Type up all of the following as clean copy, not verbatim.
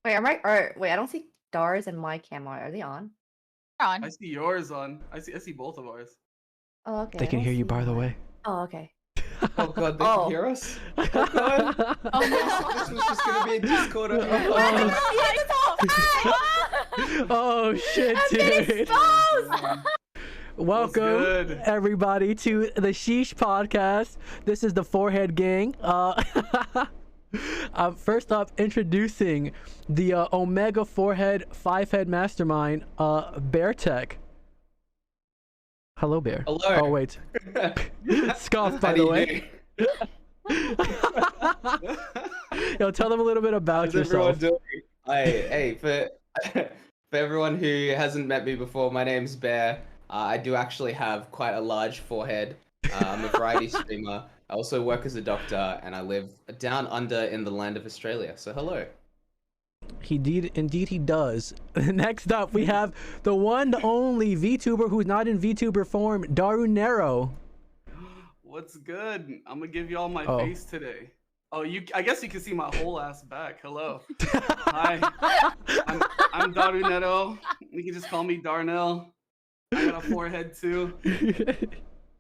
Wait, am I? Or wait, I don't see Dar's and my camo. Are they on? On. I see yours on. I see both of ours. Oh, okay. They I can don't hear you, see by the mine. way. Oh, okay. Oh god, they Oh. can hear us? Oh god. Oh This was just gonna be a Discord. Oh shit, dude. Welcome good? everybody to the SHEEESH Podcast. This is the Forehead Gang. First up, introducing the Omega Forehead 5-Head Mastermind, Bear Tech. Hello, Bear. Hello. Oh wait, scoff by How the do way. you Yo, tell them a little bit about How's everyone yourself. doing? Hey, for everyone who hasn't met me before, my name's Bear. I do actually have quite a large forehead. I'm a variety streamer. I also work as a doctor, and I live down under in the land of Australia. So hello. Indeed he does. Next up, we have the one, the only VTuber who's not in VTuber form, Darunero. What's good? I'm gonna give y'all my Oh. face today. Oh, I guess you can see my whole ass back. Hello. Hi. I'm Darunero. You can just call me Darnell. I got a forehead too.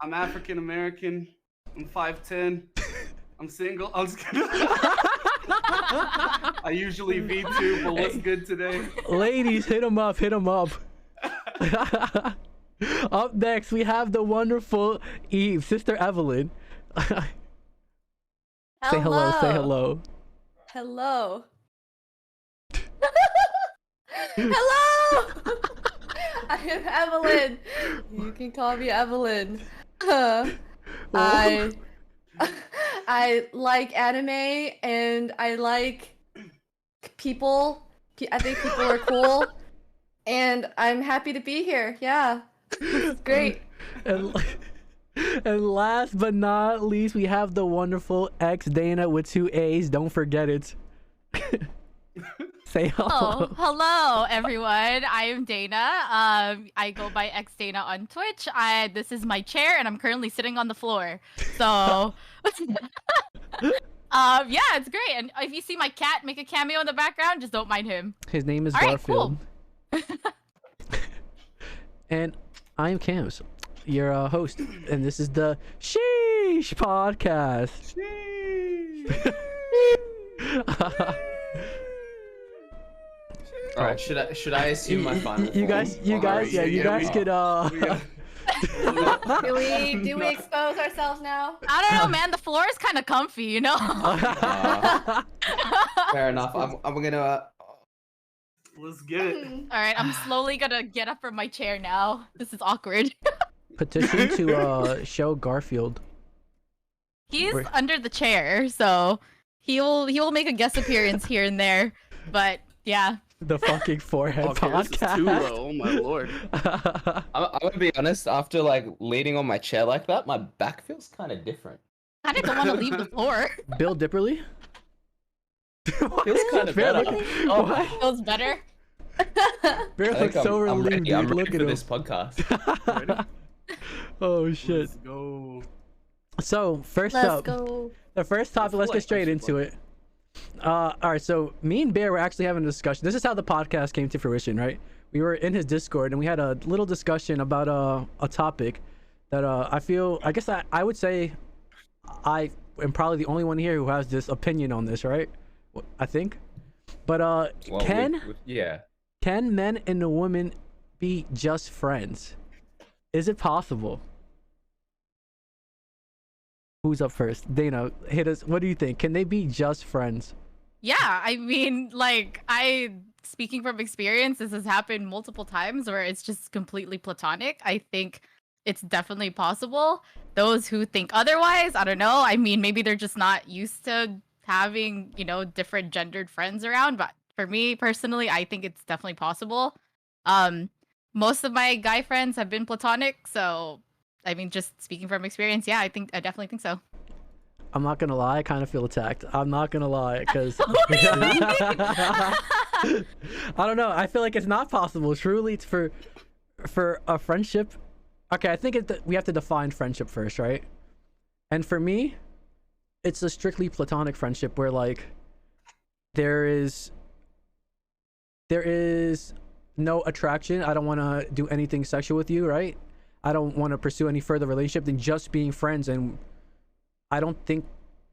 I'm African American. I'm 5'10". I'm single. I'm just kidding. I usually V2, but what's good today? Ladies, hit him up. Up next, we have the wonderful Eve, SistarEvelyn. Say hello, say hello. Hello. Hello. I am Evelyn. You can call me Evelyn. I like anime and I like people. I think people are cool, and I'm happy to be here. Yeah, it's great. And last but not least, we have the wonderful xDanna with 2 A's. Don't forget it. Say hello. Oh, hello everyone. I am Dana. I go by xDanna on Twitch. This is my chair, and I'm currently sitting on the floor. So, yeah, it's great. And if you see my cat make a cameo in the background, just don't mind him. His name is All right, Garfield. And I am Camz, your host, and this is the SHEEESH Podcast. Alright, should I assume my final You form? guys, Alright, you guys could Do we expose ourselves now? I don't know, man. The floor is kind of comfy, you know. Fair enough. I'm gonna. Let's get it. All right, I'm slowly gonna get up from my chair now. This is awkward. petition to show Garfield. He's Where- under the chair, so he will make a guest appearance here and there. But yeah. The fucking Forehead Okay, this is Podcast. too low. Oh my lord. I'm gonna be honest. After like leaning on my chair like that, my back feels kind of different. I don't want to leave the floor. Bill Dipperly? Feels kind of better. What? Feels better. Bear I looks think so I'm relieved, ready. I'm dude. ready Look for at him. this podcast. Ready? Oh shit. Let's go. So first Let's up, go. the first topic. Let's get straight into it. All right. So me and Bear were actually having a discussion. This is how the podcast came to fruition, right? We were in his Discord and we had a little discussion about a topic that I guess I would say I am probably the only one here who has this opinion on this, right? I think. But Well, can men and a woman be just friends? Is it possible? Who's up first? Dana, hit us. What do you think? Can they be just friends? Yeah, I mean, like, speaking from experience, this has happened multiple times where it's just completely platonic. I think it's definitely possible. Those who think otherwise, I don't know. I mean, maybe they're just not used to having, different gendered friends around. But for me personally, I think it's definitely possible. Most of my guy friends have been platonic, so I mean, just speaking from experience, yeah, I definitely think so. I'm not gonna lie, I kind of feel attacked. I'm not gonna lie, because I don't know. I feel like it's not possible. Truly, it's for a friendship. Okay, I think we have to define friendship first, right? And for me, it's a strictly platonic friendship where like there is there is no attraction, I don't want to do anything sexual with you, right? I don't want to pursue any further relationship than just being friends, and I don't think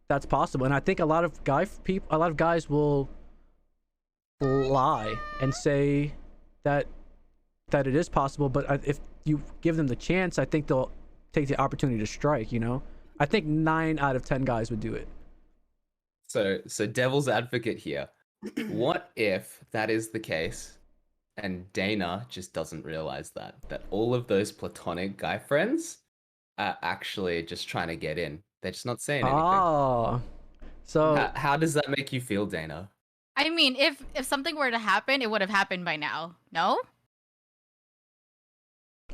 that's possible. And I think a lot of guys will lie and say that it is possible, but if you give them the chance, I think they'll take the opportunity to strike, you know? I think 9 out of 10 guys would do it. So devil's advocate here. What if that is the case and Dana just doesn't realize that all of those platonic guy friends are actually just trying to get in? They're just not saying anything. Oh, so how does that make you feel, Dana? I mean, if something were to happen, it would have happened by now. No?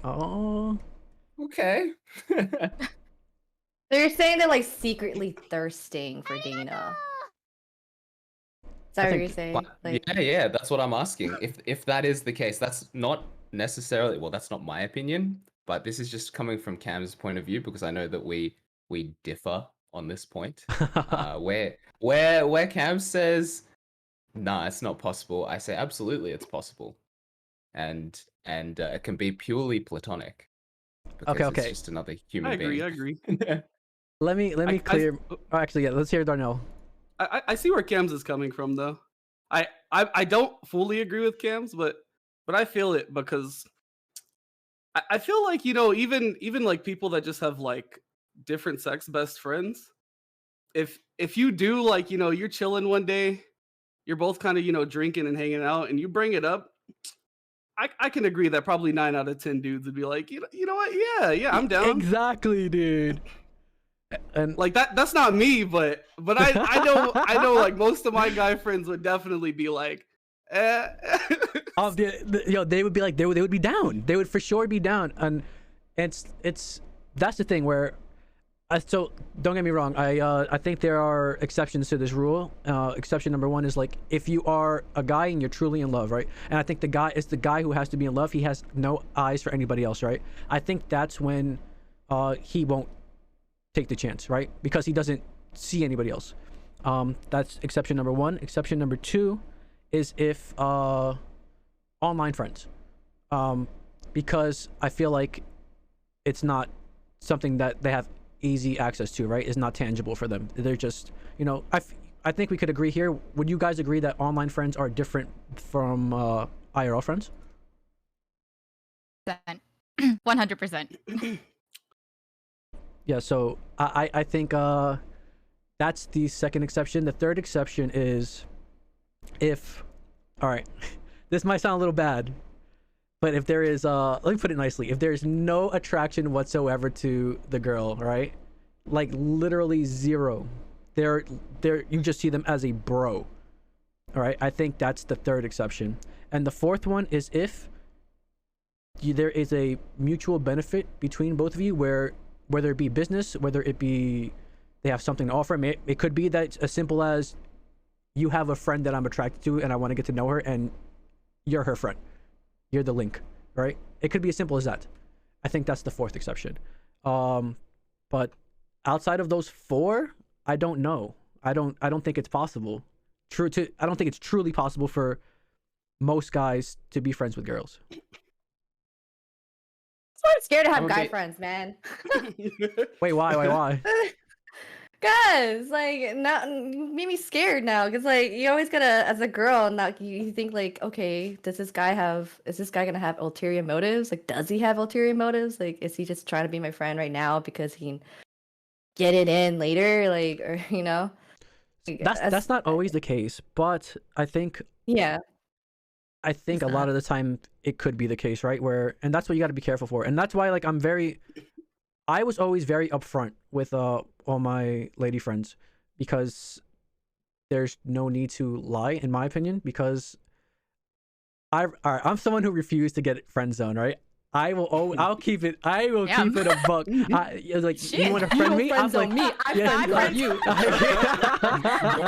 oh, Okay. So you're saying they're like secretly thirsting for Dana. Is that what you're saying? Like, yeah, that's what I'm asking. If that is the case, that's not necessarily, well, that's not my opinion, but this is just coming from Cam's point of view, because I know that we differ on this point. Where Cam says, nah, it's not possible, I say absolutely it's possible. And it can be purely platonic. Okay. It's just another human being. I agree. let me clear. Actually, yeah, let's hear Darnell. I see where Camz is coming from, though. I don't fully agree with Camz, but I feel it, because I feel like, you know, even like people that just have like different sex best friends, if you do, like, you know, you're chilling one day, you're both kind of, you know, drinking and hanging out, and you bring it up, I can agree that probably 9 out of 10 dudes would be like, you know what, yeah, I'm down. Exactly, dude. And Like that's not me, but I know like most of my guy friends would definitely be like, they would be like, they would be down. They would for sure be down. And it's that's the thing where, so don't get me wrong, I think there are exceptions to this rule. Exception number 1 is like, if you are a guy and you're truly in love, right? And I think the guy who has to be in love, he has no eyes for anybody else, right? I think that's when he won't take the chance, right? Because he doesn't see anybody else. That's exception number 1. Exception number 2 is if online friends, because I feel like it's not something that they have easy access to, right? It's not tangible for them. They're just, you know, I think we could agree here. Would you guys agree that online friends are different from IRL friends? 100%. Yeah, so I think that's the second exception. The third exception is if, all right, this might sound a little bad, but if there is, let me put it nicely, if there's no attraction whatsoever to the girl, right? Like literally zero. You just see them as a bro. All right, I think that's the third exception. And the fourth one is if there is a mutual benefit between both of you, where whether it be business, whether it be they have something to offer. It could be that it's as simple as you have a friend that I'm attracted to and I want to get to know her, and you're her friend. You're the link, right? It could be as simple as that. I think that's the fourth exception. But outside of those 4, I don't know. I don't think it's possible. I don't think it's truly possible for most guys to be friends with girls. I'm scared to have guy friends, man. Wait, why? Guys, like, not made me scared now. Cause like you always gotta, as a girl, not you think like, okay, is this guy gonna have ulterior motives? Like, does he have ulterior motives? Like, is he just trying to be my friend right now because he can get it in later? Like, or you know, like, that's not always the case, but I think a lot of the time it could be the case, right? And that's what you got to be careful for. And that's why, like, I was always very upfront with all my lady friends, because there's no need to lie, in my opinion, because I'm someone who refused to get friend zone, right? I'll keep it. I will keep it a buck. Like, shit, you want to friend me? I'm like, me. I friend you.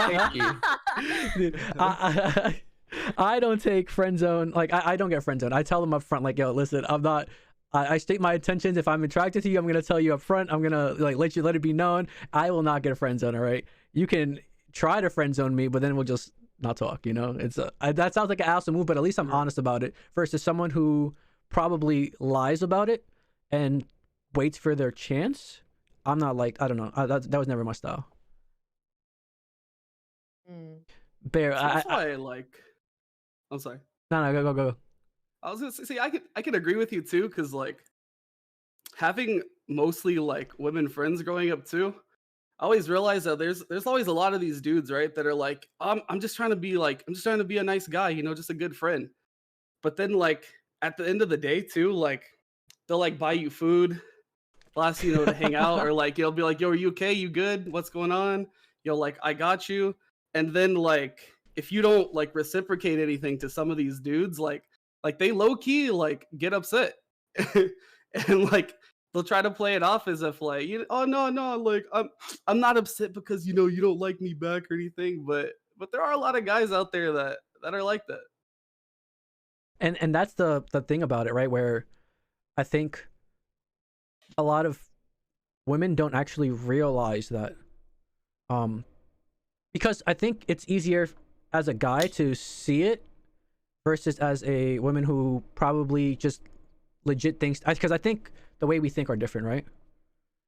Thank you. Dude, I don't take friend zone. Like, I don't get friend zone. I tell them up front, like, yo, listen, I'm not. I state my intentions. If I'm attracted to you, I'm gonna tell you up front. I'm gonna like let it be known. I will not get a friend zone. All right. You can try to friend zone me, but then we'll just not talk. You know, it's that sounds like an awesome move, but at least I'm honest about it. Versus someone who probably lies about it and waits for their chance. I'm not like, I don't know. That was never my style. Bear, So that's why I like. I'm sorry. No, go. I was gonna say, I can agree with you too, because like having mostly like women friends growing up too, I always realize that there's always a lot of these dudes, right, that are like, I'm just trying to be a nice guy, you know, just a good friend. But then like at the end of the day too, like they'll like buy you food, they'll ask you, to hang out, or like you'll be like, yo, are you okay? You good? What's going on? Yo, like I got you. And then like if you don't like reciprocate anything to some of these dudes, like they low key like get upset. And like they'll try to play it off as if like, oh no, like I'm not upset because you don't like me back or anything, but there are a lot of guys out there that are like that. And that's the thing about it, right? Where I think a lot of women don't actually realize that, because I think it's easier as a guy to see it versus as a woman who probably just legit thinks, because I think the way we think are different, right?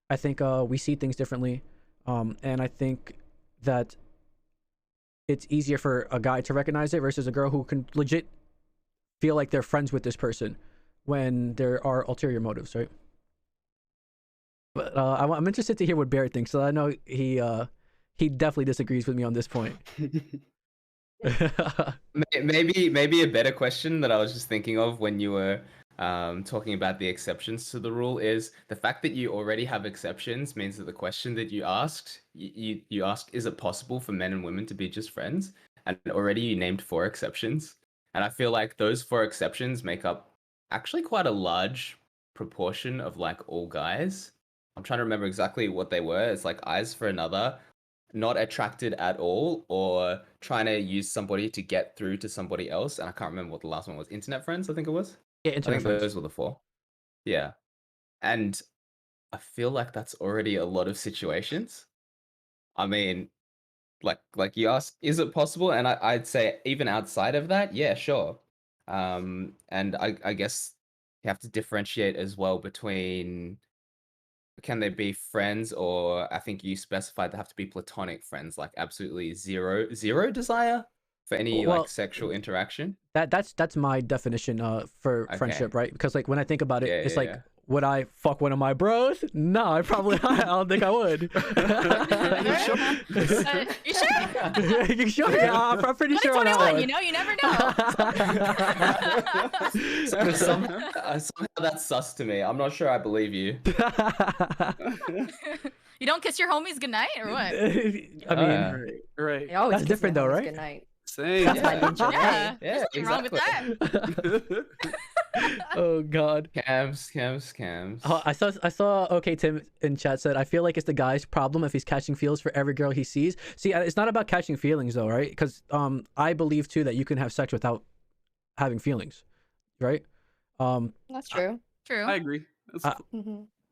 I think we see things differently, and I think that it's easier for a guy to recognize it versus a girl who can legit feel like they're friends with this person when there are ulterior motives, right? But I'm interested to hear what Barrett thinks. So I know he definitely disagrees with me on this point. Maybe a better question that I was just thinking of when you were talking about the exceptions to the rule is the fact that you already have exceptions means that the question that you asked, you asked, is it possible for men and women to be just friends? And already you named 4 exceptions. And I feel like those 4 exceptions make up actually quite a large proportion of like all guys. I'm trying to remember exactly what they were. It's like eyes for another, not attracted at all, or trying to use somebody to get through to somebody else. And I can't remember what the last one was. Internet friends, I think it was. Yeah, internet friends. Those were the 4. Yeah. And I feel like that's already a lot of situations. I mean, like you asked, is it possible? And I'd say even outside of that, yeah, sure. And I guess you have to differentiate as well between, can they be friends, or I think you specified they have to be platonic friends, like absolutely zero desire for any like sexual interaction. That's my definition for friendship, right? Because like when I think about it, it's like, would I fuck one of my bros? No, I don't think I would. You sure? You sure? Yeah, I'm pretty sure on that one. You never know. Somehow that's sus to me. I'm not sure I believe you. You don't kiss your homies goodnight or what? I mean, right. That's different though, right? Good night. Same. That's my ninja. Yeah, Yeah, nothing wrong with that. Oh god. Camz. Oh, I saw okay Tim in chat said, I feel like it's the guy's problem if he's catching feels for every girl he sees. See, it's not about catching feelings though, right? Because I believe too that you can have sex without having feelings, right? That's true. True. I agree.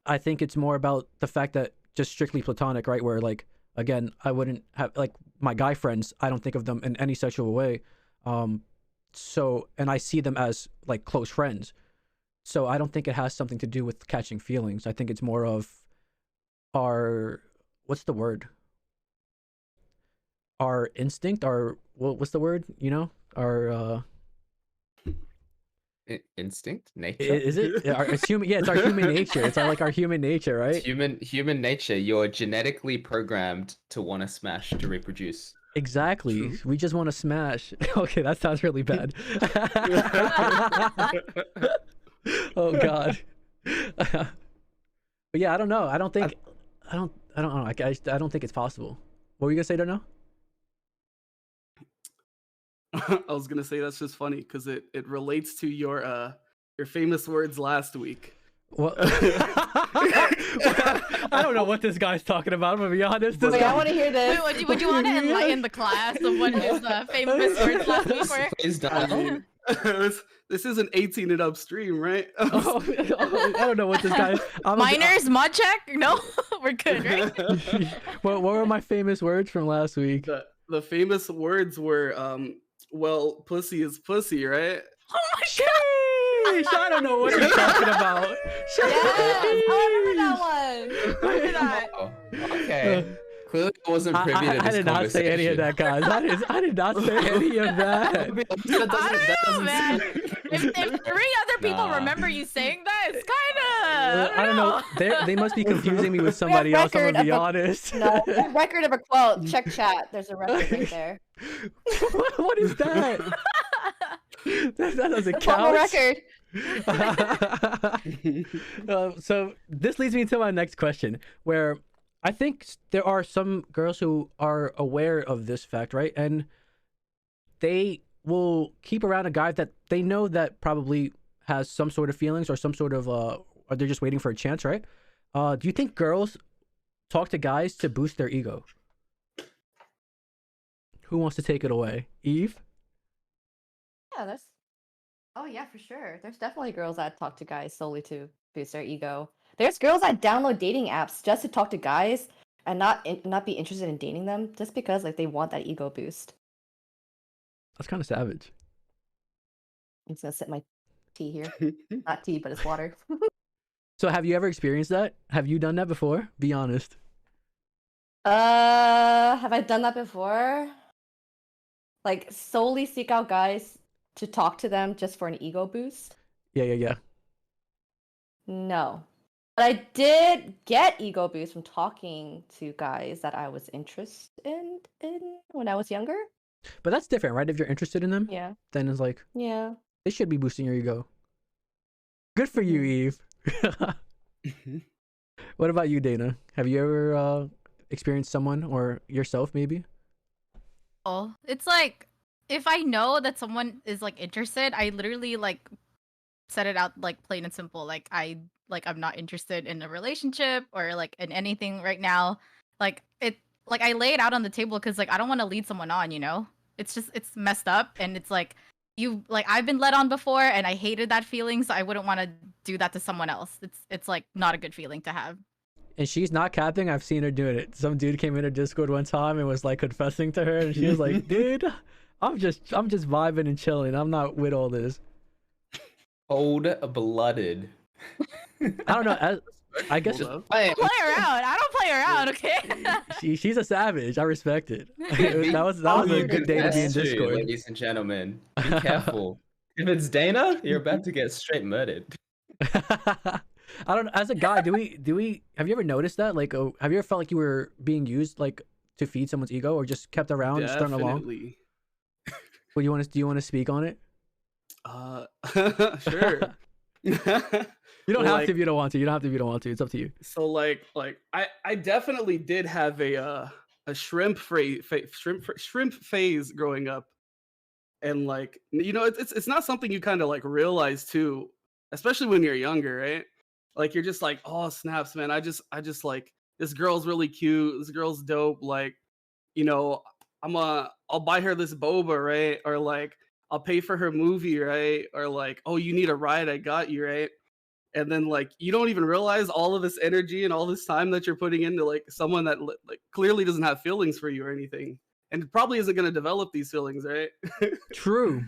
I think it's more about the fact that just strictly platonic, right? Where like, again, I wouldn't have like my guy friends, I don't think of them in any sexual way. So, and I see them as like close friends. So I don't think it has something to do with catching feelings. I think it's more of what's the word? Our instinct, what's the word? Our instinct, nature. Is it? It's human. Yeah, it's our human nature. It's our human nature, right? It's human nature. You're genetically programmed to want to smash to reproduce. Exactly. True. We just want to smash. Okay, that sounds really bad. Oh god. But yeah, I don't know. I don't know. I don't think it's possible. What were you gonna say, Darunero? I was gonna say that's just funny because it relates to your famous words last week. Well, I don't know what this guy's talking about. I'm gonna be honest. Wait, I want to hear this. Wait, would you want to enlighten the class of what his famous words last week were? This is an 18 and up stream, right? I don't know what this guy. Minors, mod check? No, we're good, right? What were my famous words from last week? the famous words were, well, pussy is pussy, right? Oh my Sheesh, I don't know what you're talking about. Yes, I remember that one. Look at that. Oh, okay. Clearly, I wasn't privy to this I did not say any of that, guys. I did not say any of that. I don't know, man. If 3 other people remember you saying that, it's kind of. I don't know. They must be confusing me with somebody We have else. I'm record gonna be of a- honest. No, record of a quote. Check chat. There's a record right there. What is that? that doesn't It's on the count. record. So this leads me to my next question, where I think there are some girls who are aware of this fact, right? And they will keep around a guy that they know that probably has some sort of feelings or some sort of or they're just waiting for a chance, right? Do you think girls talk to guys to boost their ego? Who wants to take it away? Eve? Yeah, there's. Oh yeah, for sure. There's definitely girls that talk to guys solely to boost their ego. There's girls that download dating apps just to talk to guys and not be interested in dating them, just because like they want that ego boost. That's kind of savage. I'm just gonna sip my tea here. Not tea, but it's water. So have you ever experienced that? Have you done that before? Be honest. Have I done that before? Like solely seek out guys to talk to them just for an ego boost? Yeah. No. But I did get ego boost from talking to guys that I was interested in when I was younger. But that's different, right? If you're interested in them, Yeah. then it's like, Yeah. they should be boosting your ego. Good for you, Eve. What about you, Dana? Have you ever experienced someone or yourself maybe? Oh, it's like if I know that someone is like interested, I literally like set it out like plain and simple. Like I'm not interested in a relationship or like in anything right now. Like I lay it out on the table because like I don't want to lead someone on, you know? It's messed up, and it's like I've been led on before and I hated that feeling, so I wouldn't want to do that to someone else. It's like not a good feeling to have. And she's not capping. I've seen her doing it. Some dude came in her Discord one time and was like confessing to her, and she was like, "Dude, I'm just vibing and chilling. I'm not with all this." Cold-blooded. I don't know. I guess Hold up. Play around. I don't play around, okay? she's a savage. I respect it. That was a good day to be in That's true, Discord. ladies and gentlemen. Be careful. If it's Dana, you're about to get straight murdered. I don't know. As a guy, do we have you ever noticed that? Like, have you ever felt like you were being used like to feed someone's ego, or just kept around, just strung along? Definitely. Well, do you want to speak on it? Sure. You don't have Like- to if you don't want to. You don't have to if you don't want to. It's up to you. So like I definitely did have a shrimp phase growing up, and like it's not something you kind of like realize too, especially when you're younger, right? Like you're just like, oh snaps, man, I just like, this girl's really cute, this girl's dope, like I'll buy her this boba, right? Or like I'll pay for her movie, right? Or like, oh, you need a ride, I got you, right? And then like you don't even realize all of this energy and all this time that you're putting into like someone that like clearly doesn't have feelings for you or anything, and probably isn't going to develop these feelings, right? True.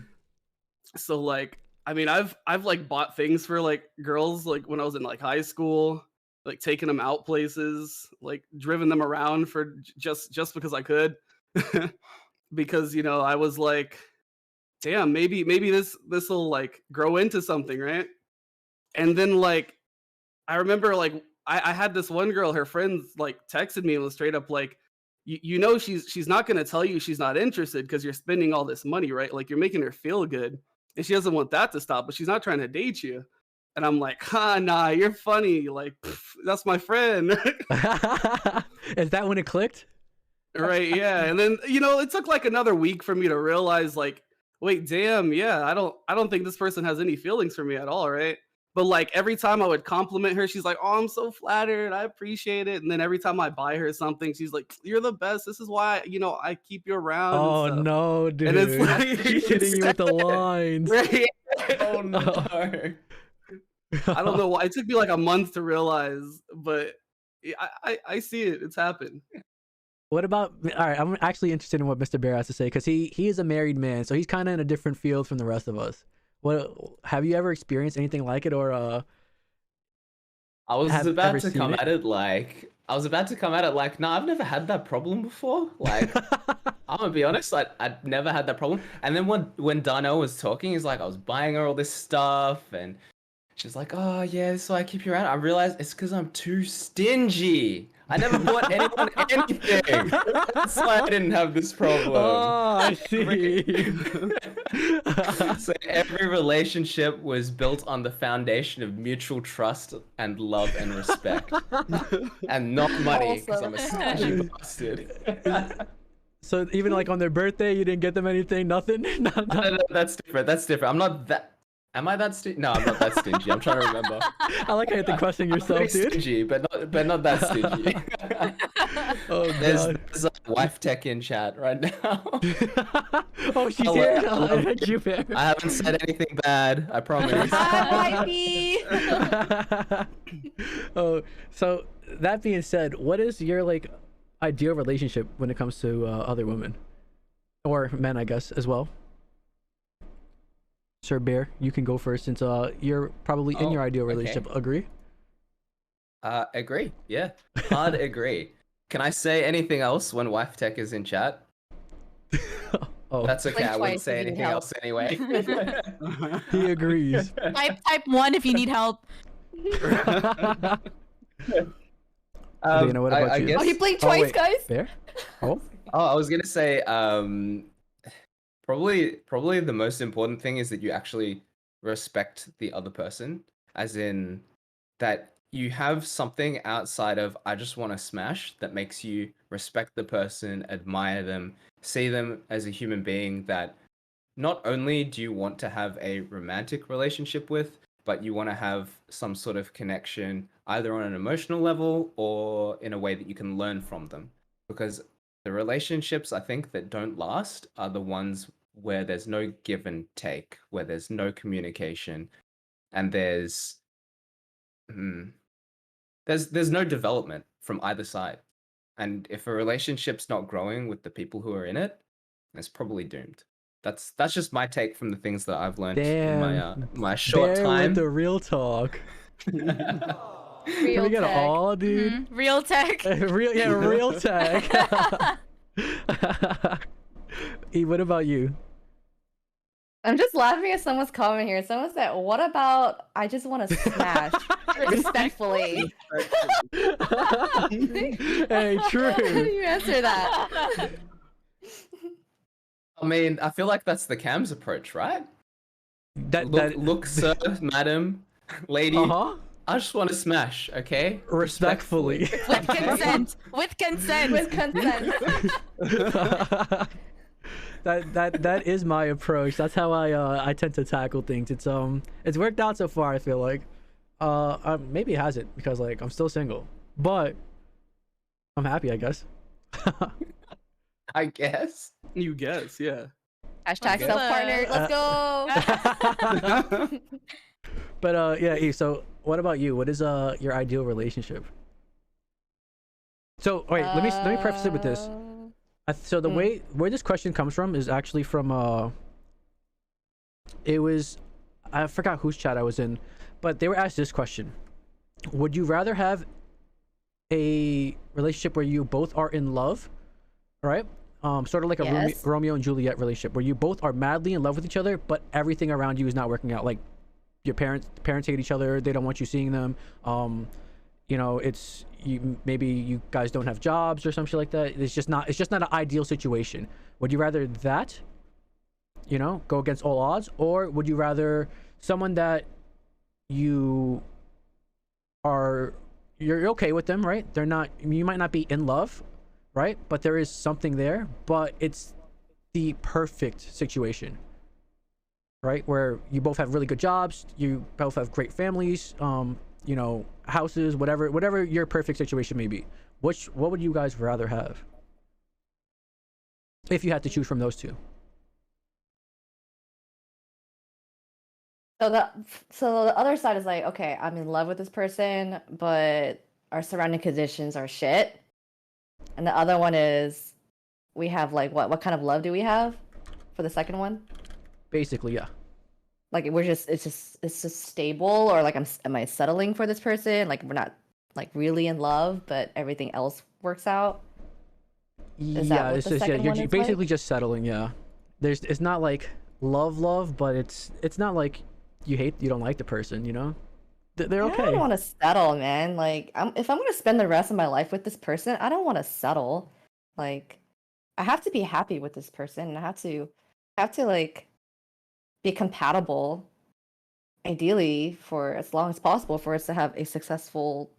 So like, I mean, I've like bought things for like girls like when I was in like high school, like taking them out places, like driven them around for just because I could, because I was like, damn, maybe this will like grow into something, right? And then like I remember like I had this one girl, her friends like texted me and was straight up like, she's not gonna tell you she's not interested because you're spending all this money, right? Like you're making her feel good, and she doesn't want that to stop, but she's not trying to date you. And I'm like, nah, you're funny. Like, that's my friend. Is that when it clicked? Right, yeah. And then, it took like another week for me to realize like, wait, damn, yeah, I don't think this person has any feelings for me at all, right? But like every time I would compliment her, she's like, oh, I'm so flattered, I appreciate it. And then every time I buy her something, she's like, you're the best. This is why, I keep you around. Oh no, dude. And it's like, she's hitting you with the lines. right? Oh no. I don't know why. It took me like a month to realize, but I see it. It's happened. What about? All right, I'm actually interested in what Mr. Bear has to say because he is a married man, so he's kind of in a different field from the rest of us. What have you ever experienced anything like it, or I was have about ever to seen come it? at it like no, I've never had that problem before. Like, I'm gonna be honest, I'd never had that problem. And then when Darnell was talking, he's like, I was buying her all this stuff, and she's like, oh yeah, so I keep you around. I realized it's because I'm too stingy. I never bought anyone anything. That's why I didn't have this problem. Oh, I see. So every relationship was built on the foundation of mutual trust and love and respect, and not money, because I'm a stingy bastard. So even like on their birthday, you didn't get them anything, nothing. No, that's different. That's different. I'm not that. Am I that stingy? No, I'm not that stingy. I'm trying to remember. I like how you have to question I'm yourself, pretty dude. stingy, but not that stingy. Oh god. There's a wife tech in chat right now. Oh, she's Hello, here. hello. Thank you, Bear. I haven't said anything bad. I promise. Hi, Wifey. Oh, so that being said, what is your like ideal relationship when it comes to other women or men, I guess, as well? Sir Bear, you can go first since you're probably in your ideal relationship. Okay. Agree? Agree. Yeah, hard agree. Can I say anything else when wife tech is in chat? Oh, That's okay. Like I wouldn't twice say if you need anything help. else anyway. he agrees. Type 1 if you need help. Dana, what about I you? guess. Oh, he blinked Oh, twice, wait. guys. Bear? Oh, Oh, I was gonna say, probably the most important thing is that you actually respect the other person, as in that you have something outside of I just want to smash that makes you respect the person, admire them, see them as a human being that not only do you want to have a romantic relationship with, but you want to have some sort of connection either on an emotional level or in a way that you can learn from them. Because the relationships I think that don't last are the ones where there's no give and take, where there's no communication, and there's no development from either side. And if a relationship's not growing with the people who are in it, it's probably doomed. That's just my take from the things that I've learned in damn. my short Bear time. with the real talk. Can Real we get tech. all, dude? Mhm. Real tech. Real tag. E, what about you? I'm just laughing at someone's comment here. Someone said, "What about I just want to smash respectfully?" Hey, How do true. you answer that? I mean, I feel like that's the Cam's approach, right? That Look, sir, madam, lady, uh-huh. I just want to smash, okay? Respectfully. With consent. With consent. With consent. that is my approach. That's how I tend to tackle things. It's worked out so far, I feel like. Maybe it hasn't because like I'm still single. But I'm happy, I guess. I guess. You guess, yeah. Hashtag Okay. self partner. Let's go. But yeah, E, so what about you? What is your ideal relationship? So wait, let me preface it with this. So the way where this question comes from is actually from it was, I forgot whose chat I was in, but they were asked this question: would you rather have a relationship where you both are in love, right? Sort of like a Yes. Romeo and Juliet relationship where you both are madly in love with each other, but everything around you is not working out. Like your parents hate each other, they don't want you seeing them. You know, it's maybe you guys don't have jobs or some shit like that. It's just not an ideal situation. Would you rather that, you know, go against all odds, or would you rather someone that you're okay with them, right? You might not be in love, right? But there is something there, but it's the perfect situation, right? Where you both have really good jobs, you both have great families, you know, houses, whatever your perfect situation may be. What would you guys rather have if you had to choose from those two? So the other side is like, okay, I'm in love with this person, but our surrounding conditions are shit. And the other one is we have like what kind of love do we have for the second one? Basically, yeah. Like it's just stable, or like am I settling for this person? Like we're not like really in love, but everything else works out. Is that Yeah, what it's the just second you're one is basically like? just settling. Yeah, it's not like love, but it's not like you don't like the person. You know, they're I okay. don't want to settle, man. Like if I'm gonna spend the rest of my life with this person, I don't want to settle. Like I have to be happy with this person, and I have to like be compatible, ideally for as long as possible for us to have a successful,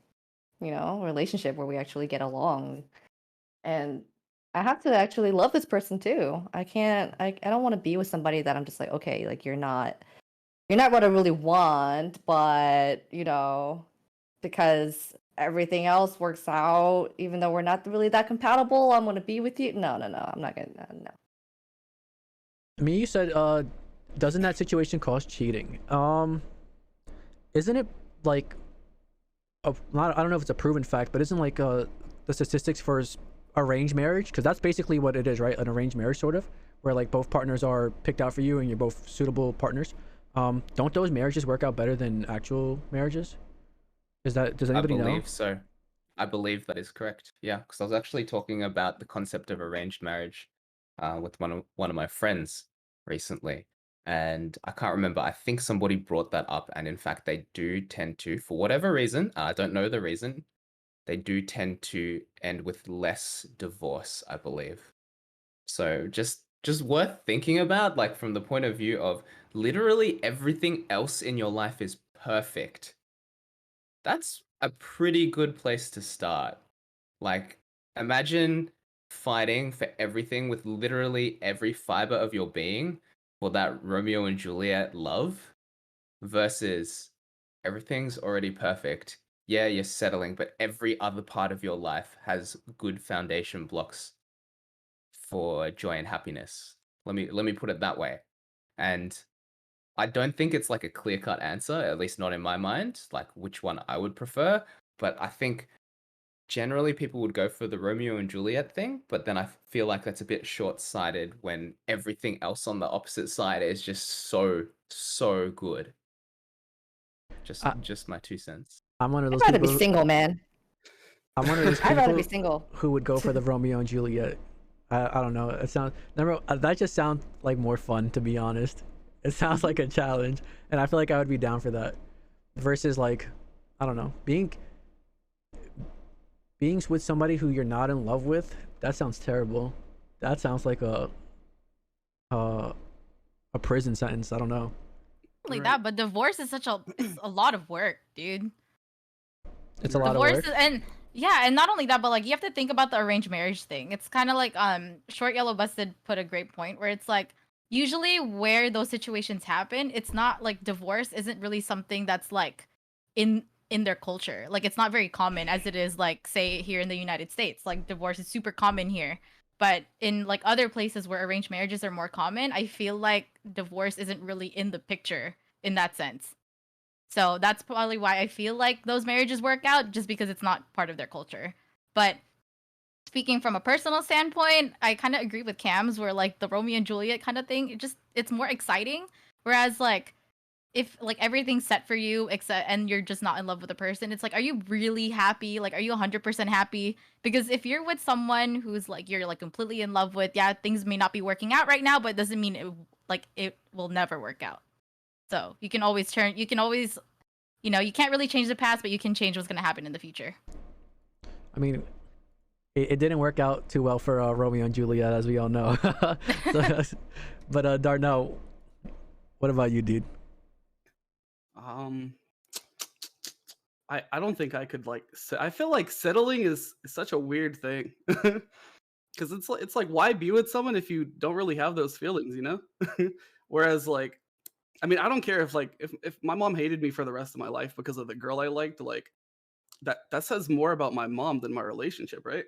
relationship where we actually get along. And I have to actually love this person too. I don't want to be with somebody that I'm just like, okay, like you're not what I really want, but because everything else works out, even though we're not really that compatible, I'm gonna be with you. No, I'm not gonna. No. I mean, you said doesn't that situation cause cheating? Isn't it like not, I don't know if it's a proven fact, but isn't like the statistics for arranged marriage, because that's basically what it is, right? An arranged marriage, sort of, where like both partners are picked out for you and you're both suitable partners. Don't those marriages work out better than actual marriages? Does anybody know? I believe so. I believe that is correct. Yeah, because I was actually talking about the concept of arranged marriage with one of my friends recently, and I can't remember. I think somebody brought that up, and in fact, they do tend to, for whatever reason, I don't know the reason, they do tend to end with less divorce, I believe. So just worth thinking about, like from the point of view of literally everything else in your life is perfect. That's a pretty good place to start. Like, imagine fighting for everything with literally every fiber of your being for that Romeo and Juliet love versus everything's already perfect. Yeah, you're settling, but every other part of your life has good foundation blocks for joy and happiness. Let me put it that way. And I don't think it's like a clear-cut answer, at least not in my mind, like which one I would prefer. But I think generally people would go for the Romeo and Juliet thing, but then I feel like that's a bit short-sighted when everything else on the opposite side is just so good. Just my 2 cents. I'm one of those I'd rather be people. single, man. I'm one of those I'd rather be people single. who would go for the Romeo and Juliet. I don't know. It sounds that just sounds like more fun, to be honest. It sounds like a challenge, and I feel like I would be down for that. Versus like, I don't know, being with somebody who you're not in love with. That sounds terrible. That sounds like a prison sentence. I don't know. Like Right. that, but divorce is it's a lot of work, dude. It's a lot of Divorce work. and yeah, and not only that, but like you have to think about the arranged marriage thing. It's kind of like Short Yellow Busted put a great point where it's like usually where those situations happen, it's not like divorce isn't really something that's like in their culture. Like it's not very common as it is like say here in the United States. Like divorce is super common here. But in like other places where arranged marriages are more common, I feel like divorce isn't really in the picture in that sense. So that's probably why I feel like those marriages work out, just because it's not part of their culture. But speaking from a personal standpoint, I kind of agree with Camz where like the Romeo and Juliet kind of thing, it's more exciting. Whereas like if like everything's set for you except and you're just not in love with a person, it's like, are you really happy? Like, are you 100% happy? Because if you're with someone who's like you're like completely in love with, yeah, things may not be working out right now, but it doesn't mean it will never work out. So you can always you can't really change the past, but you can change what's going to happen in the future. I mean, it didn't work out too well for Romeo and Juliet, as we all know. But Darnell, what about you, dude? I don't think I could like. I feel like settling is such a weird thing, because it's like why be with someone if you don't really have those feelings, you know? Whereas like, I mean, I don't care if like if my mom hated me for the rest of my life because of the girl I liked, like that says more about my mom than my relationship, right?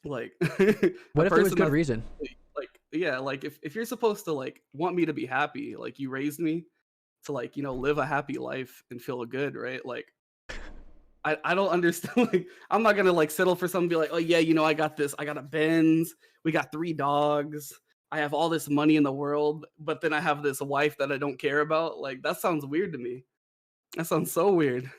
Like, What if there was good reason? like yeah, like if you're supposed to like want me to be happy, like you raised me to like live a happy life and feel good, right? Like I don't understand. Like, I'm not gonna like settle for something and be like, oh yeah, you know, I got this. I got a Benz. We got 3 dogs. I have all this money in the world, but then I have this wife that I don't care about. Like, that sounds weird to me. That sounds so weird.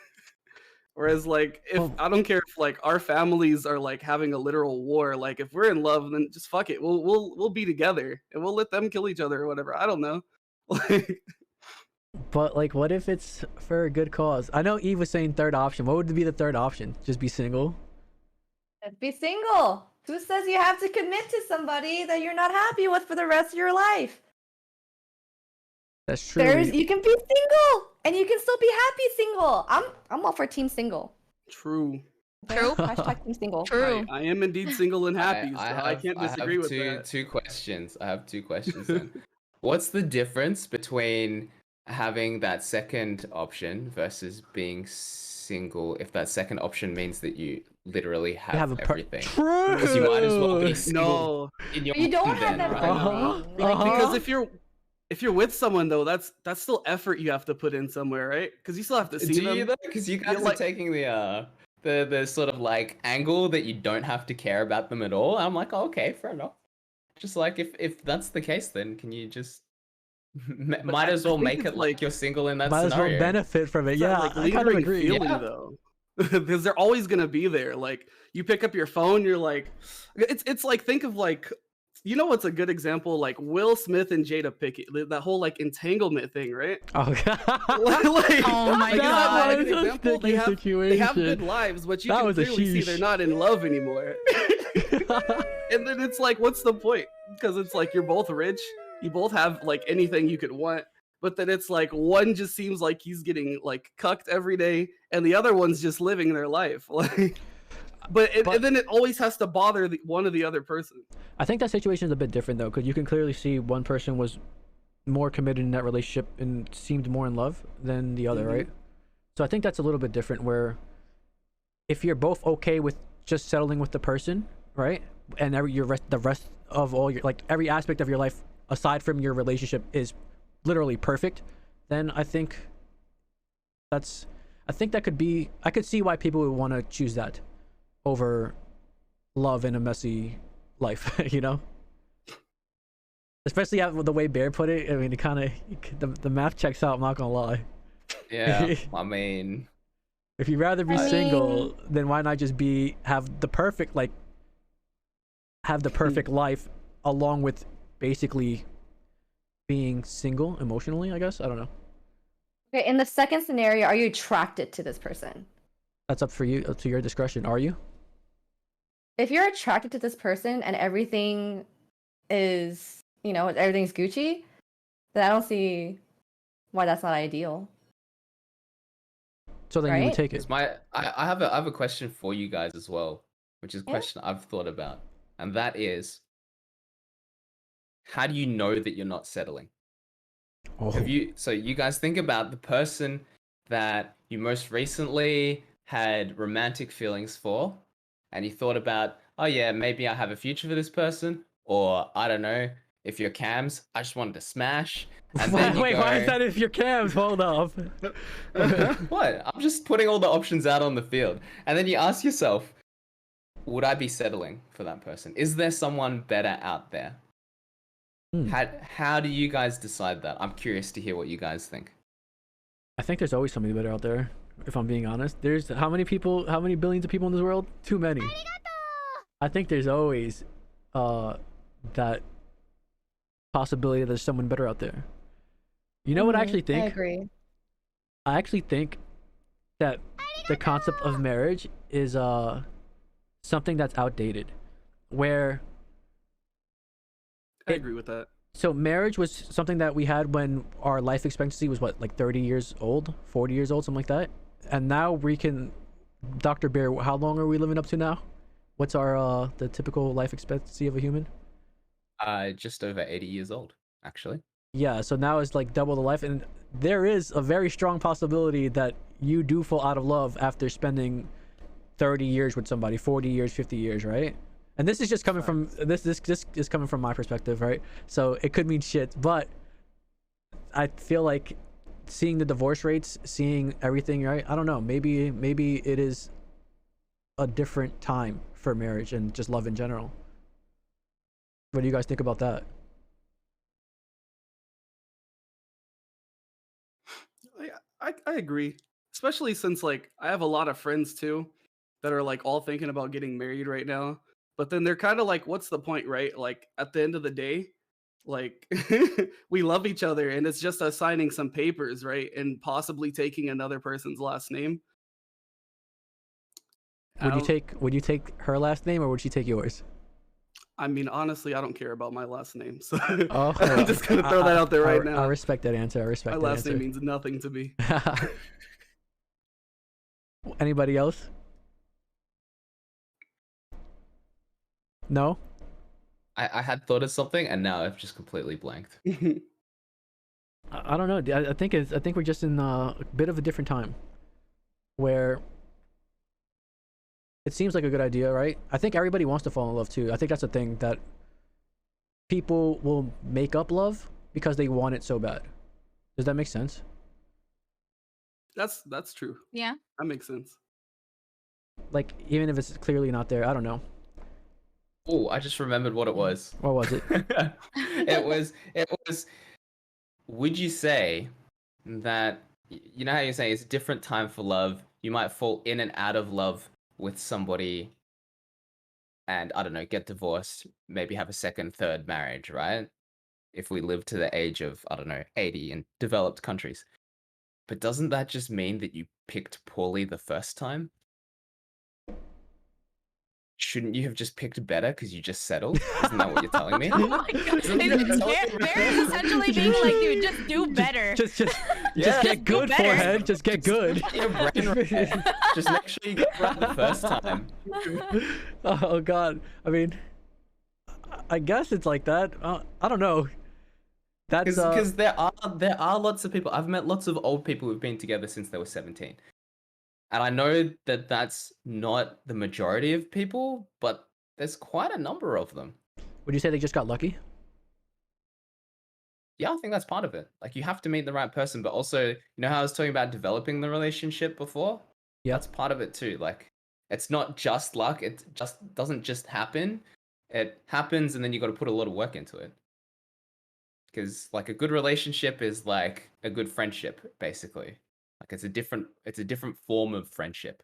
Whereas, like, if I don't care if like our families are like having a literal war, like if we're in love, then just fuck it. We'll be together and we'll let them kill each other or whatever. I don't know. Like, But like, what if it's for a good cause? I know Eve was saying third option. What would be the third option? Just be single? Be single. Who says you have to commit to somebody that you're not happy with for the rest of your life? That's true. You can be single and you can still be happy single. I'm all for team single. true. True. Hashtag team single. True. I am indeed single and happy. I can't disagree with that. Two questions. I have 2 questions then. What's the difference between having that second option versus being single if that second option means that you literally have everything? True. Because you might as well be single. No, You don't have that right? right. because if you're with someone though, that's still effort you have to put in somewhere, right? Because you still have to see Do them. you though? Because you guys are taking the sort of like angle that you don't have to care about them at all. I'm like, oh, okay, fair enough. Just like if that's the case, then can you just might as well make it like you're single in that Might scenario? as well benefit from it. It's Yeah, that, like, I kind of lingering agree. feeling, Yeah. though. Because they're always gonna be there. Like, you pick up your phone, you're like, it's like, think of like, you know what's a good example? Like Will Smith and Jada Pinkett, that whole like entanglement thing, right? Oh god. Oh my like, God. is that, like, an That was a example? sticky They have good situation. lives, but you That can was a clearly see sheesh. they're not in love anymore. And then it's like, what's the point? Because it's like you're both rich, you both have like anything you could want, but then it's like one just seems like he's getting like cucked every day, and the other one's just living their life. Like, and then it always has to bother one or the other person. I think that situation is a bit different though, because you can clearly see one person was more committed in that relationship and seemed more in love than the other, right? So I think that's a little bit different. Where if you're both okay with just settling with the person, right, and the rest of all your like every aspect of your life aside from your relationship is literally perfect, then I think that could be. I could see why people would want to choose that over love in a messy life, you know? Especially the way Bear put it. I mean, it kind of the math checks out. I'm not gonna lie. Yeah, I mean, if you'd rather be single, then why not just have the perfect life along with basically being single emotionally? I guess I don't know. Okay, in the second scenario, are you attracted to this person? That's up for you, up to your discretion. Are you? If you're attracted to this person and everything is, everything's Gucci, then I don't see why that's not ideal. So then you would take it. I have a question for you guys as well, which is a question I've thought about, and that is, how do you know that you're not settling? Oh. So you guys think about the person that you most recently had romantic feelings for, and you thought about, oh yeah, maybe I have a future for this person, or I don't know, if you're Camz, I just wanted to smash. And then Wait, why is that if you're Camz? Hold up. What? I'm just putting all the options out on the field. And then you ask yourself, would I be settling for that person? Is there someone better out there? How do you guys decide that? I'm curious to hear what you guys think. I think there's always somebody better out there, if I'm being honest. There's how many billions of people in this world? Too many. I think there's always that possibility that there's someone better out there. You know what I actually think? I agree. I actually think that the concept of marriage is something that's outdated. Where I agree with that. So marriage was something that we had when our life expectancy was what, like 30 years old, 40 years old, something like that. And now we can, Dr. Bear, how long are we living up to now? What's our the typical life expectancy of a human? Just over 80 years old, actually. Yeah, so now it's like double the life, and there is a very strong possibility that you do fall out of love after spending 30 years with somebody, 40 years, 50 years, right? And this is just coming from this is coming from my perspective, right? So it could mean shit, but I feel like seeing the divorce rates, seeing everything, right? I don't know. Maybe it is a different time for marriage and just love in general. What do you guys think about that? I agree, especially since like I have a lot of friends too that are like all thinking about getting married right now, but then they're kind of like, what's the point, right? Like at the end of the day, like we love each other and it's just us signing some papers, right? And possibly taking another person's last name. Would you take her last name or would she take yours? I mean, honestly, I don't care about my last name, so Oh, I'm just gonna throw that out there right now. I respect that answer. I respect My that last answer. name means nothing to me. Anybody else? No? I had thought of something and now I've just completely blanked. I don't know. I think we're just in a bit of a different time where it seems like a good idea, right? I think everybody wants to fall in love too. I think that's a thing that people will make up love because they want it so bad. Does that make sense? That's true. Yeah. That makes sense. Like even if it's clearly not there, I don't know. Oh, I just remembered what it was. What was it? it was would you say that, you know how you're saying it's a different time for love, you might fall in and out of love with somebody and, I don't know, get divorced, maybe have a second, third marriage, right? If we live to the age of, I don't know, 80 in developed countries. But doesn't that just mean that you picked poorly the first time? Shouldn't you have just picked better because you just settled? Isn't that what you're telling me? Oh my god. Bear is essentially being like, dude, just do better. Just Yeah. get good, better. forehead. Just get good. Your brain right. Just make sure you get it right the first time. Oh God. I mean, I guess it's like that. I don't know. That's Because there are lots of people. I've met lots of old people who've been together since they were 17. And I know that that's not the majority of people, but there's quite a number of them. Would you say they just got lucky? Yeah, I think that's part of it. Like, you have to meet the right person, but also, you know how I was talking about developing the relationship before? Yeah. That's part of it too. Like, it's not just luck. It just doesn't just happen. It happens, and then you got to put a lot of work into it. Because like a good relationship is like a good friendship, basically. Like it's a different form of friendship.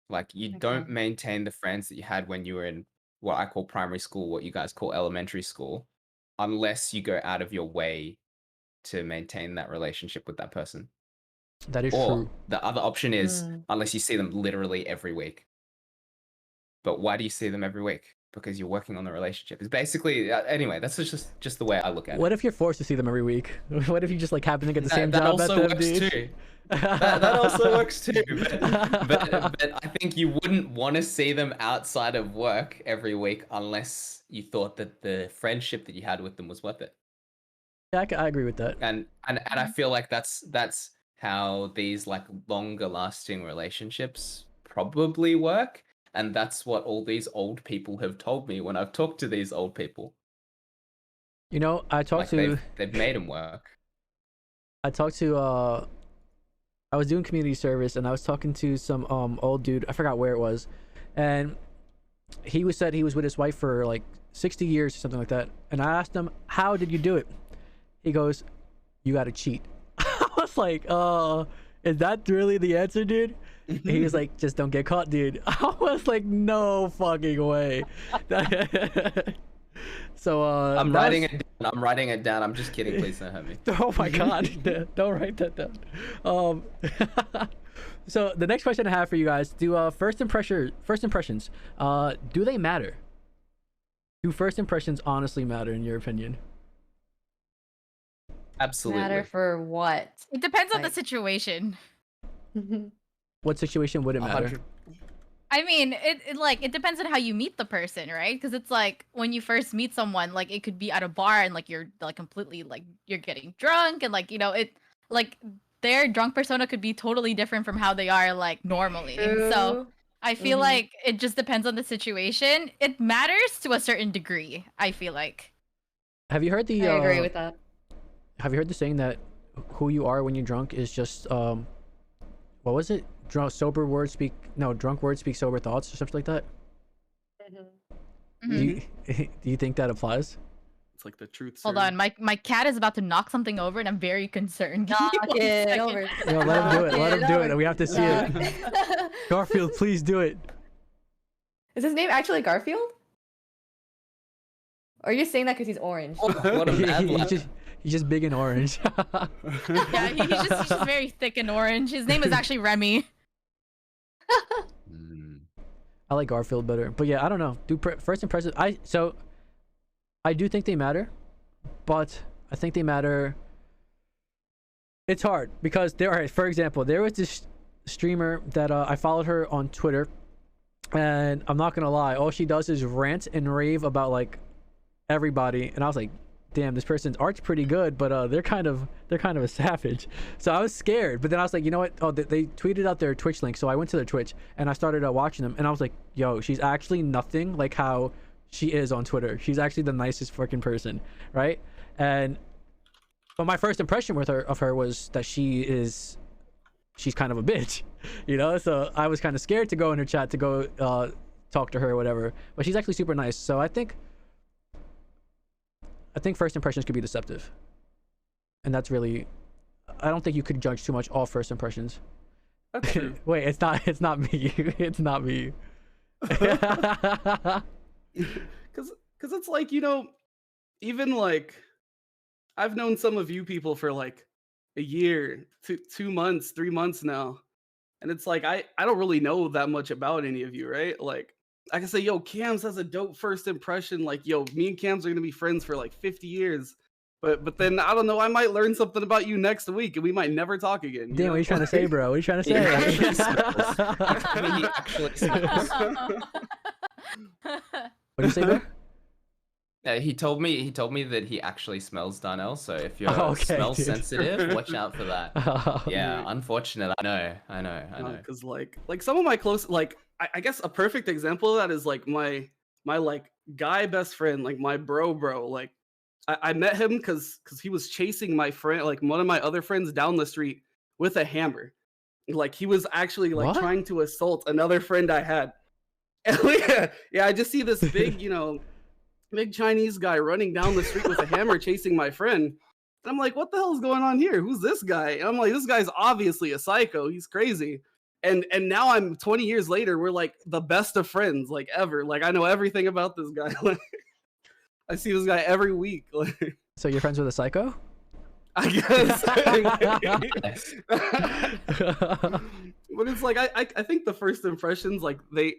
Like you don't maintain the friends that you had when you were in what I call primary school, what you guys call elementary school, unless you go out of your way to maintain that relationship with that person. That is Or true. the other option is unless you see them literally every week. But why do you see them every week? Because you're working on the relationship. It's basically anyway. That's just the way I look at it. What if you're forced to see them every week? What if you just like happen to get the same that job also at them, works dude? too. That also works too. But I think you wouldn't want to see them outside of work every week unless you thought that the friendship that you had with them was worth it. Yeah, I agree with that. And I feel like that's how these like longer lasting relationships probably work. And that's what all these old people have told me when I've talked to these old people. You know, I talked to. They've made them work. I talked to. I was doing community service and I was talking to some old dude. I forgot where it was, and said he was with his wife for like 60 years or something like that. And I asked him, "How did you do it?" He goes, "You got to cheat." I was like, is that really the answer, dude?" He was like, "Just don't get caught, dude." I was like, "No fucking way." So I'm writing it down. I'm writing it down. I'm just kidding. Please don't hurt me. Oh my God. Don't write that down. So the next question I have for you guys, do first impressions, do they matter? Do first impressions honestly matter in your opinion? Absolutely. Matter for what? It depends on the Like- situation. What situation would it matter? 100 I mean, it depends on how you meet the person, right? Because it's like when you first meet someone, like it could be at a bar and like you're like completely like you're getting drunk and like it like their drunk persona could be totally different from how they are like normally. So I feel like it just depends on the situation. It matters to a certain degree, I feel like. Have you heard the I agree with that. have you heard the saying that who you are when you're drunk is just what was it? Drunk words speak sober thoughts or something like that. Do you think that applies? It's like the truth. Hold on, my cat is about to knock something over, and I'm very concerned. Give me Knock one it second. over. Yo, let him do it. Let him do it. We have to see it. it. Garfield, please do it. Is his name actually Garfield? Or are you saying that because he's orange? What a bad luck. He's just big and orange. Yeah, he's just very thick and orange. His name is actually Remy. I like Garfield better, but yeah, I don't know. First impressions. I do think they matter, but I think they matter. It's hard because for example, there was this streamer that I followed her on Twitter, and I'm not gonna lie, all she does is rant and rave about like everybody, and I was like, damn, this person's art's pretty good, but they're kind of a savage. So I was scared, but then I was like, you know what? Oh, they tweeted out their Twitch link, so I went to their Twitch and I started watching them, and I was like, yo, she's actually nothing like how she is on Twitter. She's actually the nicest freaking person, right? But my first impression of her was that she's kind of a bitch, you know. So I was kind of scared to go in her chat to go talk to her or whatever. But she's actually super nice. So I think first impressions could be deceptive, and that's really, I don't think you could judge too much off first impressions. That's true. Wait, it's not me. It's not me. Because it's like, you know, even like I've known some of you people for like a year, 2 months, 3 months now, and it's like I don't really know that much about any of you, right? Like I can say, yo, Camz has a dope first impression. Like, yo, me and Camz are gonna be friends for like 50 years. But then I don't know, I might learn something about you next week and we might never talk again. Damn, what are you trying to say, bro? What are you trying to say? He actually smells. What do you say, bro? He told me that he actually smells Darnell. So if you're Okay, smell dude. sensitive, watch out for that. Oh, Yeah, unfortunate. I know. Because like some of my close, like I guess a perfect example of that is like my like guy best friend, like my bro. Like I met him because he was chasing my friend, like one of my other friends down the street with a hammer. Like he was actually like What? trying to assault another friend I had. And yeah, I just see this big, you know, big Chinese guy running down the street with a hammer chasing my friend. And I'm like, what the hell is going on here? Who's this guy? And I'm like, this guy's obviously a psycho. He's crazy. And now I'm 20 years later, we're like the best of friends, like ever. Like I know everything about this guy. Like I see this guy every week. Like so you're friends with a psycho? I guess. But it's like I think the first impressions, like they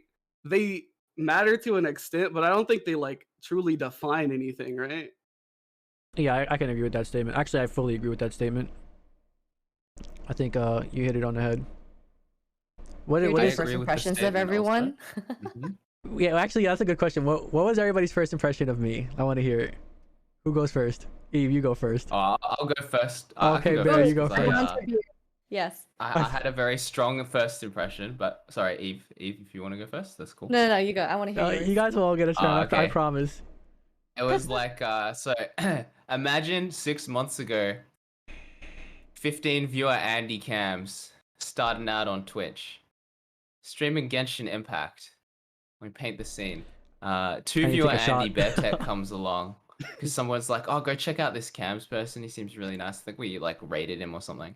matter to an extent, but I don't think they like truly define anything, right? Yeah, I can agree with that statement. Actually, I fully agree with that statement. I think you hit it on the head. What Your is first agree with the impressions of statement everyone? Yeah, actually, that's a good question. What was everybody's first impression of me? I want to hear it. Who goes first? Eve, you go first. I'll go first. Okay, I can Bear, you go because first. Yes. I had a very strong first impression, but sorry, Eve, if you want to go first, that's cool. No, you go. I want to hear yours. You guys will all get a turn. I okay. promise. It was like, so imagine 6 months ago, 15 viewer Andy Camz starting out on Twitch, streaming Genshin Impact. Let me paint the scene. 2 viewer Andy Beartech comes along because someone's like, oh, go check out this Camz person. He seems really nice. I think we like rated him or something.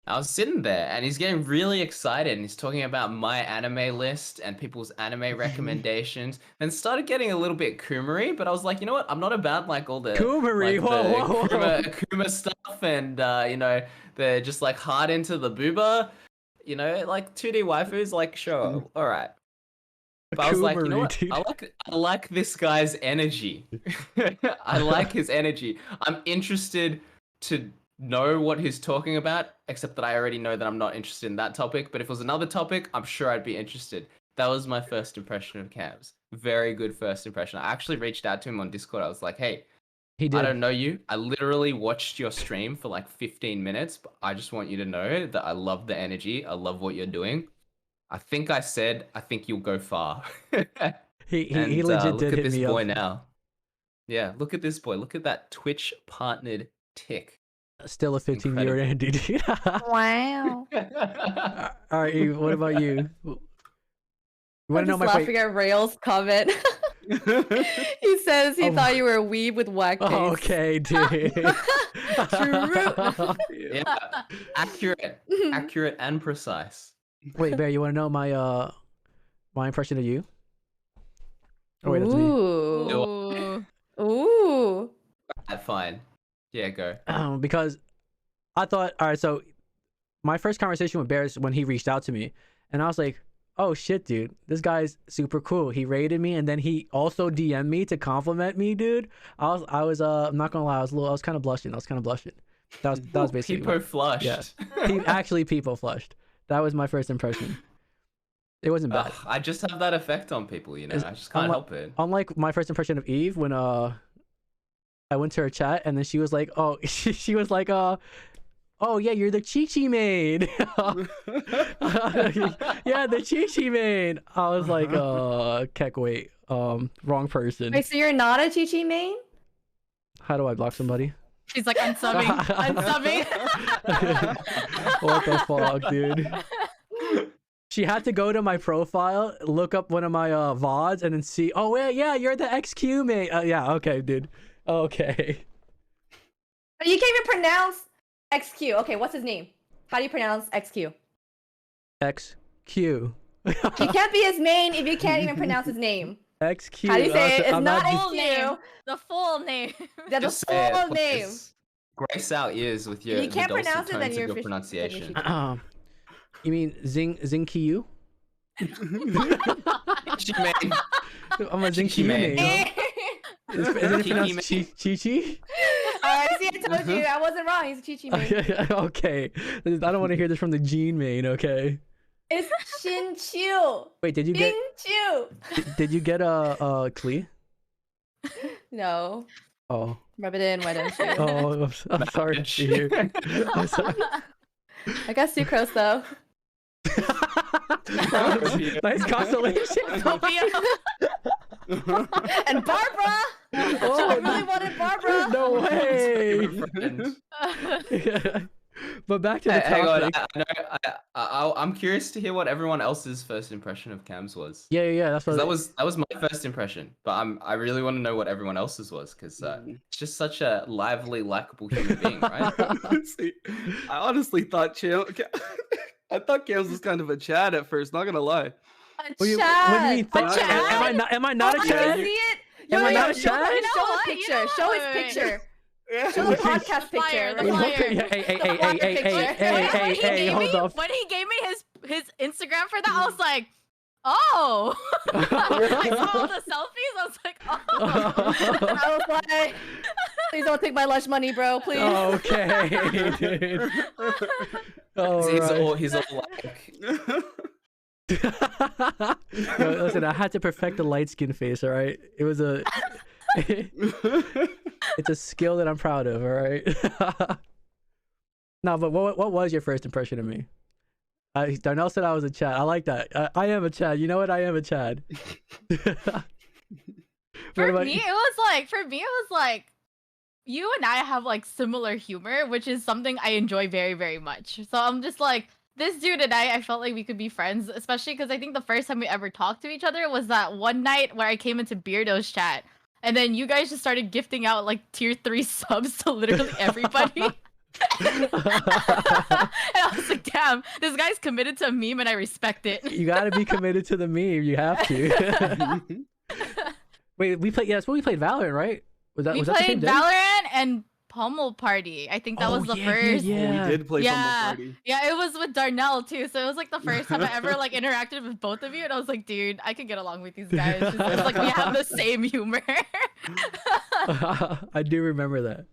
I was sitting there and he's getting really excited and he's talking about my anime list and people's anime recommendations and started getting a little bit Kumery, but I was like, you know what? I'm not about like all the Kumery, like, whoa. Kuma stuff and you know, they're just like hard into the booba, you know, like 2D waifus, like sure, all right. But I was like, you know what? Dude. I like this guy's energy. I like his energy. I'm interested to know what he's talking about, except that I already know that I'm not interested in that topic. But if it was another topic, I'm sure I'd be interested. That was my first impression of Camz. Very good first impression. I actually reached out to him on Discord. I was like, hey, He did. I don't know you. I literally watched your stream for like 15 minutes. But I just want you to know that I love the energy. I love what you're doing. I think I said, I think you'll go far. He And, legit look did at hit this me boy up. now. Yeah, look at this boy. Look at that Twitch partnered tick. Still a 15-year Andy, dude. Wow. All right, Eve, what about you? You want to know I'm my just laughing at Rail's comment. He says he thought you were a weeb with whack face. Okay, dude. True. Yeah, accurate and precise. Wait, Bear, you want to know my impression of you? Oh wait, that's me. Ooh. Ooh. Fine. Yeah, go. Because I thought, all right, so my first conversation with Bear is when he reached out to me, and I was like, oh shit, dude, this guy's super cool. He rated me, and then he also DM'd me to compliment me, dude. I was I'm not gonna lie, I was kind of blushing. That was basically People flushed. Yeah, actually people flushed. That was my first impression. It wasn't bad. I just have that effect on people, you know. I just can't help it. Unlike my first impression of Eve when I went to her chat and then she was like, oh, she was like, oh yeah, you're the Chi-Chi main. Yeah, the Chi-Chi main. I was like, Keck, wait, wrong person. Wait, so you're not a Chi-Chi main? How do I block somebody? She's like, unsubbing, unsubbing. What the fuck, dude? She had to go to my profile, look up one of my VODs, and then see, oh yeah, you're the XQ main. Yeah, okay, dude. Okay. But you can't even pronounce XQ. Okay, what's his name? How do you pronounce XQ? XQ. You can't be his main if you can't even pronounce his name. XQ. How do you say it? It's I'm not full XQ. name. The full name. That's Just the say it, full name. please. Grace our ears with your If you can't the dulcet pronounce it, then tones of you're your fish- pronunciation. You mean Zingqiu? Chi-Chi. I'm a Zingqiu main. main. Is it Chi-Chi pronounced Chi-Chi? Alright, see, I told you. I wasn't wrong. He's a Chi-Chi main. Okay. I don't want to hear this from the Gene main, okay? It's Shin-Chu. Wait, did you get a Klee? No. Oh. Rub it in, why don't you? Oh, I'm sorry to hear. I'm sorry. I got sucrose though. Nice consolation. And Barbara! Oh, I really wanted Barbara! No way. But back to the Hang on, topic. I'm curious to hear what everyone else's first impression of Camz was. Yeah. That's what. That was my first impression, but I really want to know what everyone else's was because it's just such a lively, likable human being, right? See, I honestly thought I thought Camz was kind of a Chad at first. Not gonna lie. What do you mean? A Chad? Am I not a Oh, I Chad? can see it. Am I not a show Chad? his You know picture. what? Show Wait, his wait. picture. Yeah. Show the podcast The flyer, picture. the flyer. Hey, hold up. When he gave me his Instagram for that, I was like, oh. I saw all the selfies. I was like, oh. I was like, please don't take my lunch money, bro. Please. Okay, dude. He's all like, Yo, listen, I had to perfect the light skin face, all right? It was it's a skill that I'm proud of, all right? No, but what was your first impression of me? Darnell said I was a Chad. I like that. I am a Chad. You know what? I am a Chad. For me, it was like you and I have like similar humor, which is something I enjoy very, very much. So I'm just like, this dude and I felt like we could be friends, especially because I think the first time we ever talked to each other was that one night where I came into Beardo's chat. And then you guys just started gifting out like tier 3 subs to literally everybody. And I was like, damn, this guy's committed to a meme and I respect it. You gotta be committed to the meme. You have to. Wait, we played Valorant, right? Was that We the same played day? Valorant and Pummel Party. I think that was the first. Yeah. We did play Yeah. Pummel Party. Yeah, it was with Darnell too. So it was like the first time I ever like interacted with both of you, and I was like, dude, I could get along with these guys. It's like we have the same humor. I do remember that.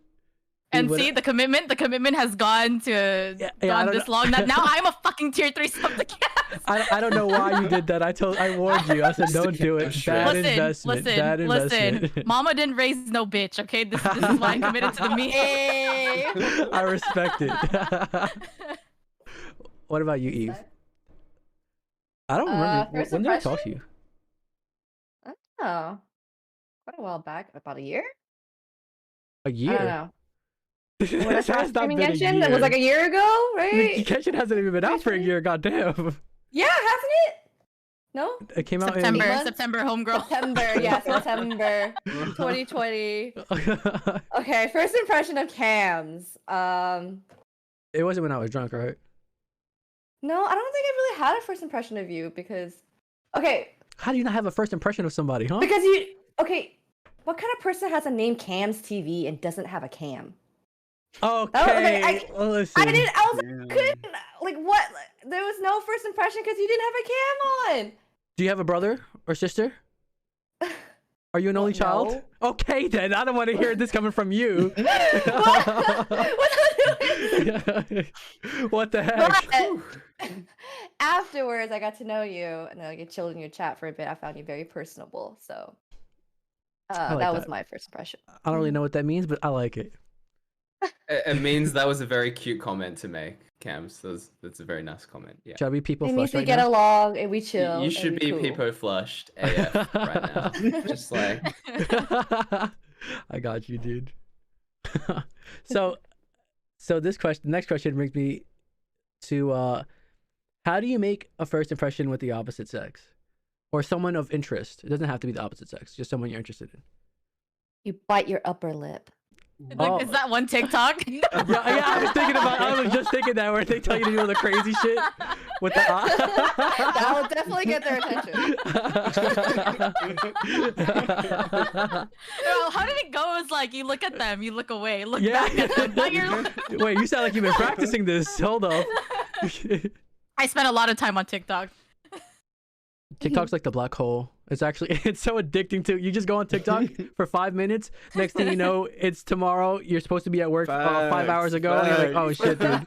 And Dude, see, the commitment has gone to I gone don't this know. long that now I'm a fucking tier 3 sub to Camz. I don't know why you did that. I warned you. I said don't do it. Bad investment. Bad investment. Listen. Mama didn't raise no bitch. Okay, this is why I'm committed to the meme. Hey. I respect it. What about you, Eve? I don't remember. First When did I talk to you? Oh, quite a while back. About a year? A I don't year. know. When I It started has not streaming been a Genshin, it was year. like a year ago, right? Genshin hasn't even been out for a 2020? year. Goddamn. Yeah, hasn't it? No? It came out September, months? September, homegirl. September, yeah, September 2020. in. Okay, first impression of Camz. It wasn't when I was drunk, right? No, I don't think I really had a first impression of you because, okay, How do you not have a first impression of somebody, huh? because you, okay, what kind of person has a name Camz TV and doesn't have a cam? Okay. okay, well, listen. I didn't, I was like, Yeah. couldn't, like, what? There was no first impression because you didn't have a cam on. Do you have a brother or sister? Are you an only No. child? Okay, then. I don't want to hear this coming from you. What the heck? But afterwards, I got to know you, and I like, chilled in your chat for a bit. I found you very personable, so like that was that. my first impression. I don't really know what that means, but I like it. It means that was a very cute comment to make, Camz. That's a very nice comment. Yeah. Should I be people It means flush we right get now? along and we chill. You and should we be cool. Peepo flushed AF right now. Just like I got you, dude. so this question, next question brings me to how do you make a first impression with the opposite sex or someone of interest? It doesn't have to be the opposite sex, just someone you're interested in. You bite your upper lip. Like, Oh. is that one TikTok? Yeah, I was just thinking that where they tell you to do the crazy shit with the That will definitely get their attention. Bro, how did it go? It's like you look at them, you look away, look Yeah. back at them. Now you're... Wait, you sound like you've been practicing this. Hold up. I spent a lot of time on TikTok. TikTok's like the black hole. It's actually, it's so addicting to, you just go on TikTok for 5 minutes. Next thing you know, it's tomorrow. You're supposed to be at work 5 hours ago. And you're like, oh shit, dude.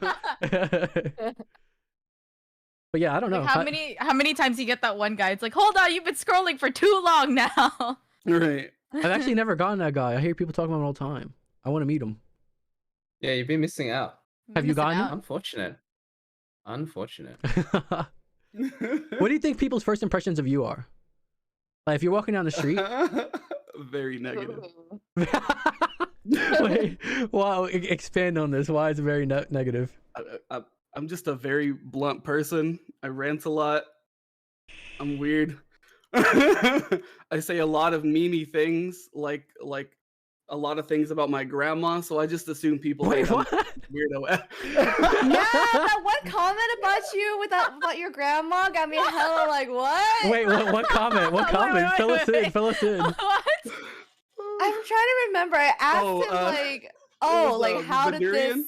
But yeah, I don't know. Like, how many times you get that one guy? It's like, hold on, you've been scrolling for too long now. Right. I've actually never gotten that guy. I hear people talking about him all the time. I want to meet him. yeah, you've been missing out. Have you Missing gotten out. Unfortunate. What do you think people's first impressions of you are? Like if you're walking down the street. Very negative. Wait, wow, expand on this. Why is it very negative? I'm just a very blunt person. I rant a lot. I'm weird. I say a lot of memey things, like a lot of things about my grandma. So I just assume people Wait, think I'm what? a weirdo. Yeah, that one comment about you about your grandma got me hella like, what? Wait, what comment? What comment? wait, Fill us wait. in. Fill us in. What? I'm trying to remember. I asked Oh, him like, it oh, was, like how the did durian? this?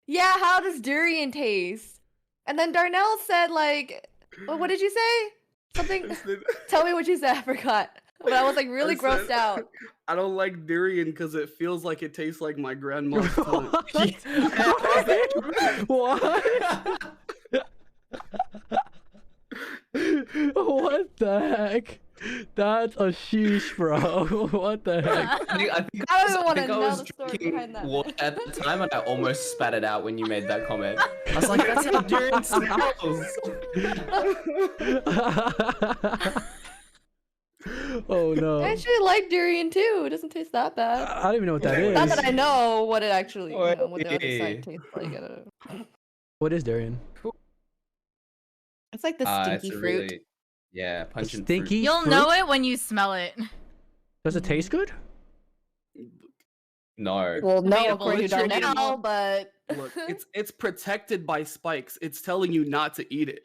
Yeah, how does durian taste? And then Darnell said like, what did you say? Something. Tell me what you said. I forgot. But I was like really grossed said, out. I don't like durian because it feels like it tastes like my grandma's tongue. What? What the heck? That's a sheesh, bro. What the heck? I think I don't even I wanna think I know was the story drinking behind that. water at the time, and I almost spat it out when you made that comment. I was like, "That's how durian smells." Oh I no. actually like durian too. It doesn't taste that bad. I don't even know what that is. Not that I know what it actually, what the other Wait. side tastes like. I don't know. What is durian? It's like the It's stinky a fruit. really, yeah, pungent Stinky? You'll Fruit? know it when you smell it. Does it taste good? fruit. No. Well, no, Debatable. according to Literally. Darnell, but Look, it's protected by spikes. It's telling you not to eat it.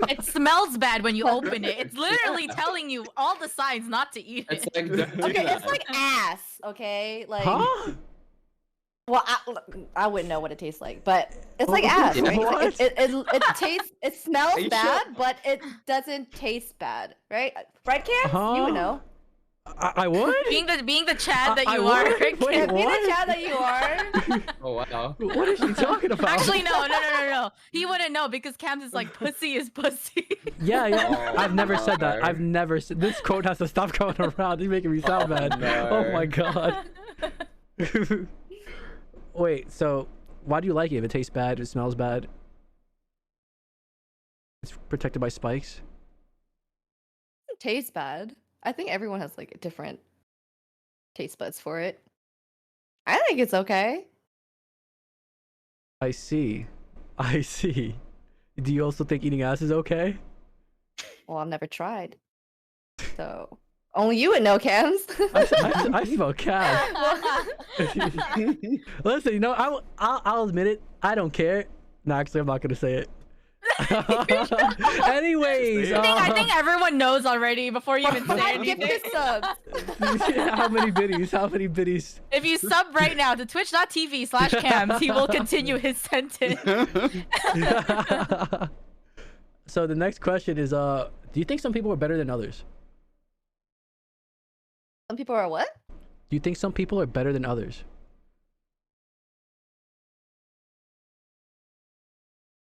It smells bad when you open it. It's literally telling you all the signs not to eat It's it. like, don't do okay, that. it's like ass. Okay, like Huh? well, I wouldn't know what it tastes like, but it's like ass, right? It's like, it tastes, it Are smells you bad, sure? but it doesn't taste bad, right? Right, Cam? You would know. I would? Being the Chad that I you would? are. Wait, Cam, be the what? child that you are. Oh wow. What is she talking about? Actually, no. He wouldn't know because Camz is like, pussy is pussy. Yeah. Oh, I've never said that. no. I've never said. This quote has to stop going around. You're making me sound bad. no. Oh my god. Wait. So, why do you like it? If it tastes bad, it smells bad. It's protected by spikes. It tastes bad. I think everyone has like different taste buds for it. I think it's okay. I see. I see. Do you also think eating ass is okay? Well, I've never tried. So only you would know, Camz. I smell cat. Listen, you know, I'll admit it. I don't care. No, actually, I'm not gonna say it. Anyways, I think everyone knows already before you even say anything. Give this up. How many biddies? How many biddies? If you sub right now to twitch.tv/Camz, he will continue his sentence. So the next question is, do you think some people are better than others? Some people are what? Do you think some people are better than others?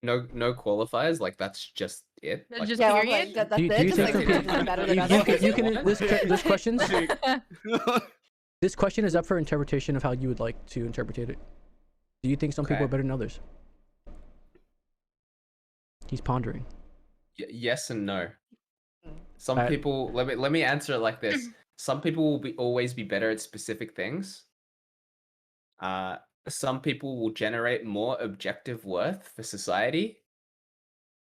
No qualifiers. Like that's just it. That's Like, just Yeah, well, period. like, that's Do you it. think Just some like people- some better than You others. can this question is up for interpretation of how you would like to interpret it. Do you think some people Okay. are better than others? He's pondering. yes and no. Some Alright. people. Let me answer it like this. Some people will always be better at specific things. Some people will generate more objective worth for society.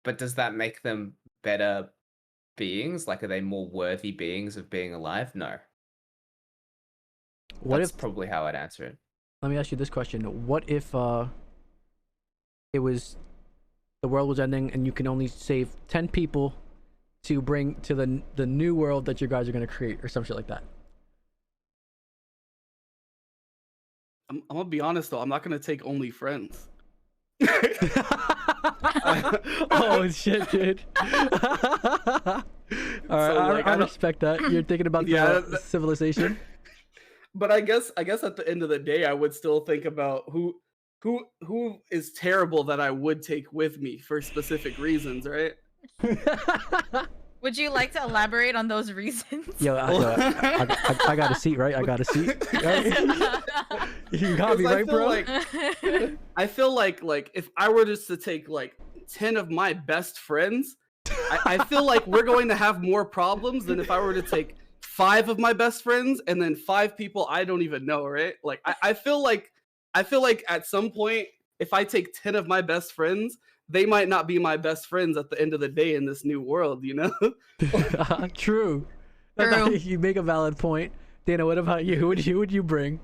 But does that make them better beings? Like, are they more worthy beings of being alive? No. What That's if? probably how I'd answer it. Let me ask you this question: what if it was the world was ending and you can only save 10 people to bring to the new world that you guys are gonna create, or some shit like that? I'm gonna be honest though. I'm not gonna take only friends. Oh shit, dude. All right, like, I I don't- respect that. You're thinking about Yeah, the civilization. But I guess at the end of the day, I would still think about who is terrible that I would take with me for specific reasons, right? Would you like to elaborate on those reasons? Yo, I got a seat, right? I got a seat. Right? You got me, 'Cause right, bro? I feel like if I were just to take like 10 of my best friends, I feel like we're going to have more problems than if I were to take 5 of my best friends and then 5 people I don't even know, right? Like I feel like at some point, if I take 10 of my best friends, they might not be my best friends at the end of the day in this new world, you know? True. True. You make a valid point. Dana, what about you? Who would you bring?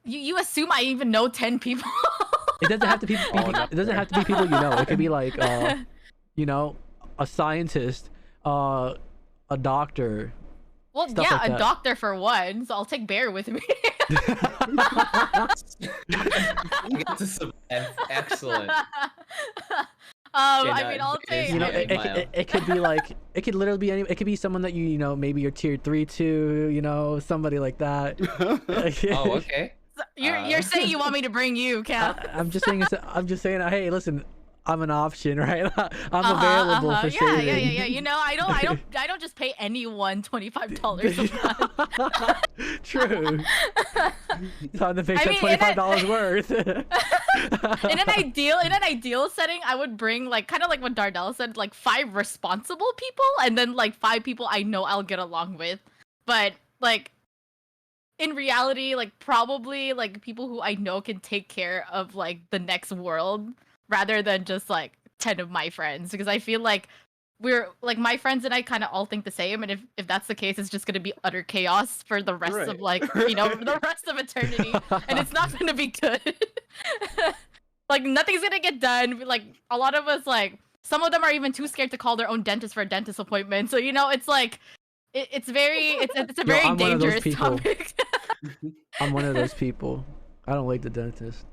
You assume I even know 10 people. It doesn't have to be. no. It doesn't have to be people you know. It could be like, you know, a scientist, a doctor. Well, Stuff yeah, like a that. doctor for one, so I'll take Bear with me. Get to survive. Excellent. I mean, I'll it is take. You know, really mild. it could be like, it could literally be any. It could be someone that you know, maybe you're tier 3 to, you know, somebody like that. Oh, okay. You're saying you want me to bring you, Cal? I'm just saying. I'm just saying. Hey, listen. I'm an option, right? I'm available for saving. Yeah. You know, I don't just pay anyone $25 a month. True. Time to pay I that mean, in $25 worth. In an ideal setting, I would bring like kind of like what Dardell said, like 5 responsible people, and then like 5 people I know I'll get along with. But like in reality, like probably like people who I know can take care of like the next world, rather than just like 10 of my friends, because I feel like we're like my friends and I kind of all think the same, and if that's the case, it's just gonna be utter chaos for the rest of like, you know, the rest of eternity, and it's not gonna be good. Like nothing's gonna get done. Like a lot of us, like some of them are even too scared to call their own dentist for a dentist appointment. So you know, it's like it's a very I'm one of those dangerous people. topic. I'm one of those people. I don't like the dentist.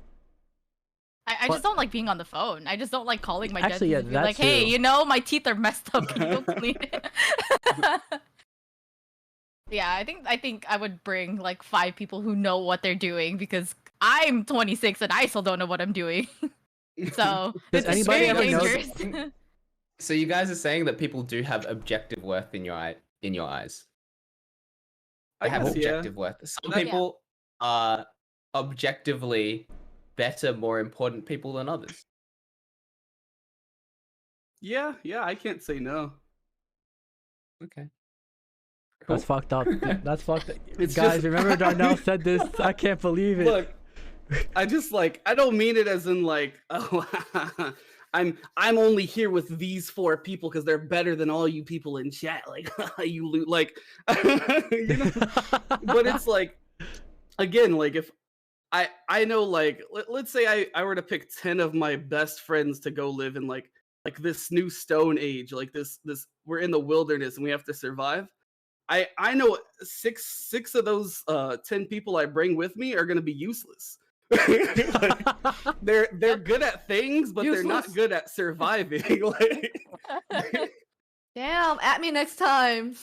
I just don't like being on the phone. I just don't like calling my Actually, dentist yeah, and be that like, hey, too. you know, my teeth are messed up. Can you go clean it? Yeah, I think I would bring like 5 people who know what they're doing, because I'm 26 and I still don't know what I'm doing. So Does it's anybody very ever know- dangerous. So you guys are saying that people do have objective worth in your eyes. I They have guess, yeah. objective worth. Some Yeah. people are objectively better, more important people than others. Yeah, I can't say no. Okay. That's fucked up. That's fucked up. It's Guys, just- remember Darnell said this? I can't believe it. Look, I just like I don't mean it as in like oh I'm only here with these 4 people because they're better than all you people in chat. Like you loot like you know. But it's like again, like if I know like let's say I were to pick 10 of my best friends to go live in like this new stone age, like this we're in the wilderness and we have to survive. I know six of those 10 people I bring with me are gonna be useless. Like, they're good at things, but they're not good at surviving. Like, Damn, at me next time.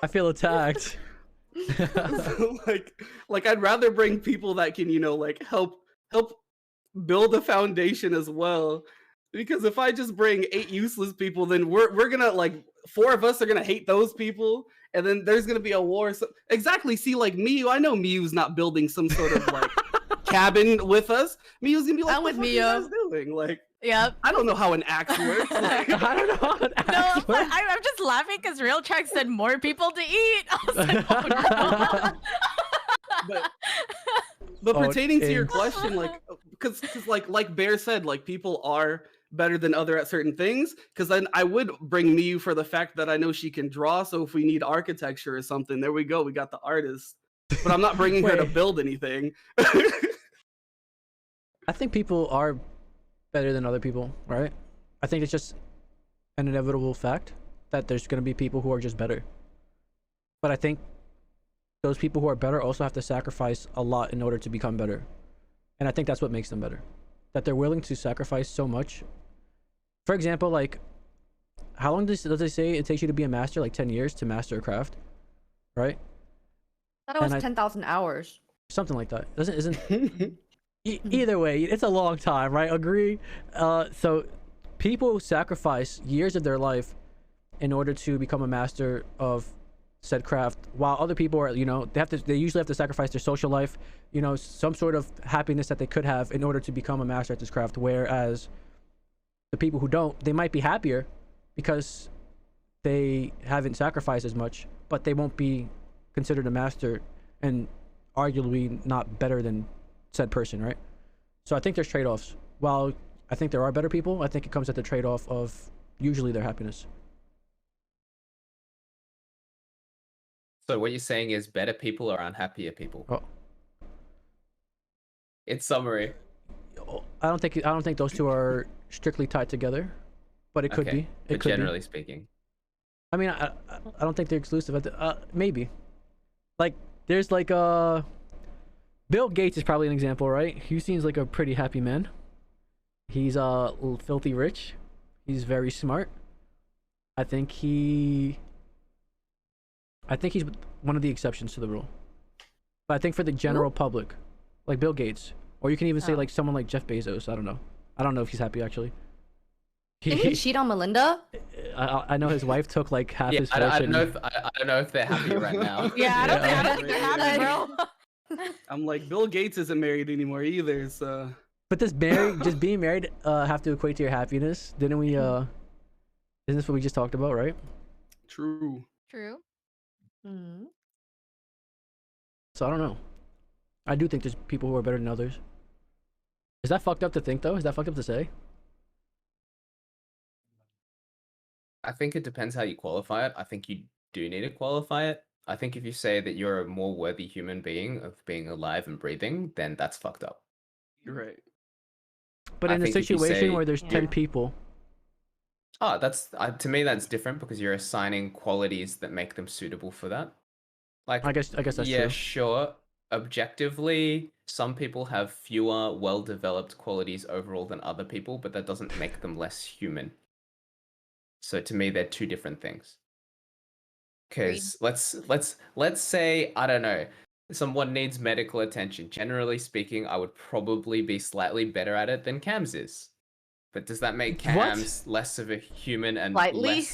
I feel attacked. like I'd rather bring people that can, you know, like help build a foundation as well. Because if I just bring 8 useless people, then we're gonna like 4 of us are gonna hate those people, and then there's gonna be a war. So, exactly. See, like Miyu, I know Miyu's not building some sort of like cabin with us. Miyu's gonna be like, I'm with what are you Miyu. guys doing? Like, Yep. I don't know how an axe works. Like, I don't know how it No, acts, but I'm just laughing because Real Track said more people to eat. I was like, oh, no. but Oh, pertaining to your it's- question, like, because like Bear said, like people are better than other at certain things. Because then I would bring Miyu for the fact that I know she can draw. So if we need architecture or something, there we go. We got the artist. But I'm not bringing her to Wait. build anything. I think people are better than other people, right? I think it's just an inevitable fact that there's going to be people who are just better. But I think those people who are better also have to sacrifice a lot in order to become better. And I think that's what makes them better. That they're willing to sacrifice so much. For example, like, how long does they say it takes you to be a master? Like 10 years to master a craft, right? I thought it And was 10,000 hours. Something like that. Isn't either way, it's a long time, right? Agree? So people sacrifice years of their life in order to become a master of said craft, while other people are, you know, they usually have to sacrifice their social life, you know, some sort of happiness that they could have in order to become a master at this craft. Whereas the people who don't, they might be happier because they haven't sacrificed as much, but they won't be considered a master and arguably not better than said person, right? So I think there's trade-offs. While I think there are better people, I think it comes at the trade-off of usually their happiness. So what you're saying is better people are unhappier people. Oh. In summary. I don't think those two are strictly tied together, but it could Okay, be. It but could generally be. speaking. I mean, I don't think they're exclusive. Maybe. Like, there's like Bill Gates is probably an example, right? He seems like a pretty happy man. He's filthy rich. He's very smart. I think he's one of the exceptions to the rule. But I think for the general public, like Bill Gates, or you can even say like someone like Jeff Bezos. I don't know if he's happy actually. Did he cheat on Melinda? I know his wife took like half his I fortune. don't know if they're happy right now. Yeah, I don't Yeah. think they're happy, bro. I'm like, Bill Gates isn't married anymore either. So But does just being married have to equate to your happiness? Didn't we isn't this what we just talked about, right? true. True. Mm-hmm. So I don't know. I do think there's people who are better than others. Is that fucked up to think though? Is that fucked up to say? I think it depends how you qualify it. I think you do need to qualify it. I think if you say that you're a more worthy human being of being alive and breathing, then that's fucked up. You're right. But I in a think if you situation say- where there's 10 people, Oh, that's to me that's different because you're assigning qualities that make them suitable for that. Like I guess that's yeah, true. sure. Objectively, some people have fewer well-developed qualities overall than other people, but that doesn't make them less human. So to me, they're two different things. Because let's say, I don't know, someone needs medical attention. Generally speaking, I would probably be slightly better at it than Camz is. But does that make What? Camz less of a human and Slightly?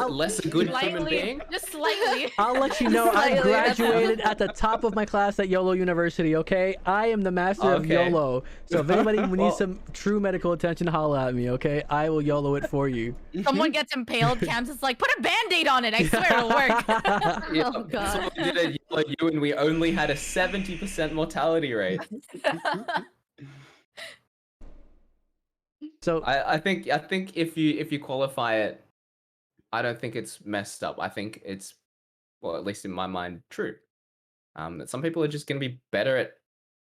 less a good human being? Just slightly. I'll let you know I Slightly, that's graduated at the top of my class at YOLO University, okay? I am the master of Okay. YOLO. So if anybody needs some true medical attention, holla at me, okay? I will YOLO it for you. Someone gets impaled, Camz is like, put a band-aid on it. I swear it'll work. Yeah, Oh, God. someone did it like you, and we only had a 70% mortality rate. So I think if you qualify it, I don't think it's messed up. I think it's, well, at least in my mind, true. That some people are just going to be better at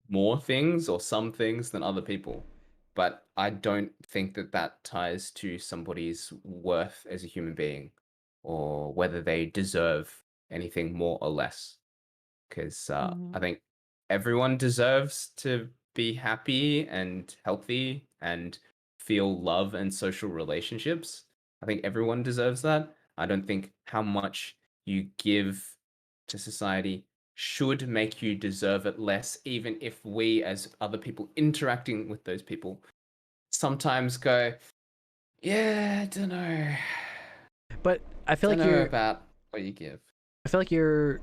more things or some things than other people, but I don't think that ties to somebody's worth as a human being or whether they deserve anything more or less. Because I think everyone deserves to be happy and healthy and feel love and social relationships. I think everyone deserves that. I don't think how much you give to society should make you deserve it less, even if we as other people interacting with those people sometimes go, yeah, I don't know. but I feel Don't like know you're about what you give. I feel like you're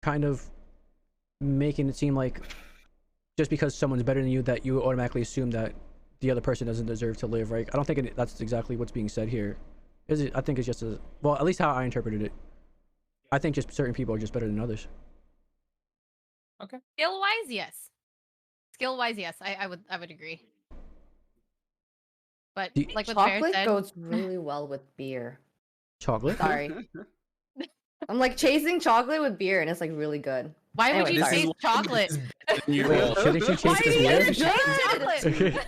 kind of making it seem like just because someone's better than you that you automatically assume that the other person doesn't deserve to live, right? I don't think that's exactly what's being said here. Is it? I think it's just well, at least how I interpreted it. I think just certain people are just better than others. Skill-wise, yes. Skill-wise, yes. I would agree. But Do- like what Bear Chocolate said, goes really well with beer. Chocolate? Sorry. I'm like chasing chocolate with beer, and it's like really good. why would Anyway, you sorry. taste chocolate? You Wait, will. shouldn't you Why chase do this you beer? guys Taste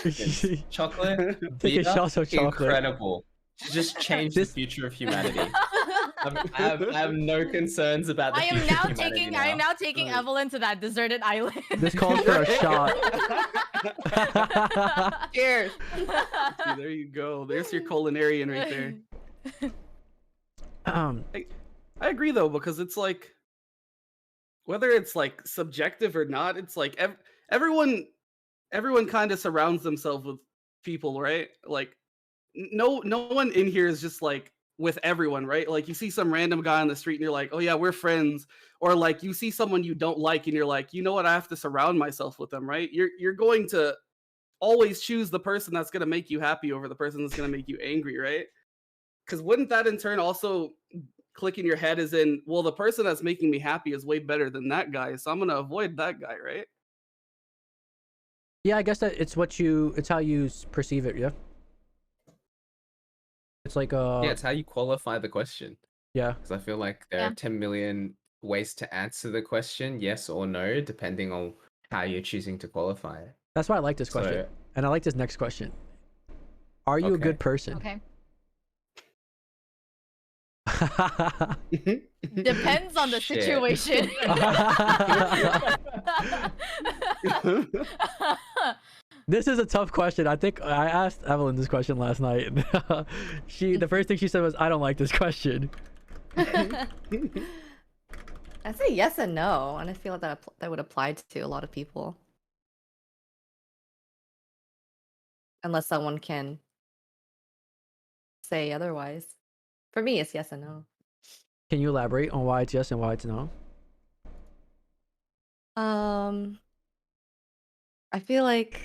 chocolate? chocolate. Chocolate, Take a beer, shot of chocolate. incredible. Just change the This- future of humanity. I have no concerns about the I am future now of humanity taking I am now taking Right. Evelyn to that deserted island. This calls for a shot. Cheers. See, there you go. There's your culinarian right there. I agree though, because it's like whether it's like subjective or not, it's like everyone kind of surrounds themselves with people, right? Like no one in here is just like with everyone, right? Like you see some random guy on the street and you're like, oh yeah, we're friends. Or like you see someone you don't like and you're like, you know what, I have to surround myself with them, right? You're going to always choose the person that's going to make you happy over the person that's going to make you angry, right? Because wouldn't that in turn also click in your head as in, well, the person that's making me happy is way better than that guy, so I'm going to avoid that guy, right? Yeah, I guess that it's how you perceive it. Yeah. It's like Yeah, it's how you qualify the question. yeah. Because I feel like there Yeah. are 10 million ways to answer the question, yes or no, depending on how you're choosing to qualify it. That's why I like this question, So, and I like this next question. Are you a Okay. good person? Okay. Depends on the Shit. situation. This is a tough question. I think I asked Evelyn this question last night. The first thing she said was, "I don't like this question." I say yes and no, and I feel like that would apply to a lot of people, unless someone can say otherwise. For me, it's yes and no. Can you elaborate on why it's yes and why it's no? I feel like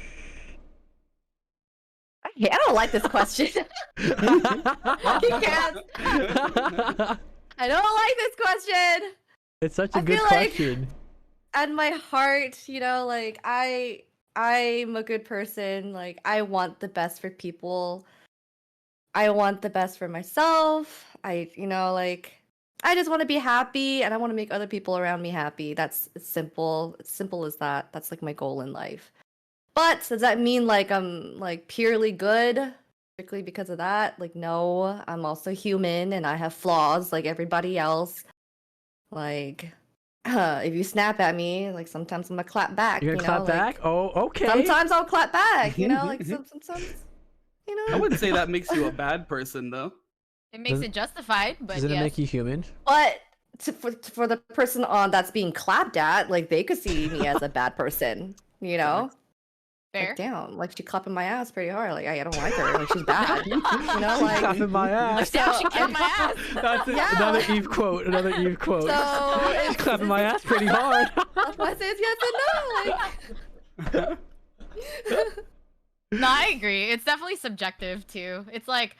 I don't like this question. Fucking cats. I don't like this question. It's such a I good feel like- question. At my heart, like I'm a good person. Like I want the best for people. I want the best for myself. I just want to be happy and I want to make other people around me happy. It's simple. It's simple as that. That's like my goal in life. But does that mean like I'm like purely good strictly because of that? Like no, I'm also human and I have flaws like everybody else. Like if you snap at me, like sometimes I'm gonna clap back. You're gonna clap back? Oh, okay. Sometimes I'll clap back, like sometimes, I wouldn't say that makes you a bad person though. It makes Does- it justified, but Doesn't it yes. make you human? But for the person on that's being clapped at, like they could see me as a bad person, Fair. Like, damn, like she clapping my ass pretty hard. Like I don't like her. Like she's bad. You know, like Clapping my ass. Damn, she kicked my ass. That's it. Yeah. Another Eve quote. Another Eve quote. So it's Clapping my ass pretty hard. that's why I say it's yes and no. Like No, I agree. It's definitely subjective too. It's like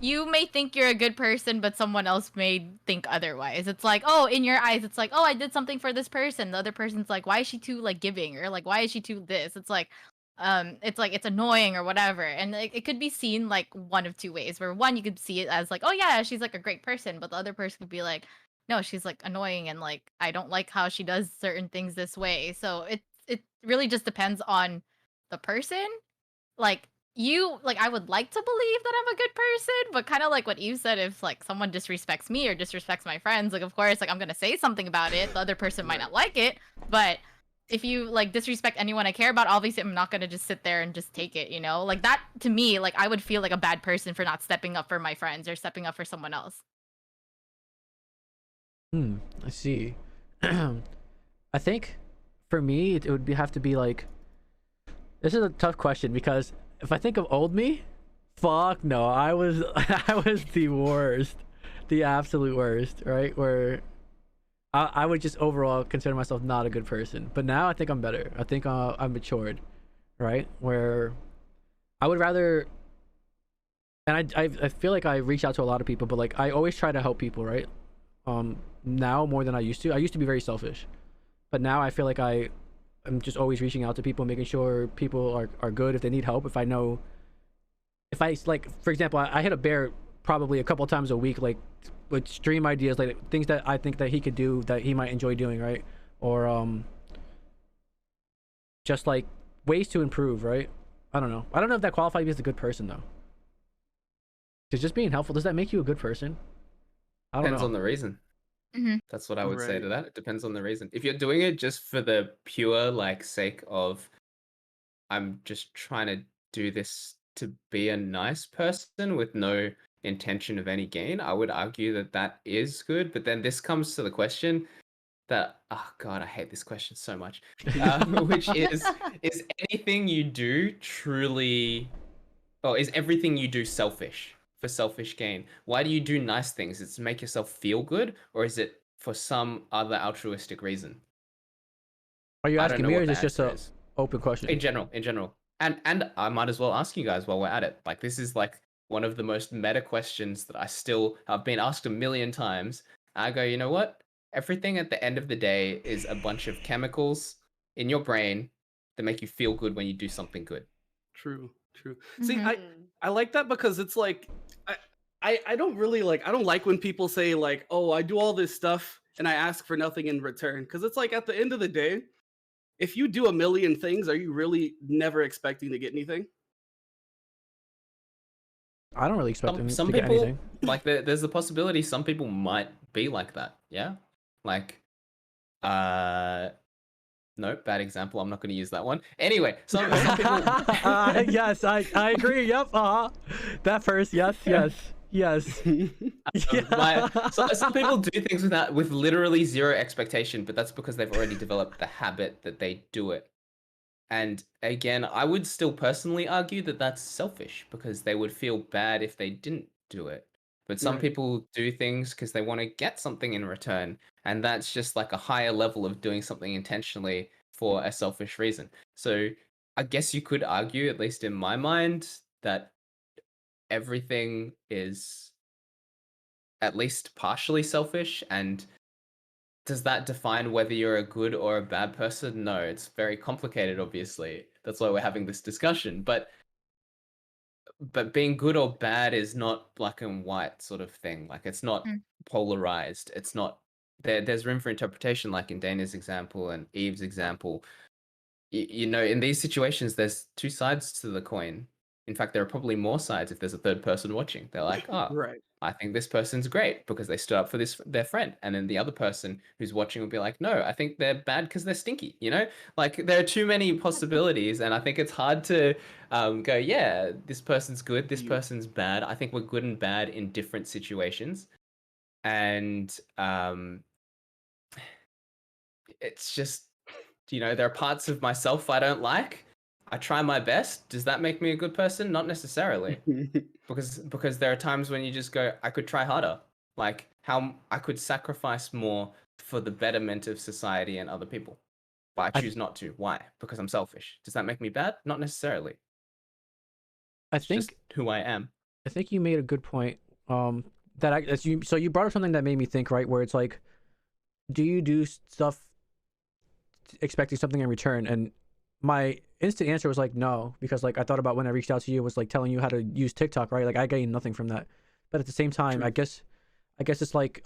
you may think you're a good person, but someone else may think otherwise. It's like, oh, in your eyes, it's like, oh, I did something for this person. The other person's like, why is she too like giving, or like, why is she too this? It's like it's annoying or whatever. And like, it could be seen like one of two ways. Where one, you could see it as like, oh yeah, she's like a great person, but the other person could be like, no, she's like annoying and like I don't like how she does certain things this way. So it really just depends on the person. Like I would like to believe that I'm a good person, but kind of like what you said, if like someone disrespects me or disrespects my friends, like of course like I'm gonna say something about it. The other person might not like it, but if you like disrespect anyone I care about, obviously I'm not gonna just sit there and just take it, you know? Like that to me, like I would feel like a bad person for not stepping up for my friends or stepping up for someone else. I see. I think for me it would have to be like, this is a tough question because if I think of old me, fuck no, I was the worst, the absolute worst, right? Where I would just overall consider myself not a good person. But now I think I'm better. I think I'm matured, right? Where I would rather, and I feel like I reach out to a lot of people, but like I always try to help people, right? Now more than I used to. I used to be very selfish, but now I feel like I'm just always reaching out to people, making sure people are good if they need help. If I know, if I like, for example, I hit a bear probably a couple times a week, like with stream ideas, like things that I think that he could do that he might enjoy doing, right? Or just like ways to improve, right? I don't know if that qualifies me as a good person though. Because just being helpful, does that make you a good person? I don't Depends know. on the reason. Mm-hmm. That's what I would say to Right. that. It depends on the reason. If you're doing it just for the pure like sake of, I'm just trying to do this to be a nice person with no intention of any gain, I would argue that that is good. But then this comes to the question that, oh god, I hate this question so much, which is anything you do truly, or is everything you do selfish for selfish gain? Why do you do nice things? It's to make yourself feel good, or is it for some other altruistic reason? Are you I don't asking know me, or what is the this just answer a is. open question? In general. And I might as well ask you guys while we're at it. Like, this is like one of the most meta questions that I've been asked a million times. I go, you know what? Everything at the end of the day is a bunch of chemicals in your brain that make you feel good when you do something good. True. See, Mhm. I like that because it's like I don't really like, I don't like when people say like, oh, I do all this stuff and I ask for nothing in return. Because it's like at the end of the day, if you do a million things, are you really never expecting to get anything? I don't really expect him Some to get people, anything. like, there's the possibility some people might be like that. Yeah, like, no, bad example. I'm not going to use that one. Anyway, some people. Yes, I agree. Yep. That first. Yes. Some people do things with literally zero expectation, but that's because they've already developed the habit that they do it. And again, I would still personally argue that that's selfish because they would feel bad if they didn't do it. But some Right. people do things because they want to get something in return, and that's just like a higher level of doing something intentionally for a selfish reason. So I guess you could argue, at least in my mind, that everything is at least partially selfish. And does that define whether you're a good or a bad person? No, it's very complicated, obviously. That's why we're having this discussion. But being good or bad is not black and white sort of thing. Like, it's not polarized. It's not there's room for interpretation, like in Dana's example and Eve's example. You know, in these situations, there's two sides to the coin. In fact, there are probably more sides if there's a third person watching. They're like, oh, Right. I think this person's great because they stood up for their friend. And then the other person who's watching will be like, no, I think they're bad because they're stinky, you know? Like, there are too many possibilities, and I think it's hard to go, yeah, this person's good, this person's bad. I think we're good and bad in different situations. And it's just, you know, there are parts of myself I don't like. I try my best. Does that make me a good person? Not necessarily. Because there are times when you just go, I could try harder. Like how I could sacrifice more for the betterment of society and other people. But I choose not to. Why? Because I'm selfish. Does that make me bad? Not necessarily. I It's think just who I am. I think you made a good point. So you brought up something that made me think, right? Where it's like, do you do stuff expecting something in return? And my instant answer was like, no, because like I thought about when I reached out to you, it was like telling you how to use TikTok, right? Like I gained nothing from that. But at the same time, True. I guess it's like,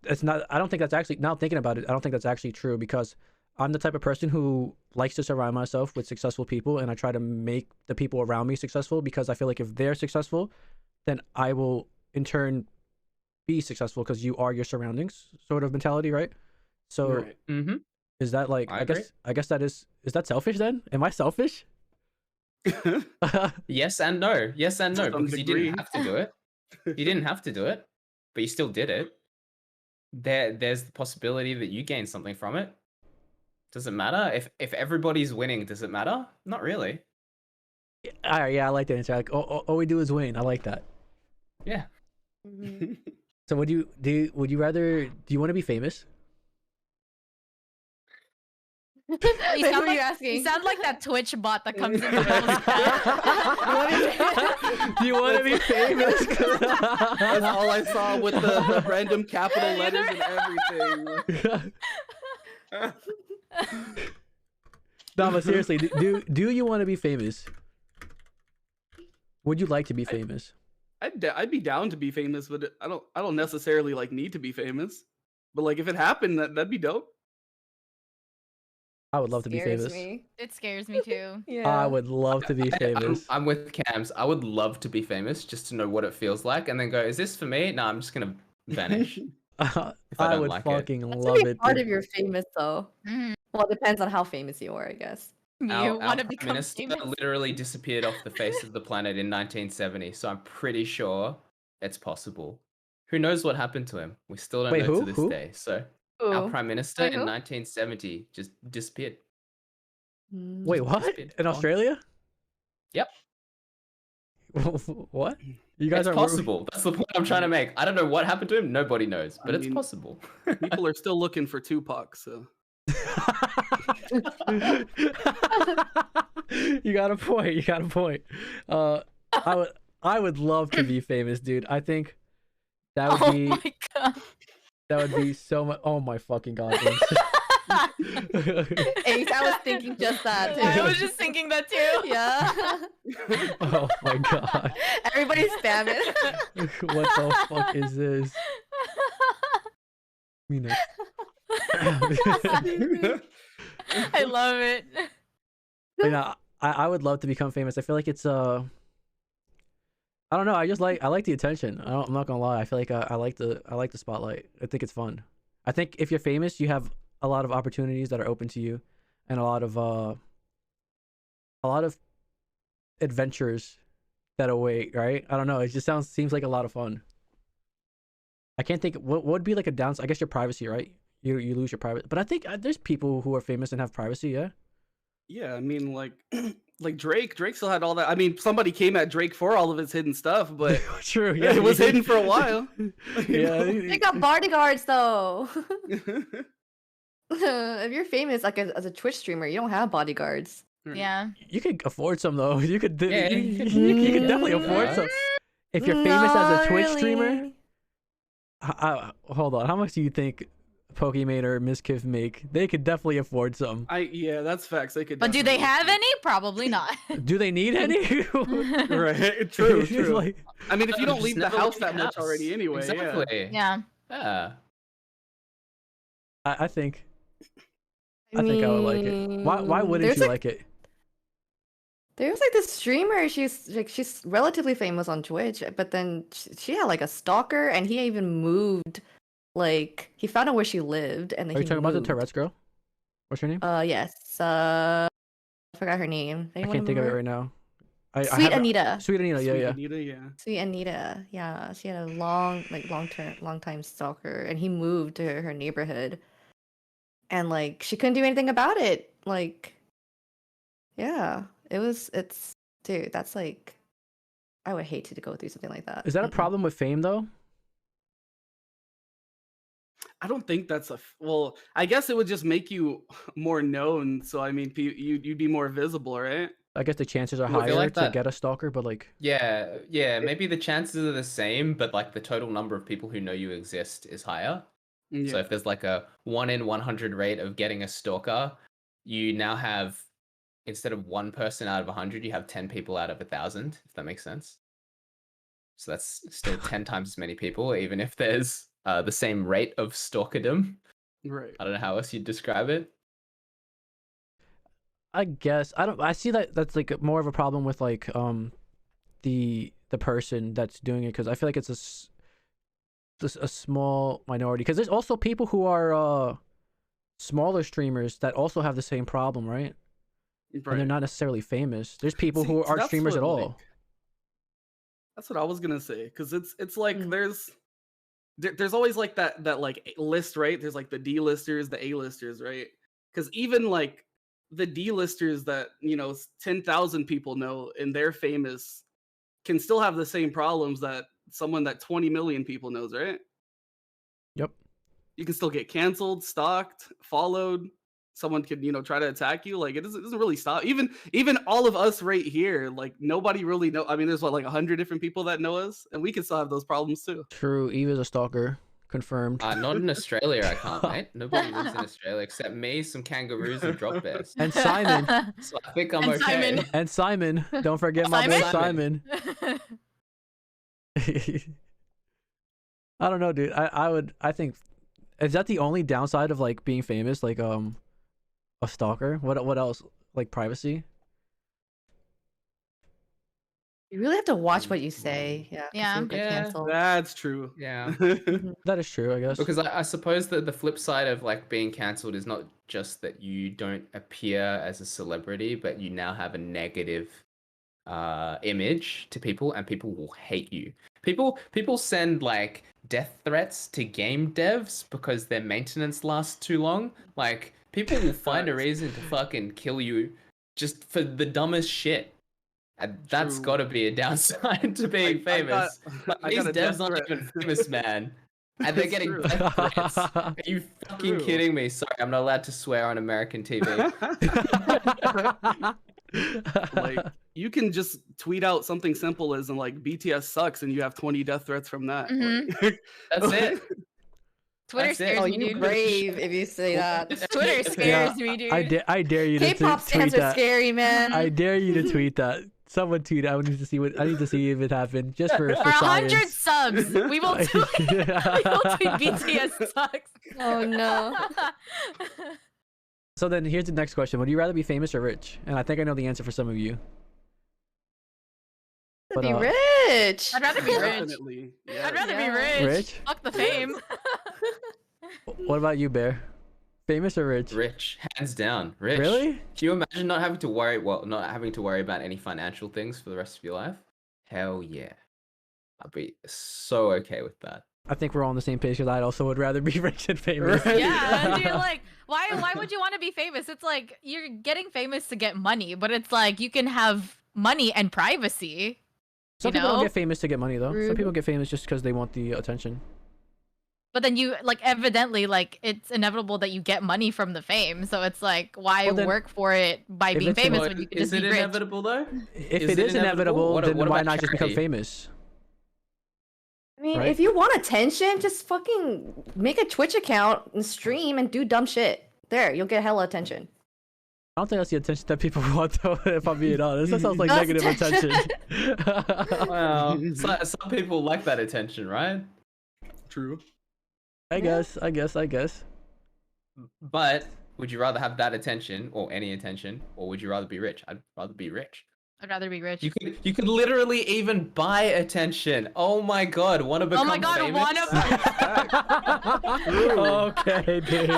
it's not. I don't think that's actually, now thinking about it, I don't think that's actually true, because I'm the type of person who likes to surround myself with successful people, and I try to make the people around me successful, because I feel like if they're successful, then I will in turn be successful, because you are your surroundings sort of mentality, right? So Right. Mm-hmm. is that like, I I guess that is that selfish then? Am I selfish? Yes and no. Yes and no. To some Because you degree. didn't have to do it. You didn't have to do it, but you still did it. There's the possibility that you gain something from it. Does it matter? If everybody's winning, does it matter? Not really. All right, yeah, I like that answer. Like, all we do is win. I like that. Yeah. Mhm. So would you want to be famous? You Wait, sound who are like, you asking? you sound like that Twitch bot that comes in people's chat. Do you want to be famous? That's all I saw with the random capital letters and everything. No, but seriously, do you want to be famous? Would you like to be famous? I'd be down to be famous, but I don't necessarily like need to be famous. But like if it happened, that'd be dope. I would love to be Scares famous. me. It scares me too. Yeah. I would love to be famous. I'm with Camz. I would love to be famous just to know what it feels like, and then go, is this for me? No, I'm just gonna vanish. I I don't would like it. fucking That's love to be it. part dude. of your famous though. Mhm. Well, it depends on how famous you are, I guess. You Our want to Prime become Minister famous? literally disappeared off the face of the planet in 1970, so I'm pretty sure it's possible. Who knows what happened to him? We still don't Wait, know who? to this Who? day. So our Who? Prime Minister Wait, in who? 1970 just disappeared. Wait, Just what? disappeared. In Gone. Australia? Yep. What? You guys It's are possible. That's the point I'm trying to make. I don't know what happened to him. Nobody knows, but I it's mean, possible. People are still looking for Tupac, so You got a point. You got a point. I would love to be famous, dude. I think that would Oh be my god. that would be so much. Oh my fucking god. Ace, I was thinking just that too. I was just thinking that too. Yeah. Oh my god. Everybody's spamming. What the fuck is this? You know. I love it. But yeah, I would love to become famous. I feel like it's I don't know. I like the attention. I'm not gonna lie. I feel like I like the spotlight. I think it's fun. I think if you're famous, you have a lot of opportunities that are open to you, and a lot of adventures that await. Right? I don't know. It just seems like a lot of fun. I can't think what would be like a downside. I guess your privacy, right? You lose your privacy. But I think there's people who are famous and have privacy. Yeah. yeah. I mean, like like Drake still had all that. I mean, somebody came at Drake for all of his hidden stuff, but True. Yeah. it was hidden for a while. Yeah. They got bodyguards though. If you're famous, like as a Twitch streamer, you don't have bodyguards. Yeah. You could afford some though. You could. Yeah, You could definitely afford Yeah. some. If you're famous as a Twitch Not streamer, really. hold on. How much do you think Pokimane or Miskiff make? They could definitely afford some. Yeah, that's facts. They could. But do they definitely- have any? Probably not. Do they need any? Right. True. It's True. like- I mean, if you don't Just leave the never house leave that the much house. already, anyway. Yeah. Exactly. Yeah. Yeah. I think I think I would like it. Why wouldn't There's you like, like it? There's like this streamer. She's relatively famous on Twitch, but then she had like a stalker, and he even moved. Like he found out where she lived, and then Are you he talking about the moved. Tourette's girl? What's her name? Yes. I forgot her name. I can't think of it right now. I Sweet have- Anita. Sweet Anita. Yeah, Sweet yeah. Anita, yeah. Sweet Anita. Yeah, she had a long time stalker, and he moved to her neighborhood, and like she couldn't do anything about it. Like Yeah, it's dude, that's like I would hate to go through something like that. Is that a problem with fame though? I don't think that's well. I guess it would just make you more known. So I mean, you'd be more visible, right? I guess the chances are Well, I feel higher like to that- get a stalker, but like, Yeah, maybe the chances are the same, but like the total number of people who know you exist is higher. Yeah. So if there's like a 1 in 100 rate of getting a stalker, you now have, instead of one person out of 100, you have 10 people out of 1,000, if that makes sense. So that's still 10 times as many people, even if there's the same rate of stalkerdom. Right. I don't know how else you'd describe it. I guess I see that that's like more of a problem with like the person that's doing it, because I feel like it's a small minority, because there's also people who are smaller streamers that also have the same problem, right? And they're not necessarily famous. There's people who aren't that's streamers at what, all. like, that's what I was gonna say, because it's like there's always like that like list, right? There's like the D-listers, the A-listers, right? Because even like the D-listers that 10,000 people know and they're famous can still have the same problems that someone that 20 million people knows, right? Yep. You can still get canceled, stalked, followed. Someone could try to attack you. Like it doesn't really stop. Even all of us right here, like nobody really know. I mean, there's what, like 100 different people that know us, and we can still have those problems too. True. Eve is a stalker. Confirmed. Not in Australia, I can't, mate. Nobody lives in Australia except me, some kangaroos, and drop bears. And Simon. So I think I'm And okay. Simon. And Simon. Don't forget my boy Simon. Simon. I don't know, dude. I think, is that the only downside of like being famous, like a stalker? What else? Like privacy? You really have to watch what you say. Yeah. 'cause Yeah. you'll get Yeah. canceled. That's true. Yeah. That is true, I guess. Because I suppose that the flip side of like being cancelled is not just that you don't appear as a celebrity, but you now have a negative image to people, and people will hate you. People send like death threats to game devs because their maintenance lasts too long. Like people will find a reason to fucking kill you just for the dumbest shit. And that's True. got to be a downside to being famous. I These got a death devs aren't threat. even famous, man. And they're It's getting true. death threats. Are you fucking True. kidding me? Sorry, I'm not allowed to swear on American TV. Like you can just tweet out something simple as in like BTS sucks, and you have 20 death threats from that. Mhm. Like- That's it. Twitter That's it. scares Oh, me, you dude. brave if you say that. Twitter scares me, dude. I dare you to K-pop tweet stands are that. scary, man. I dare you to tweet that. Someone tweet. I need to see if it happened, just for For 100 science. subs, we will tweet. We will tweet BTS sucks. Oh no. So then here's the next question: would you rather be famous or rich? And I think I know the answer for some of you. To be But, rich. I'd rather be rich. Definitely. Yeah. I'd rather Yeah. be rich. Rich? Fuck the fame. What about you, Bear? Famous or rich? Rich, hands down, rich. Really? Can you imagine not having to worry about any financial things for the rest of your life? Hell yeah. I'd be so okay with that. I think we're all on the same page, because I also would rather be rich and famous. Right. Yeah, dude, like, why would you want to be famous? It's like you're getting famous to get money, but it's like you can have money and privacy. Some You people don't know? get famous to get money, though. Some Rude. people get famous just because they want the attention. But then you like evidently like it's inevitable that you get money from the fame. So it's like why Well, then, work for it by if being it's famous Well, when you can is just it be rich? inevitable though? If Is it it is inevitable? inevitable, What then why about not just become charity? famous? I mean, Right? if you want attention, just fucking make a Twitch account and stream and do dumb shit. There, you'll get hella attention. I don't think that's the attention that people want, though, if I'm being honest. That sounds like That's negative attention. Well, some people like that attention, right? True. I guess. But would you rather have that attention or any attention, or would you rather be rich? I'd rather be rich. I'd rather be rich. You could literally even buy attention. Oh my god, want to become Oh my god, famous? wanna Okay, dude.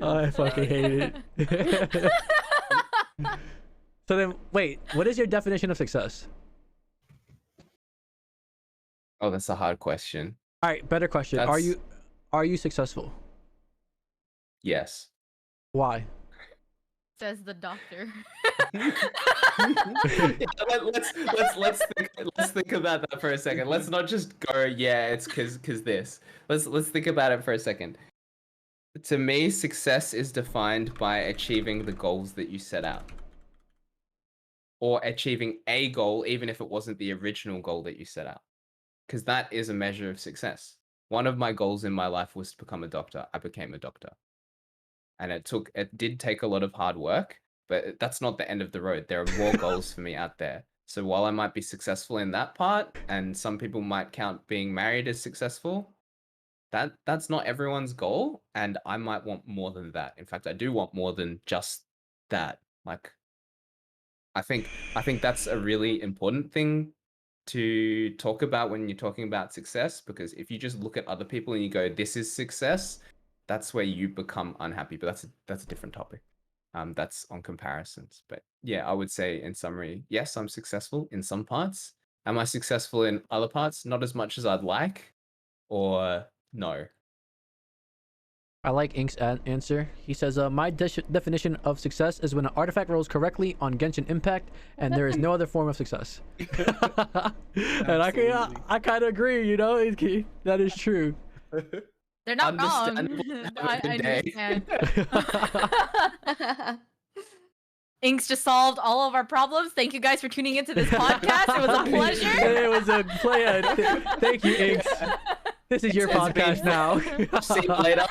I fucking hate it. So then, wait, what is your definition of success? Oh, that's a hard question. All right, better question. Are you successful? Yes. Why? Says the doctor. Let's think about that for a second. Let's not just go, yeah, it's cause this. Let's think about it for a second. To me, success is defined by achieving the goals that you set out. Or achieving a goal, even if it wasn't the original goal that you set out. Because that is a measure of success. One of my goals in my life was to become a doctor. I became a doctor. And it did take a lot of hard work, but that's not the end of the road. There are more goals for me out there. So while I might be successful in that part, and some people might count being married as successful, that's not everyone's goal, and I might want more than that. In fact, I do want more than just that. Like, I think that's a really important thing to talk about when you're talking about success, because if you just look at other people and you go, this is success, that's where you become unhappy. But that's a different topic. That's on comparisons. But yeah, I would say in summary, yes, I'm successful in some parts. Am I successful in other parts? Not as much as I'd like, or no. I like Ink's answer. He says, my definition of success is when an artifact rolls correctly on Genshin Impact and there is no other form of success. And I kind of agree, you know, that is true. They're not wrong. I understand. Ink's just solved all of our problems. Thank you guys for tuning into this podcast. It was a pleasure. It was a pleasure. Thank you, Inks. This is your podcast now. See you later.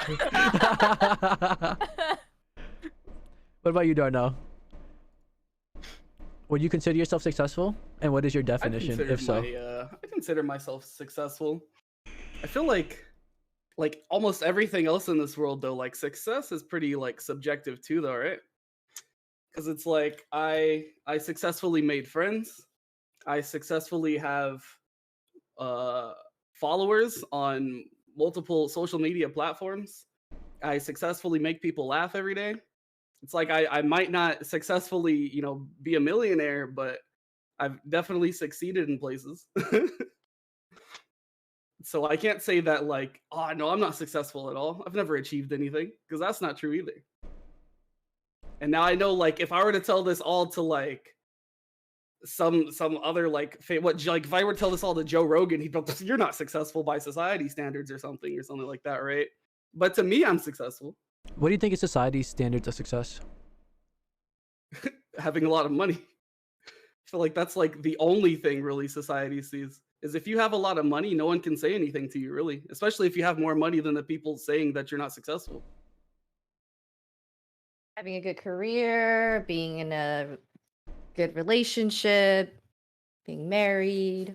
What about you, Darnell? Would you consider yourself successful? And what is your definition, if so? I consider myself successful. I feel like almost everything else in this world, though, like success is pretty like subjective too, though, right? Because it's like I successfully made friends. I successfully have followers on multiple social media platforms. I successfully make people laugh every day. It's like I might not successfully, you know, be a millionaire, but I've definitely succeeded in places. So I can't say that like, oh no, I'm not successful at all. I've never achieved anything, because that's not true either. And now I know, like, if I were to tell this all to like some other like if I were to tell this all to Joe Rogan, he'd go, "You're not successful by society standards," or something like that, right? But to me, I'm successful. What do you think is society's standards of success? Having a lot of money. I feel like that's like the only thing really society sees, is if you have a lot of money, no one can say anything to you, really, especially if you have more money than the people saying that you're not successful. Having a good career, being in a good relationship, being married,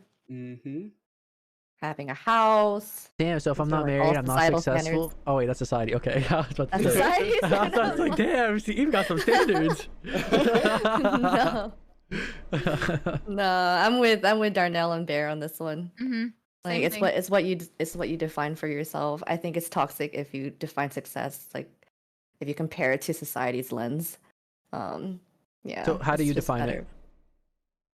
having a house. Damn, so if I'm not married, I'm not successful. Standards. Oh wait, that's society. Okay. I was about to say. I was like, damn, see, you've got some standards. No. No, I'm with Darnell and Bear on this one. Like it's what you define for yourself. I think it's toxic if you define success like if you compare it to society's lens. Yeah. So how do you define it?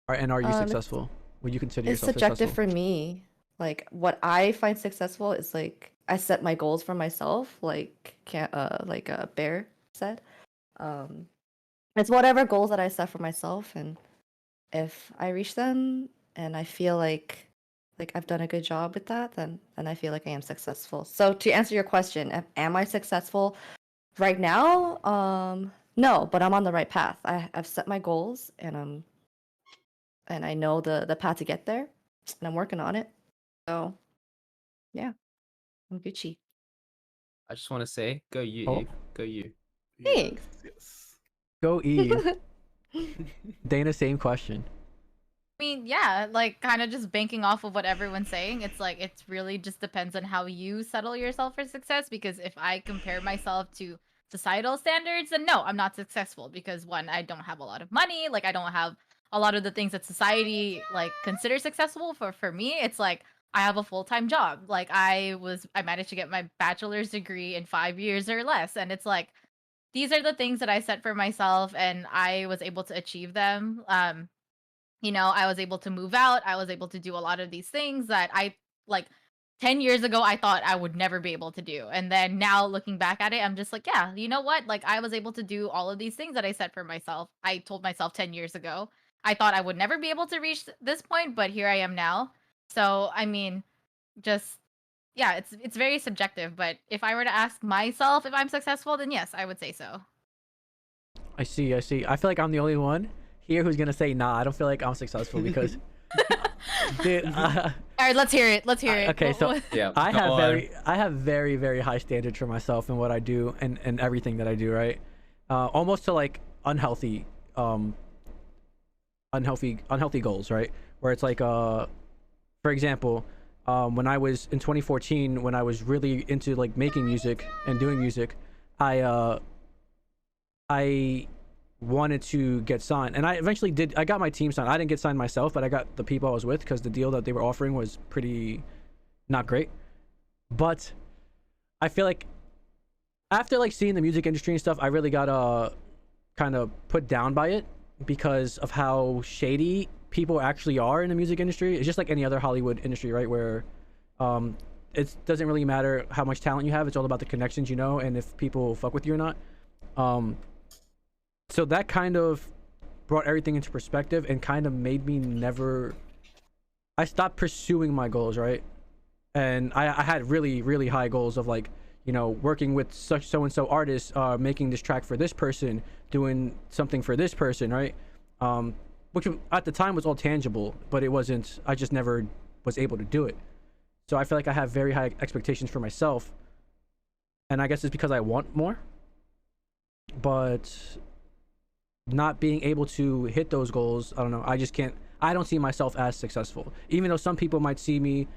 And are you successful? Would you consider yourself successful? It's subjective for me. Like what I find successful is like I set my goals for myself, like Bear said. It's whatever goals that I set for myself, and if I reach them and I feel like I've done a good job with that, then I feel like I am successful. So to answer your question, am I successful right now? No, but I'm on the right path. I've set my goals, and I know the path to get there, and I'm working on it. So yeah, I'm Gucci. I just want to say, go you, Eve. Go you. Thanks. Yes. Go Eve. Dana, same question. I mean, yeah, like kind of just banking off of what everyone's saying. It's like it really just depends on how you settle yourself for success. Because if I compare myself to societal standards, then no, I'm not successful. Because one, I don't have a lot of money. Like I don't have a lot of the things that society like considers successful. For me, it's like I have a full-time job. Like I managed to get my bachelor's degree in 5 years or less, and it's like these are the things that I set for myself, and I was able to achieve them. You know, I was able to move out. I was able to do a lot of these things that I like. 10 years ago I thought I would never be able to do. And then now looking back at it, I'm just like, yeah, you know what? Like I was able to do all of these things that I set for myself. I told myself 10 years ago. I thought I would never be able to reach this point, but here I am now. So, I mean, just yeah, it's very subjective, but if I were to ask myself if I'm successful, then yes, I would say so. I see. I feel like I'm the only one here who's gonna say nah. I don't feel like I'm successful because dude, All right, let's hear it. okay, so Yeah. I go on. have very very high standards for myself and what I do and everything that I do, right? Almost to like unhealthy goals, right? Where it's like for example, when I was in 2014, when I was really into like making music and doing music, I wanted to get signed, and I eventually did. I got my team signed. I didn't get signed myself, but I got the people I was with because the deal that they were offering was pretty not great. But I feel like after like seeing the music industry and stuff, I really got kind of put down by it because of how shady people actually are in the music industry. It's just like any other Hollywood industry, right? Where it doesn't really matter how much talent you have. It's all about the connections, you know, and if people fuck with you or not. So that kind of brought everything into perspective and kind of made me I stopped pursuing my goals, right? And I had really, really high goals of like, you know, working with such so-and-so artists, making this track for this person, doing something for this person, right? Which at the time was all tangible, but it wasn't, I just never was able to do it. So I feel like I have very high expectations for myself. And I guess it's because I want more. But not being able to hit those goals, I don't know, I don't see myself as successful, even though some people might see me,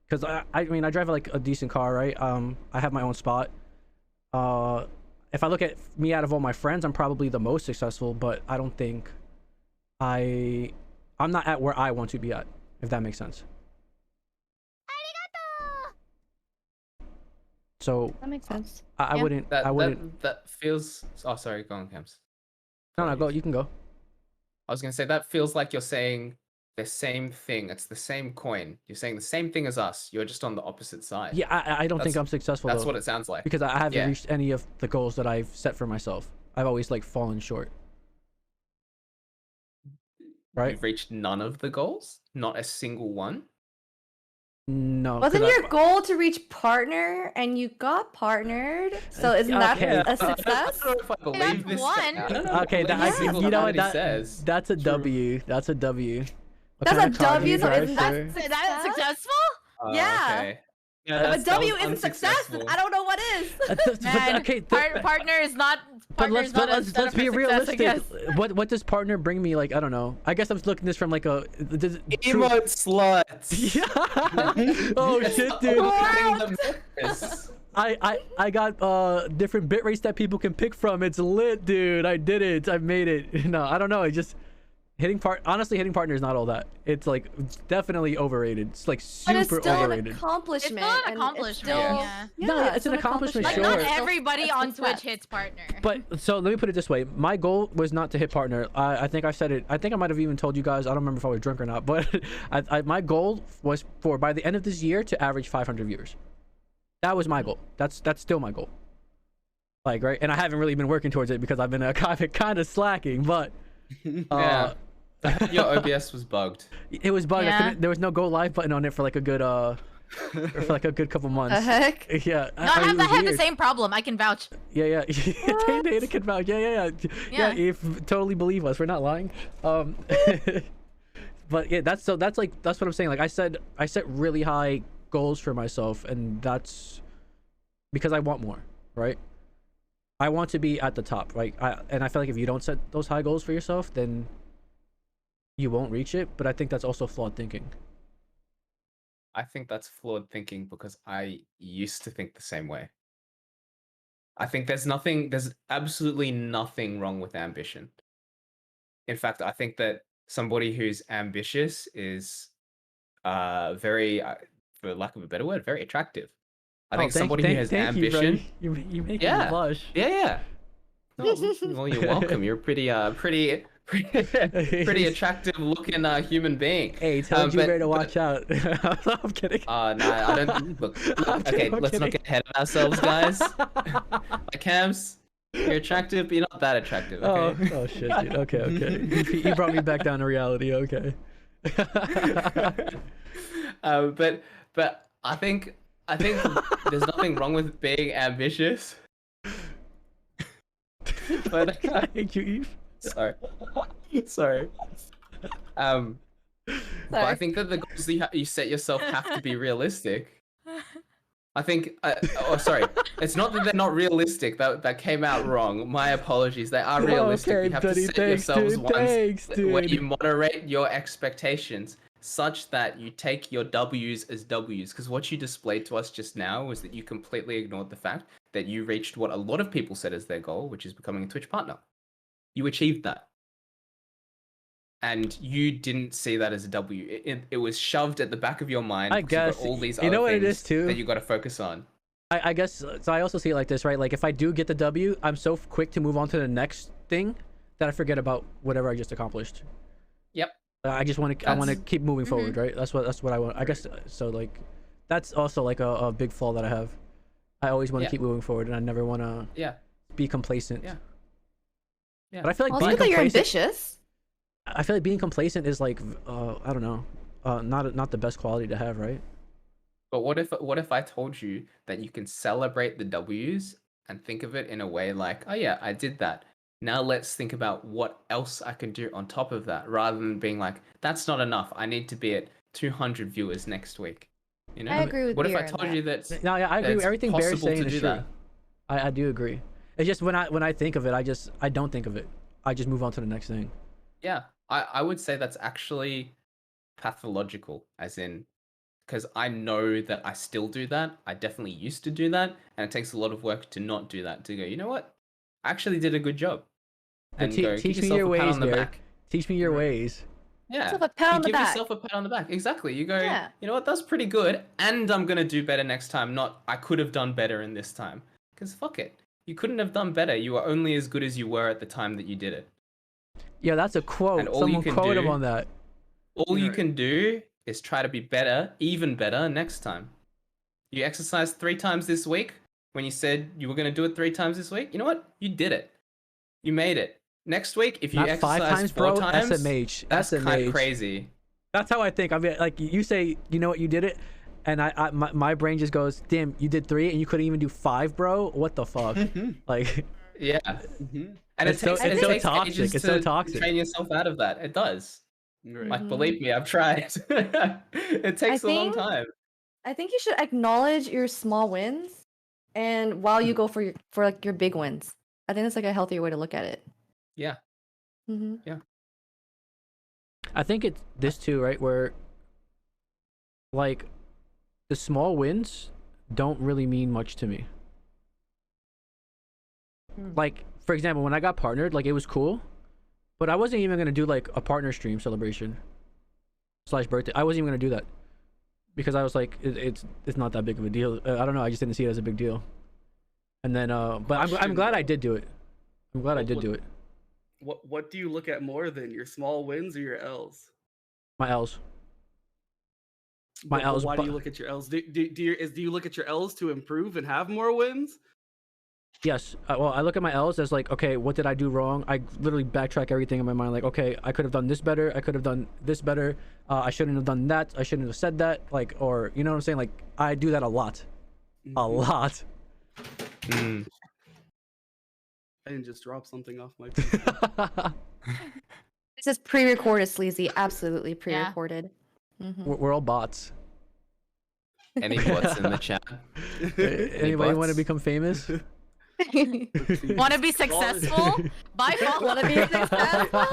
because I mean I drive like a decent car, right? I have my own spot. If I look at me out of all my friends, I'm probably the most successful, but I don't think I'm not at where I want to be at, if that makes sense. So That makes sense. I Yeah. wouldn't. That feels. Oh, sorry. Go on, Camz. No, go. You can go. I was gonna say that feels like you're saying the same thing. It's the same coin. You're saying the same thing as us. You're just on the opposite side. Yeah, I don't think That's- I'm successful. That's though, what it sounds like. because I haven't Yeah. reached any of the goals that I've set for myself. I've always like fallen short. Right? You've reached none of the goals. Not a single one. No. 'cause Wasn't I- your goal to reach partner and you got partnered? So isn't that Okay. a success? I don't know if I believe this. one. I don't know Okay, what that, every Yeah. single you know company what? says. That's a True. W. That's a W. What That's kind a of car do W, you so drive, isn't that sir? Is that successful? Oh, Yeah. Okay. Yeah, If a that W was isn't success, unsuccessful. I don't know what is. Man, okay, partner is not. but Partner is let's not a let's setup be for success, I realistic. guess. What does partner bring me? Like, I don't know. I guess I'm looking this from like a true- Emote sluts. Yeah. Oh shit, dude. Getting the messages. I got different bit rates that people can pick from. It's lit, dude. I did it. I made it. No, I don't know. I just honestly hitting partner is not all that. It's like definitely overrated. It's like But it's super still an overrated. accomplishment. It's still an and accomplishment, yeah. No, it's an accomplishment, Like sure. not Still everybody a on Twitch success. hits partner. But so let me put it this way: my goal was not to hit partner. I think I said it. I think I might have even told you guys. I don't remember if I was drunk or not. But my goal was for by the end of this year to average 500 viewers. That was my goal. That's still my goal. Like, right, and I haven't really been working towards it because I've been kind of slacking. But Yeah. Your OBS was bugged. it was bugged. Yeah. There was no go live button on it for like a good couple months. The heck? Yeah. No, I it was had the weird. same problem. I can vouch. Yeah. They can vouch. Yeah. Yeah. If totally believe us, we're not lying. But yeah, that's what I'm saying. Like I set really high goals for myself, and that's because I want more, right? I want to be at the top, right? And I feel like if you don't set those high goals for yourself, then you won't reach it. But I think that's also flawed thinking. I think that's flawed thinking because I used to think the same way. I think there's absolutely nothing wrong with ambition. In fact, I think that somebody who's ambitious is very, for lack of a better word, very attractive. I think somebody who has ambition. You make Yeah. me blush. Yeah. No, well, you're welcome. You're pretty pretty attractive looking human being. Hey, tell you but- better watch out. I'm kidding. No, I don't. Look, I'm okay, kidding, I'm let's not kidding. get ahead of ourselves, guys. Like Camz, you're attractive, but you're not that attractive. Okay. Oh shit, dude. Okay. You brought me back down to reality. Okay. But I think there's nothing wrong with being ambitious. But I hate you, Eve. sorry. But I Sorry. think that the goals you set yourself have to be realistic. I think. Sorry. It's not that they're not realistic. That came out wrong. My apologies. They are realistic. Okay, you have buddy, to set thanks, yourselves dude. ones Thanks, where dude. you moderate your expectations such that you take your W's as W's. Because what you displayed to us just now was that you completely ignored the fact that you reached what a lot of people said as their goal, which is becoming a Twitch partner. You achieved that. And you didn't see that as a W. It was shoved at the back of your mind. I because you've guess. got all these You know other what it things is, too? that you got to focus on. I guess so. I also see it like this, right? Like if I do get the W, I'm so quick to move on to the next thing that I forget about whatever I just accomplished. Yep. I just want to. I want to keep moving forward, Mm-hmm. right? That's what I want. I guess so. Like, that's also like a big flaw that I have. I always want to Yeah. keep moving forward, and I never want to Yeah. be complacent. Yeah. Yeah. But I feel like Well, being it's good that you're complacent. ambitious. I feel like being complacent is like I don't know, not the best quality to have, right? But what if I told you that you can celebrate the W's and think of it in a way like, oh yeah, I did that. Now let's think about what else I can do on top of that, rather than being like, that's not enough. I need to be at 200 viewers next week. You know? I agree with What if you I on told that. you that? No, yeah, I agree with it's everything Bear's possible saying to is do true. that? I do agree. It's just when I think of it, I don't think of it. I just move on to the next thing. Yeah, I would say that's actually pathological, as in, because I know that I still do that. I definitely used to do that, and it takes a lot of work to not do that. To go, you know what? I actually did a good job. But And go, give teach me yourself your a pat ways, on the Bear. back. Teach me your Right. ways. Yeah. Yourself a pat You on the give back. yourself a pat on the back. Exactly. You go, Yeah. you know what? That's pretty good, and I'm gonna do better next time. Not I could have done better in this time. Because fuck it, you couldn't have done better. You were only as good as you were at the time that you did it. Yeah, that's a quote. And all you Someone can quote him do- on that. All you Right. can do is try to be better, even better next time. You exercised 3 times this week when you said you were going to do it 3 times this week. You know what? You did it. You made it. Next week, if you Not 5 exercise times, 4 bro. times, SMH. that's kind SMH. of crazy. That's how I think. I mean, like you say, you know what, you did it, and my brain just goes, damn, you did 3 and you couldn't even do 5, bro. What the fuck? Like, Yeah. Mhm. And It's so- it it's so takes toxic. ages It's so to toxic. train yourself out of that. It does. Right. Like, Mhm. believe me, I've tried. It takes a long think- time. I think you should acknowledge your small wins, and while you go for like your big wins. I think that's like a healthier way to look at it. Yeah. Mm-hmm. I think it's this too, right? Where, like, the small wins don't really mean much to me. Like, for example, when I got partnered, like, it was cool, but I wasn't even gonna do like a partner stream celebration / birthday. I wasn't even gonna do that because I was like, it's not that big of a deal. I don't know. I just didn't see it as a big deal. And then, but I'm Question, glad I though. did do it. I'm glad I What did would- do it. What do you look at more than your small wins or your L's? My L's. My L's, Why do but- you look at your L's? Do you look at your L's to improve and have more wins? Yes. Well, I look at my L's as like, okay, what did I do wrong? I literally backtrack everything in my mind. Like, okay, I could have done this better. I could have done this better. I shouldn't have done that. I shouldn't have said that. Like, or you know what I'm saying? Like, I do that a lot. A Mhm. lot. Mm. I didn't just drop something off my. This is pre-recorded, sleazy. Absolutely pre-recorded. Mhm. We're all bots. Any bots in the chat? Anybody want to bots? become famous? Want to be successful? By fault. Want to be successful?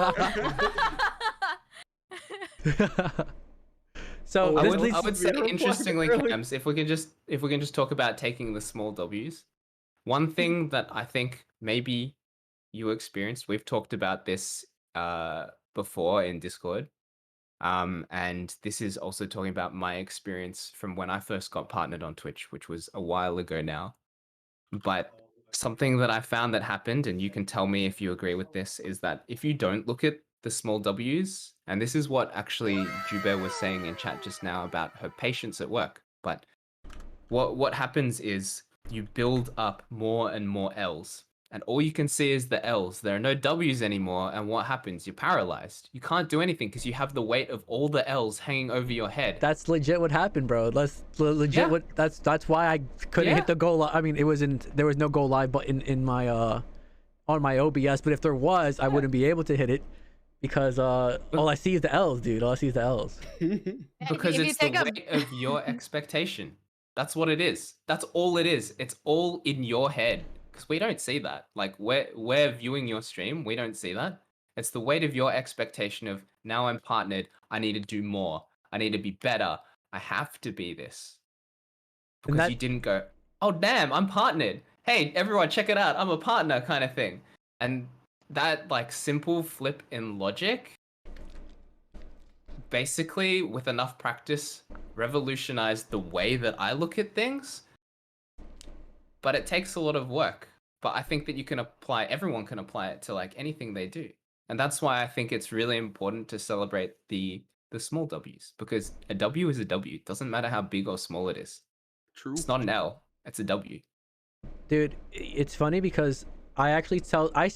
So Oh, this I leads. would say, Really? interestingly, Really? Camz, if we can just talk about taking the small W's. One thing that I think maybe you experienced, we've talked about this before in Discord, and this is also talking about my experience from when I first got partnered on Twitch, which was a while ago now. But something that I found that happened, and you can tell me if you agree with this, is that if you don't look at the small W's, and this is what actually Jubei was saying in chat just now about her patience at work. But what happens is you build up more and more L's, and all you can see is the L's. There are no W's anymore, and what happens? You're paralyzed. You can't do anything because you have the weight of all the L's hanging over your head. That's legit what happened, bro. That's legit. Yeah. What that's why I couldn't hit the goal. I mean, there was no goal live button in my on my OBS, but if there was, I wouldn't be able to hit it because all I see is the L's, dude. All I see is the L's. Because it's the weight of your expectation. That's what it is. That's all it is. It's all in your head. Because we don't see that. Like, we're viewing your stream. We don't see that. It's the weight of your expectation of, now I'm partnered. I need to do more. I need to be better. I have to be this. Because you didn't go, oh, damn, I'm partnered. Hey, everyone, check it out. I'm a partner kind of thing. And that, like, simple flip in logic, basically, with enough practice, revolutionized the way that I look at things. But it takes a lot of work. But I think that everyone can apply it to like anything they do. And that's why I think it's really important to celebrate the small W's, because a W is a W. It doesn't matter how big or small it is. True. It's not an L, it's a W. Dude, it's funny because I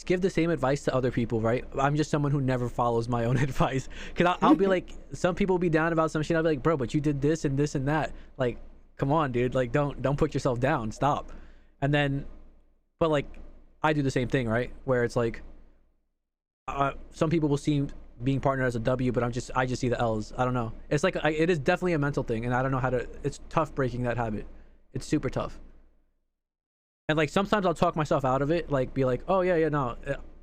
give the same advice to other people, right? I'm just someone who never follows my own advice. Because I'll be like, some people will be down about some shit. I'll be like, bro, but you did this and this and that. Like, come on, dude. Like, don't put yourself down. Stop. And then, but like, I do the same thing, right? Where it's like, some people will see being partnered as a W, but I just see the L's. I don't know. It's like, it is definitely a mental thing, and I don't know how to. It's tough breaking that habit. It's super tough. And like sometimes I'll talk myself out of it, like be like, oh yeah, no,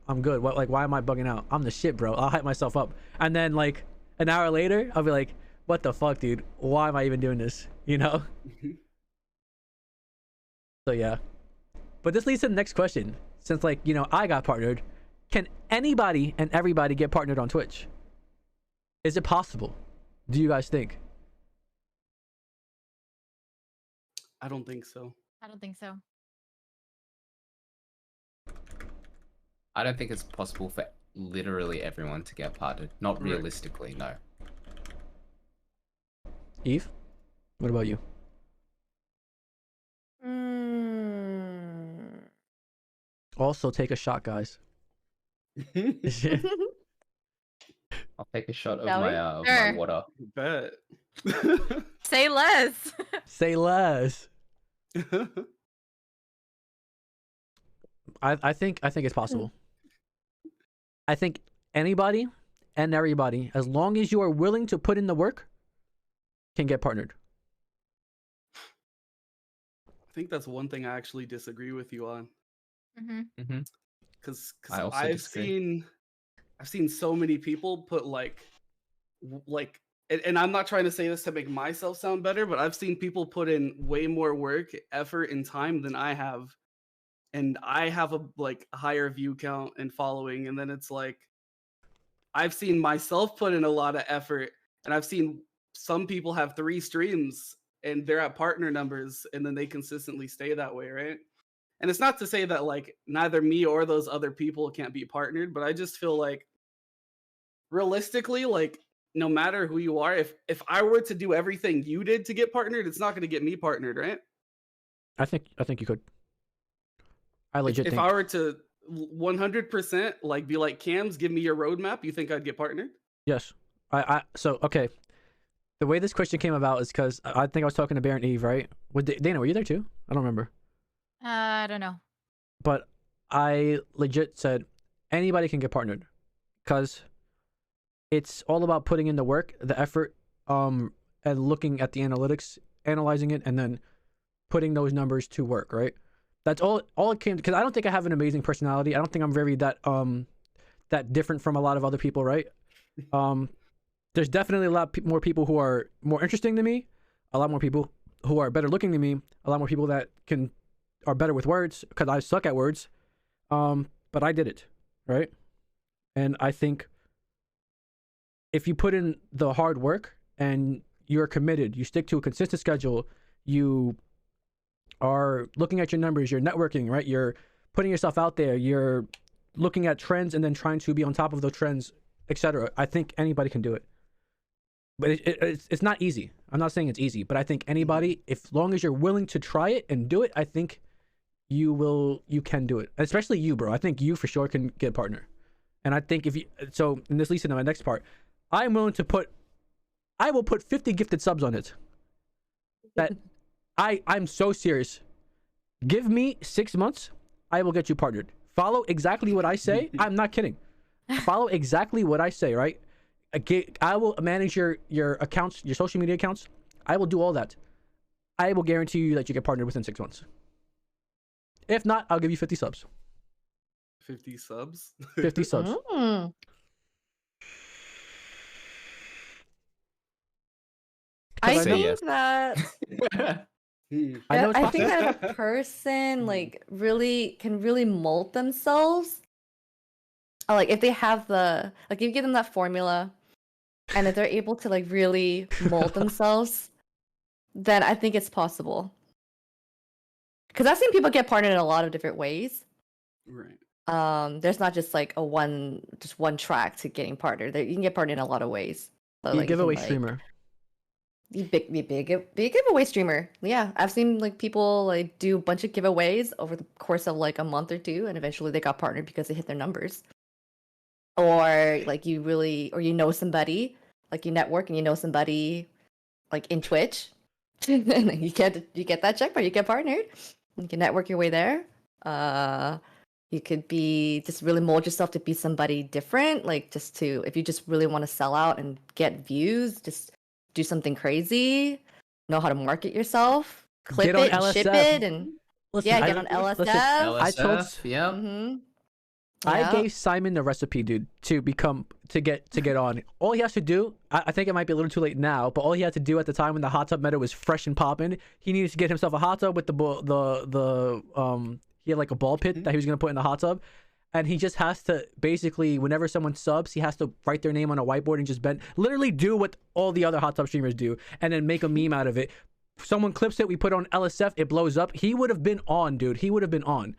I'm good. What, like, why am I bugging out? I'm the shit, bro. I'll hype myself up, and then like an hour later, I'll be like, what the fuck, dude? Why am I even doing this? You know? So yeah. But this leads to the next question. Since like, you know, I got partnered, can anybody and everybody get partnered on Twitch? Is it possible? Do you guys think? I don't think so. I don't think so. I don't think it's possible for literally everyone to get partnered. Not realistically, no. Eve, what about you? Also, take a shot, guys. I'll take a shot of Shall we? my Sure. water. Bet. Say less. Say less. I think it's possible. I think anybody and everybody, as long as you are willing to put in the work, can get partnered. I think that's one thing I actually disagree with you on. Mm-hmm. Because I also I've disagree. seen so many people put like, and I'm not trying to say this to make myself sound better, but I've seen people put in way more work, effort, and time than I have, and I have a like higher view count and following, and then it's like, I've seen myself put in a lot of effort, and I've seen some people have 3 streams and they're at partner numbers, and then they consistently stay that way, right? And it's not to say that like neither me or those other people can't be partnered, but I just feel like realistically, like no matter who you are, if I were to do everything you did to get partnered, it's not going to get me partnered, right? I think you could. I legit If think. I were to 100% like be like, Camz, give me your roadmap, you think I'd get partnered? Yes. So okay. The way this question came about is because I think I was talking to Bear and Eve, right? Dana, were you there too? I don't remember. I don't know. But I legit said anybody can get partnered because it's all about putting in the work, the effort, and looking at the analytics, analyzing it, and then putting those numbers to work, right? That's all it came, because I don't think I have an amazing personality. I don't think I'm very that different from a lot of other people, right? There's definitely a lot more people who are more interesting than me, a lot more people who are better looking than me, a lot more people that are better with words, because I suck at words. But I did it, right? And I think if you put in the hard work and you're committed, you stick to a consistent schedule, you are looking at your numbers, you're networking, right? You're putting yourself out there, you're looking at trends and then trying to be on top of those trends etc. I think anybody can do it. But it's not easy. I'm not saying it's easy, but I think anybody, if long as you're willing to try it and do it, I think you can do it. Especially you, bro. I think you for sure can get a partner. And I think and this leads into my next part. I will put 50 gifted subs on it. That I'm so serious. Give me 6 months, I will get you partnered. Follow exactly what I say. I'm not kidding. Follow exactly what I say, right? I will manage your accounts, your social media accounts. I will do all that. I will guarantee you that you get partnered within 6 months. If not, I'll give you 50 subs. 50 subs? 50 subs. Mm. I say think yes. that I know it's I think possible. that if a person like can really mold themselves, or, like if they have if you give them that formula, and if they're able to like really mold themselves, then I think it's possible. Because I've seen people get partnered in a lot of different ways. Right. There's not just like one track to getting partnered. You can get partnered in a lot of ways. So, You like, giveaway can, like, streamer. Be a giveaway streamer. Yeah, I've seen like people like do a bunch of giveaways over the course of like a month or two, and eventually they got partnered because they hit their numbers. Or like you know somebody, like you network and you know somebody like in Twitch, and you get that check, but you get partnered. You can network your way there. You could be just really mold yourself to be somebody different, like if you just really want to sell out and get views, just do something crazy, know how to market yourself, clip Get on it and ship LSF. it, and Listen, get on LSF. I told- yeah. Mm-hmm. I gave Simon the recipe, dude, to get on. All he has to do, I think it might be a little too late now, but all he had to do at the time when the hot tub meta was fresh and popping, he needed to get himself a hot tub with he had like a ball pit that he was gonna put in the hot tub, and he just has to basically, whenever someone subs, he has to write their name on a whiteboard and just literally do what all the other hot tub streamers do, and then make a meme out of it. Someone clips it, we put it on LSF, it blows up. He would have been on, dude. He would have been on.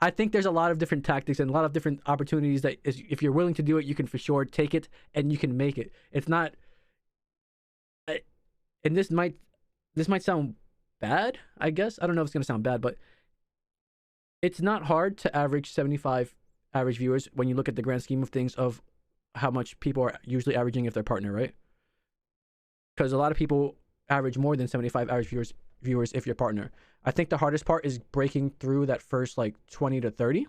I think there's a lot of different tactics and a lot of different opportunities that if you're willing to do it, you can for sure take it and you can make it. It's not, and this might sound bad, I guess. I don't know if it's gonna sound bad, but it's not hard to average 75 average viewers when you look at the grand scheme of things of how much people are usually averaging if they're partner, right? Because a lot of people average more than 75 average viewers if you're partner. I think the hardest part is breaking through that first like 20 to 30.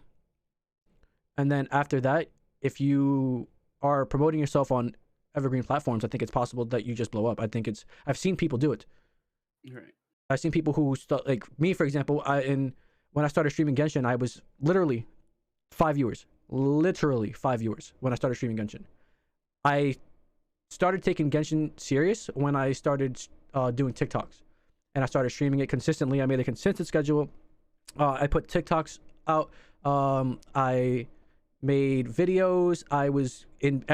And then after that, if you are promoting yourself on evergreen platforms, I think it's possible that you just blow up. I've seen people do it. Right. I've seen people who like me, for example, when I started streaming Genshin, I was literally 5 viewers. Literally 5 viewers when I started streaming Genshin. I started taking Genshin serious when I started doing TikToks. And I started streaming it consistently. I made a consistent schedule. I put TikToks out. I made videos. I was in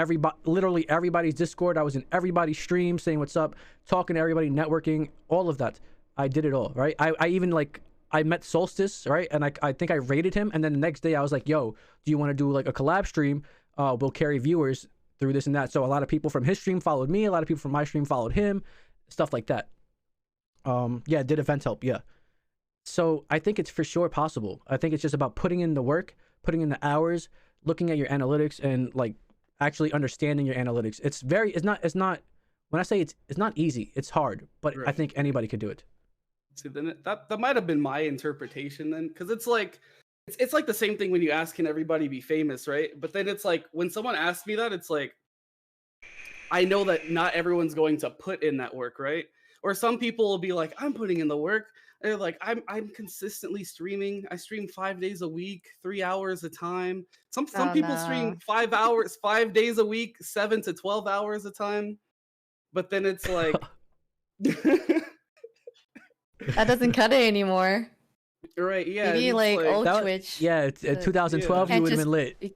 literally everybody's Discord. I was in everybody's stream saying what's up, talking to everybody, networking, all of that. I did it all, right? I even like, I met Solstice, right? And I think I rated him. And then the next day I was like, yo, do you want to do like a collab stream? We'll carry viewers through this and that. So a lot of people from his stream followed me. A lot of people from my stream followed him, stuff like that. Yeah, did event help. Yeah. So I think it's for sure possible. I think it's just about putting in the work, putting in the hours, looking at your analytics and like actually understanding your analytics. It's not, when I say it's not easy, it's hard, but Right. I think anybody could do it. See, then that might have been my interpretation then, because it's like the same thing when you ask, can everybody be famous, right? But then it's like when someone asks me that, it's like I know that not everyone's going to put in that work, right? Or some people will be like, I'm putting in the work. They're like, I'm consistently streaming. I stream 5 days a week, 3 hours a time. Some people stream 5 hours, 5 days a week, 7 to 12 hours a time. But then it's like That doesn't cut it anymore. right, yeah. Maybe it's like old That- Twitch. Yeah, it's 2012, Yeah. you would have Can't been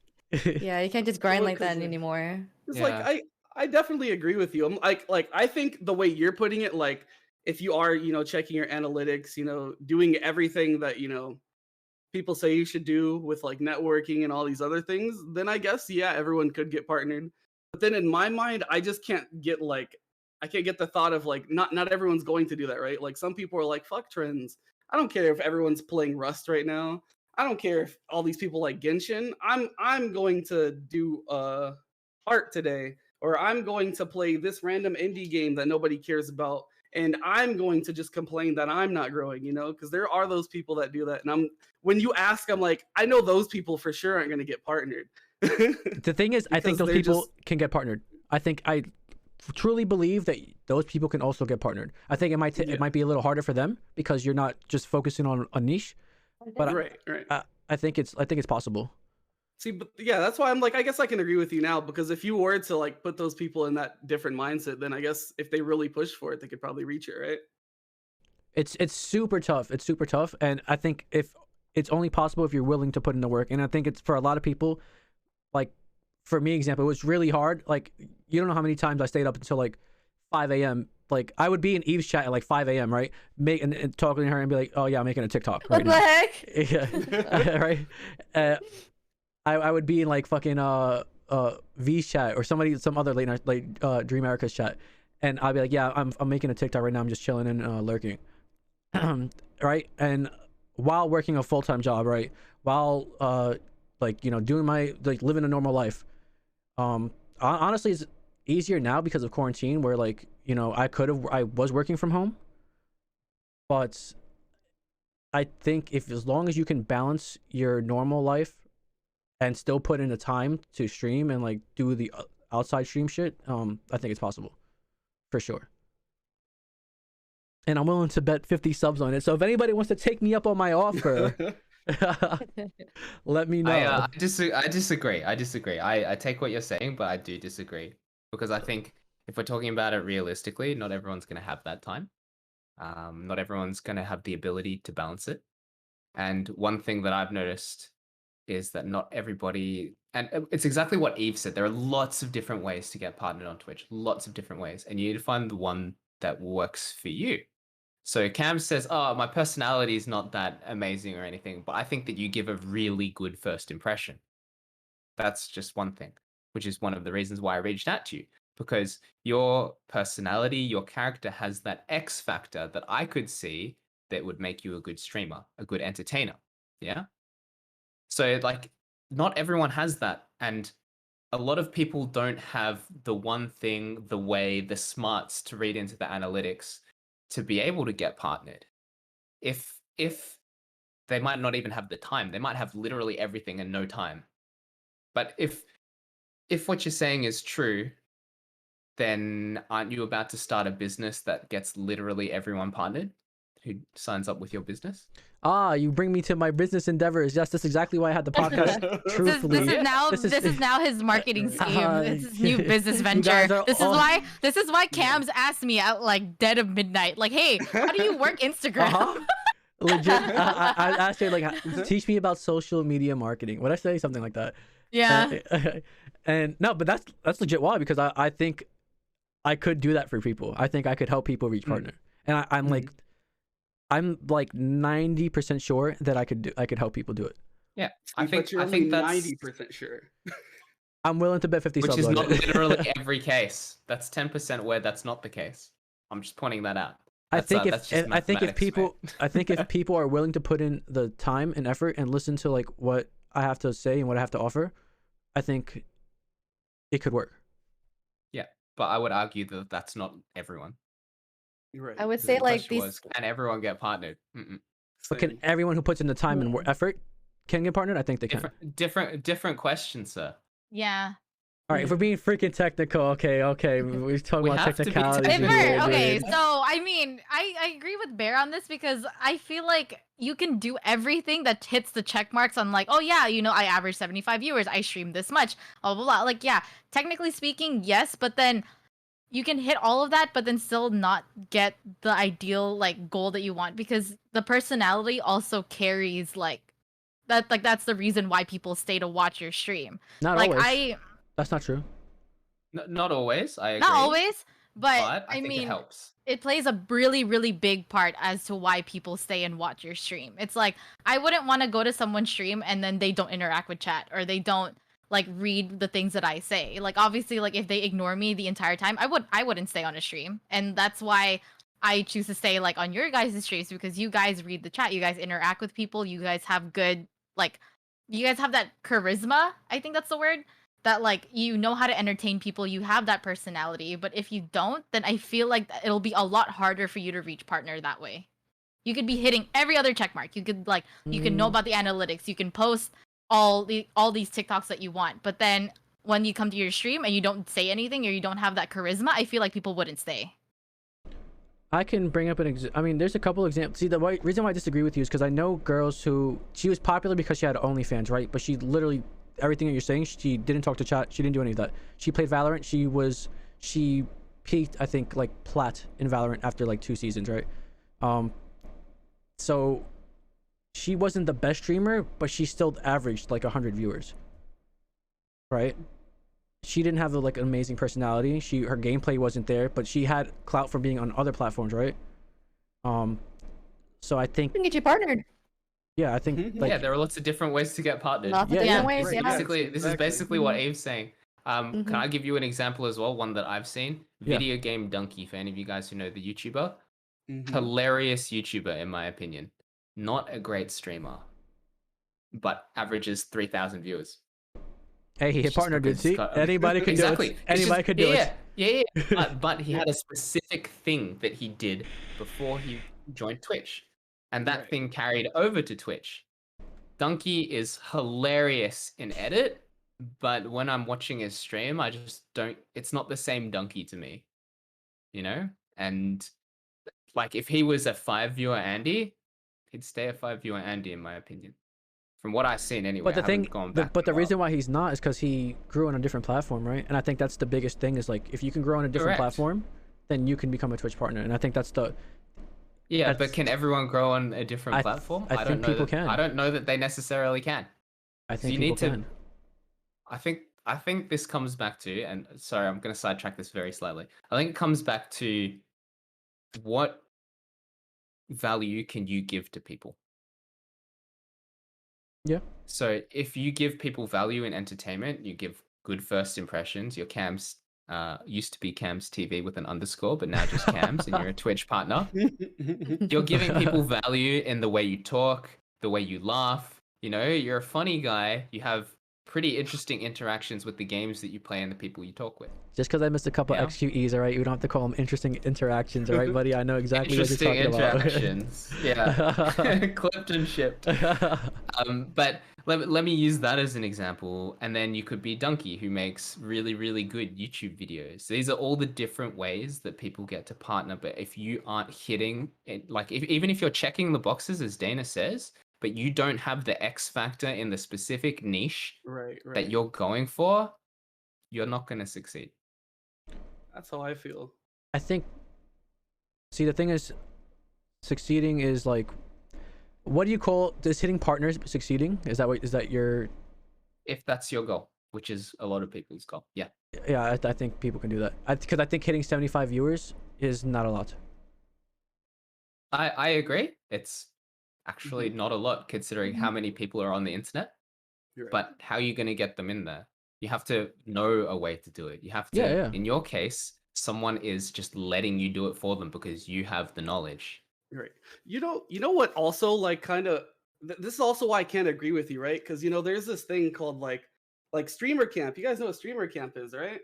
lit. Yeah, you can't just grind Well, like that 'cause anymore. It's Yeah. like I definitely agree with you. I'm like I think the way you're putting it, like if you are, checking your analytics, doing everything that, people say you should do with like networking and all these other things, then I guess yeah, everyone could get partnered. But then in my mind, I just can't get like I can't get the thought of like not everyone's going to do that, right? Like some people are like fuck trends. I don't care if everyone's playing Rust right now. I don't care if all these people like Genshin. I'm going to do art today, or I'm going to play this random indie game that nobody cares about, and I'm going to just complain that I'm not growing, you know, because there are those people that do that. And when you ask, I'm like, I know those people for sure aren't going to get partnered. The thing is, I think those people can get partnered. I truly believe that those people can also get partnered. I think it might be a little harder for them because you're not just focusing on a niche. But right. I think it's possible. See, but yeah, that's why I'm like, I guess I can agree with you now, because if you were to like put those people in that different mindset, then I guess if they really push for it, they could probably reach it, right? It's super tough. It's super tough, and I think if it's only possible if you're willing to put in the work. And I think it's for a lot of people, like for me, example, it was really hard. Like you don't know how many times I stayed up until like 5 a.m. Like I would be in Eve's chat at like 5 a.m. right, and talking to her and be like, oh yeah, I'm making a TikTok right now. What the heck? Yeah, right. I would be in like fucking V's chat or some other late night like Dream Erica's chat, and I'd be like, yeah, I'm making a TikTok right now. I'm just chilling and lurking, right? And while working a full-time job, right? While like you know doing my like living a normal life, honestly, it's easier now because of quarantine, where like you know I was working from home, but I think as long as you can balance your normal life and still put in the time to stream and like do the outside stream shit, I think it's possible, for sure. And I'm willing to bet 50 subs on it. So if anybody wants to take me up on my offer, let me know. I disagree. I take what you're saying, but I do disagree, because I think if we're talking about it realistically, not everyone's going to have that time. Not everyone's going to have the ability to balance it. And one thing that I've noticed is that not everybody, and it's exactly what Eve said, there are lots of different ways to get partnered on Twitch, lots of different ways, and you need to find the one that works for you. So Camz says, oh, my personality is not that amazing or anything, but I think that you give a really good first impression. That's just one thing, which is one of the reasons why I reached out to you, because your personality, your character has that X factor that I could see that would make you a good streamer, a good entertainer. Yeah. So like not everyone has that. And a lot of people don't have the one thing, the way, the smarts to read into the analytics to be able to get partnered. If they might not even have the time, they might have literally everything and no time. But if what you're saying is true, then aren't you about to start a business that gets literally everyone partnered who signs up with your business? You bring me to my business endeavors. Yes, that's exactly why I had the podcast. Truthfully, this is now his marketing scheme. This is new business venture. This is why Camz asked me at like dead of midnight, like, hey, how do you work Instagram? Legit, I asked her like, teach me about social media marketing. Would I say something like that? Yeah. And no, but that's legit why, because I think I could do that for people. I think I could help people reach partner, and I'm like 90% sure that I could help people do it. Yeah, I think that's 90% sure. I'm willing to bet 50 subs. Which is not literally every case. That's 10% where that's not the case. I'm just pointing that out. I think if people are willing to put in the time and effort and listen to like what I have to say and what I have to offer, I think it could work. Yeah, but I would argue that that's not everyone. You're right. I would say like these. Can everyone get partnered? But can everyone who puts in the time and effort can get partnered? I think they can. Different question, sir. Yeah. All right, if we're being freaking technical, okay, we're talking about technicality. Okay, so I mean, I agree with Bear on this, because I feel like you can do everything that hits the check marks on like, oh yeah, you know, I average 75 viewers, I stream this much, blah blah blah. Like, yeah, technically speaking, yes, but then you can hit all of that, but then still not get the ideal like goal that you want, because the personality also carries like that. Like that's the reason why people stay to watch your stream. Not like always. That's not true. Not always. I agree. Not always, But I I think mean, it helps. it plays a really, really big part as to why people stay and watch your stream. It's like, I wouldn't want to go to someone's stream and then they don't interact with chat, or they don't like read the things that I say. Like, obviously, like if they ignore me the entire time, I wouldn't stay on a stream. And that's why I choose to stay like on your guys' streams, because you guys read the chat, you guys interact with people, you guys have good, like, you guys have that charisma. I think that's the word. That like, you know how to entertain people, you have that personality. But if you don't, then I feel like it'll be a lot harder for you to reach partner that way. You could be hitting every other check mark. You could like, you can know about the analytics, you can post all these TikToks that you want. But then when you come to your stream and you don't say anything, or you don't have that charisma, I feel like people wouldn't stay. I can bring up I mean, there's a couple examples. See, the reason why I disagree with you is because I know girls who, she was popular because she had OnlyFans, right? But she literally, everything that you're saying, she didn't talk to chat, she didn't do any of that. She played Valorant, she peaked, I think, like plat in Valorant after like 2 seasons, right? So she wasn't the best streamer, but she still averaged like 100 viewers, right? She didn't have like an amazing personality. Her gameplay wasn't there, but she had clout from being on other platforms, right? So I think We can get you partnered. yeah, I think like Yeah, there are lots of different ways to get partnered. Lots of Yeah, different yeah. ways. Right, Yeah. Basically, this is Exactly. basically what Ave's saying. Can Mhm. I give you an example as well? One that I've seen. Yeah. Video Game Donkey, for any of you guys who know the YouTuber. Mhm. Hilarious YouTuber, in my opinion. Not a great streamer, but averages 3,000 viewers. hey, he hit Just partner, dude. because See, it's got- anybody could Exactly. do it. It's Anybody just- could do yeah, it. Yeah. But he had a specific thing that he did before he joined Twitch, and that Right. thing carried over to Twitch. Donkey is hilarious in edit, but when I'm watching his stream, I just don't. It's not the same Donkey to me, you know. And like, if he was a 5-viewer Andy, he'd stay a 5-viewer Andy, in my opinion. From what I've seen, anyway. But the I haven't thing, gone back but the in a while. reason why he's not is because he grew on a different platform, right? And I think that's the biggest thing is like, if you can grow on a different Correct. platform, then you can become a Twitch partner. And I think that's the Yeah, That's- but can everyone grow on a different I platform? I don't think know people that, can. I don't know that they necessarily can. I So think you people need to. can. I think this comes back to, and sorry, I'm going to sidetrack this very slightly. I think it comes back to what value can you give to people? Yeah. So if you give people value in entertainment, you give good first impressions. Your Camz used to be Camz TV with an underscore, but now just Camz, and you're a Twitch partner. You're giving people value in the way you talk, the way you laugh. You know, you're a funny guy. You have pretty interesting interactions with the games that you play and the people you talk with. Just because I missed a couple Yeah. XQEs, all right? You don't have to call them interesting interactions, all right, buddy? I know exactly what you're Interesting talking about. interactions. Yeah. Clipped and shipped. But let me use that as an example. And then you could be Donkey, who makes really, really good YouTube videos. These are all the different ways that people get to partner. But if you aren't hitting it, like even if you're checking the boxes, as Dana says, but you don't have the X factor in the specific niche Right. that you're going for, you're not going to succeed. That's how I feel. I think, see, the thing is, succeeding is like, what do you call, does hitting partners succeeding? Is that your, If that's your goal, which is a lot of people's goal. Yeah. yeah, I think people can do that. Because I think hitting 75 viewers is not a lot. I agree. It's actually not a lot considering how many people are on the internet. You're right. But how are you going to get them in there? You have to know a way to do it. You have to, Yeah. in your case, someone is just letting you do it for them because you have the knowledge. Right. You know what also like kind of this is also why I can't agree with you, right? Because there's this thing called like streamer camp. You guys know what streamer camp is, right?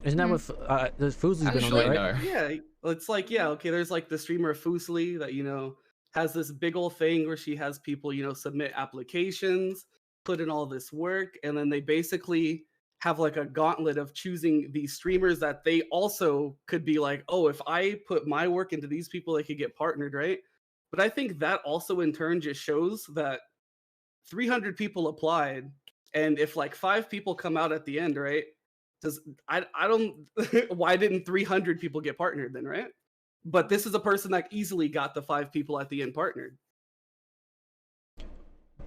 Isn't that Mhm. what, the Foozly's been on Actually, that, right? no. Yeah. It's like, yeah, okay, there's like the streamer Fusli that has this big old thing where she has people, submit applications, put in all this work, and then they basically have like a gauntlet of choosing these streamers that they also could be like, oh, if I put my work into these people, they could get partnered, right? But I think that also in turn just shows that 300 people applied, and if like 5 people come out at the end, right? I don't why didn't 300 people get partnered then, right? But this is a person that easily got the 5 people at the end partnered.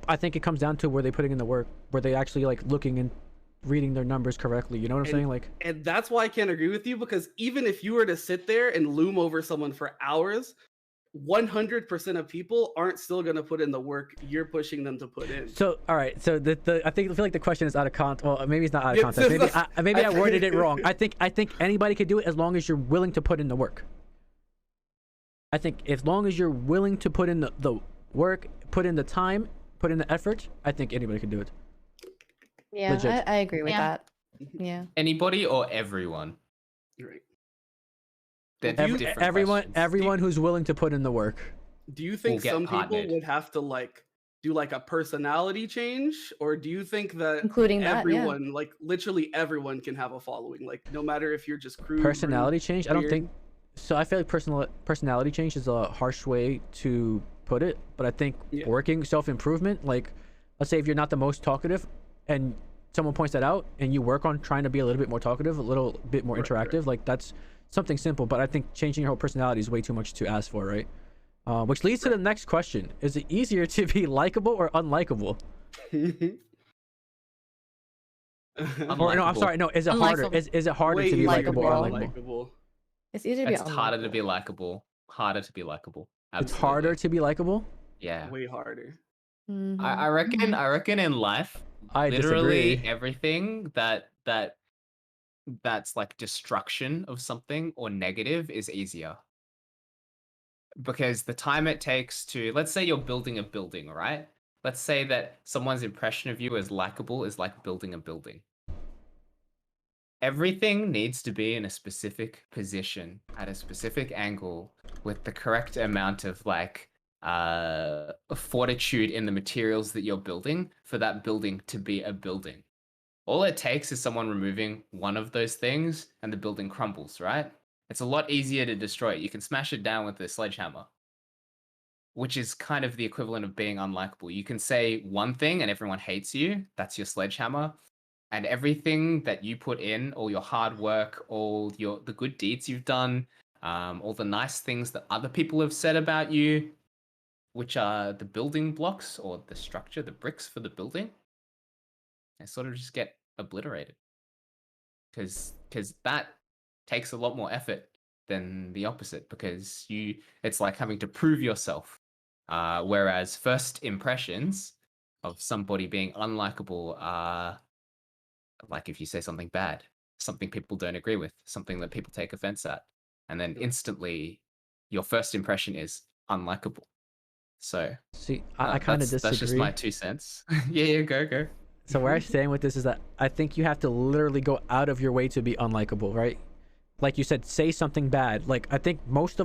I think it comes down to where they putting in the work, where they actually like looking in, reading their numbers correctly. You know what I'm saying? Like, And that's why I can't agree with you, because even if you were to sit there and loom over someone for hours, 100% of people aren't still going to put in the work you're pushing them to put in. so all right. So I feel like the question is out of context. Well, maybe it's not out of Yeah, context. Maybe I worded it think- wrong. I think anybody could do it as long as you're willing to put in the work. I think as long as you're willing to put in the work, put in the time, put in the effort, I think anybody can do it. Yeah, Legit. I agree with Yeah. that. Yeah. Anybody or everyone? Right. They're Do different Everyone questions. who's willing to put in the work. Do you think get some people partnered. would have to like do like a personality change, or do you think that Including that, yeah. everyone, like literally everyone, can have a following? Like no matter if you're just crude, Personality change? I don't weird. think so. I feel like personality change is a harsh way to put it, but I think Yeah. working self-improvement, like let's say if you're not the most talkative and someone points that out and you work on trying to be a little bit more talkative, a little bit more Right, interactive, like that's something simple, but I think changing your whole personality is way too much to ask for, right? Which leads to the next question. Is it easier to be likable or unlikable? Or no, I'm Unlikable. sorry, no, is it harder? Unlikable. Is it harder Way to be easier likable or likable. unlikable? It's easier to be It's harder to be unlikable. likable. Harder to be likable. It's harder to be likable? Yeah. Way harder. Mhm. I reckon in life, I literally disagree. everything that's like destruction of something or negative is easier. Because the time it takes to, let's say you're building a building, right? Let's say that someone's impression of you as likable is like building a building. Everything needs to be in a specific position at a specific angle with the correct amount of like fortitude in the materials that you're building for that building to be a building. All it takes is someone removing one of those things and the building crumbles, right? It's a lot easier to destroy it. You can smash it down with a sledgehammer, which is kind of the equivalent of being unlikable. You can say one thing and everyone hates you. That's your sledgehammer. And everything that you put in, all your hard work, all the good deeds you've done, all the nice things that other people have said about you, which are the building blocks or the structure, the bricks for the building, they sort of just get obliterated. Because that takes a lot more effort than the opposite, because it's like having to prove yourself. Whereas first impressions of somebody being unlikable are like if you say something bad, something people don't agree with, something that people take offense at, and then instantly your first impression is unlikable. So See, I kind of disagree. That's just my 2 cents. yeah, go. So where I'm saying with this is that I think you have to literally go out of your way to be unlikable, right? Like you said, say something bad. Like I think most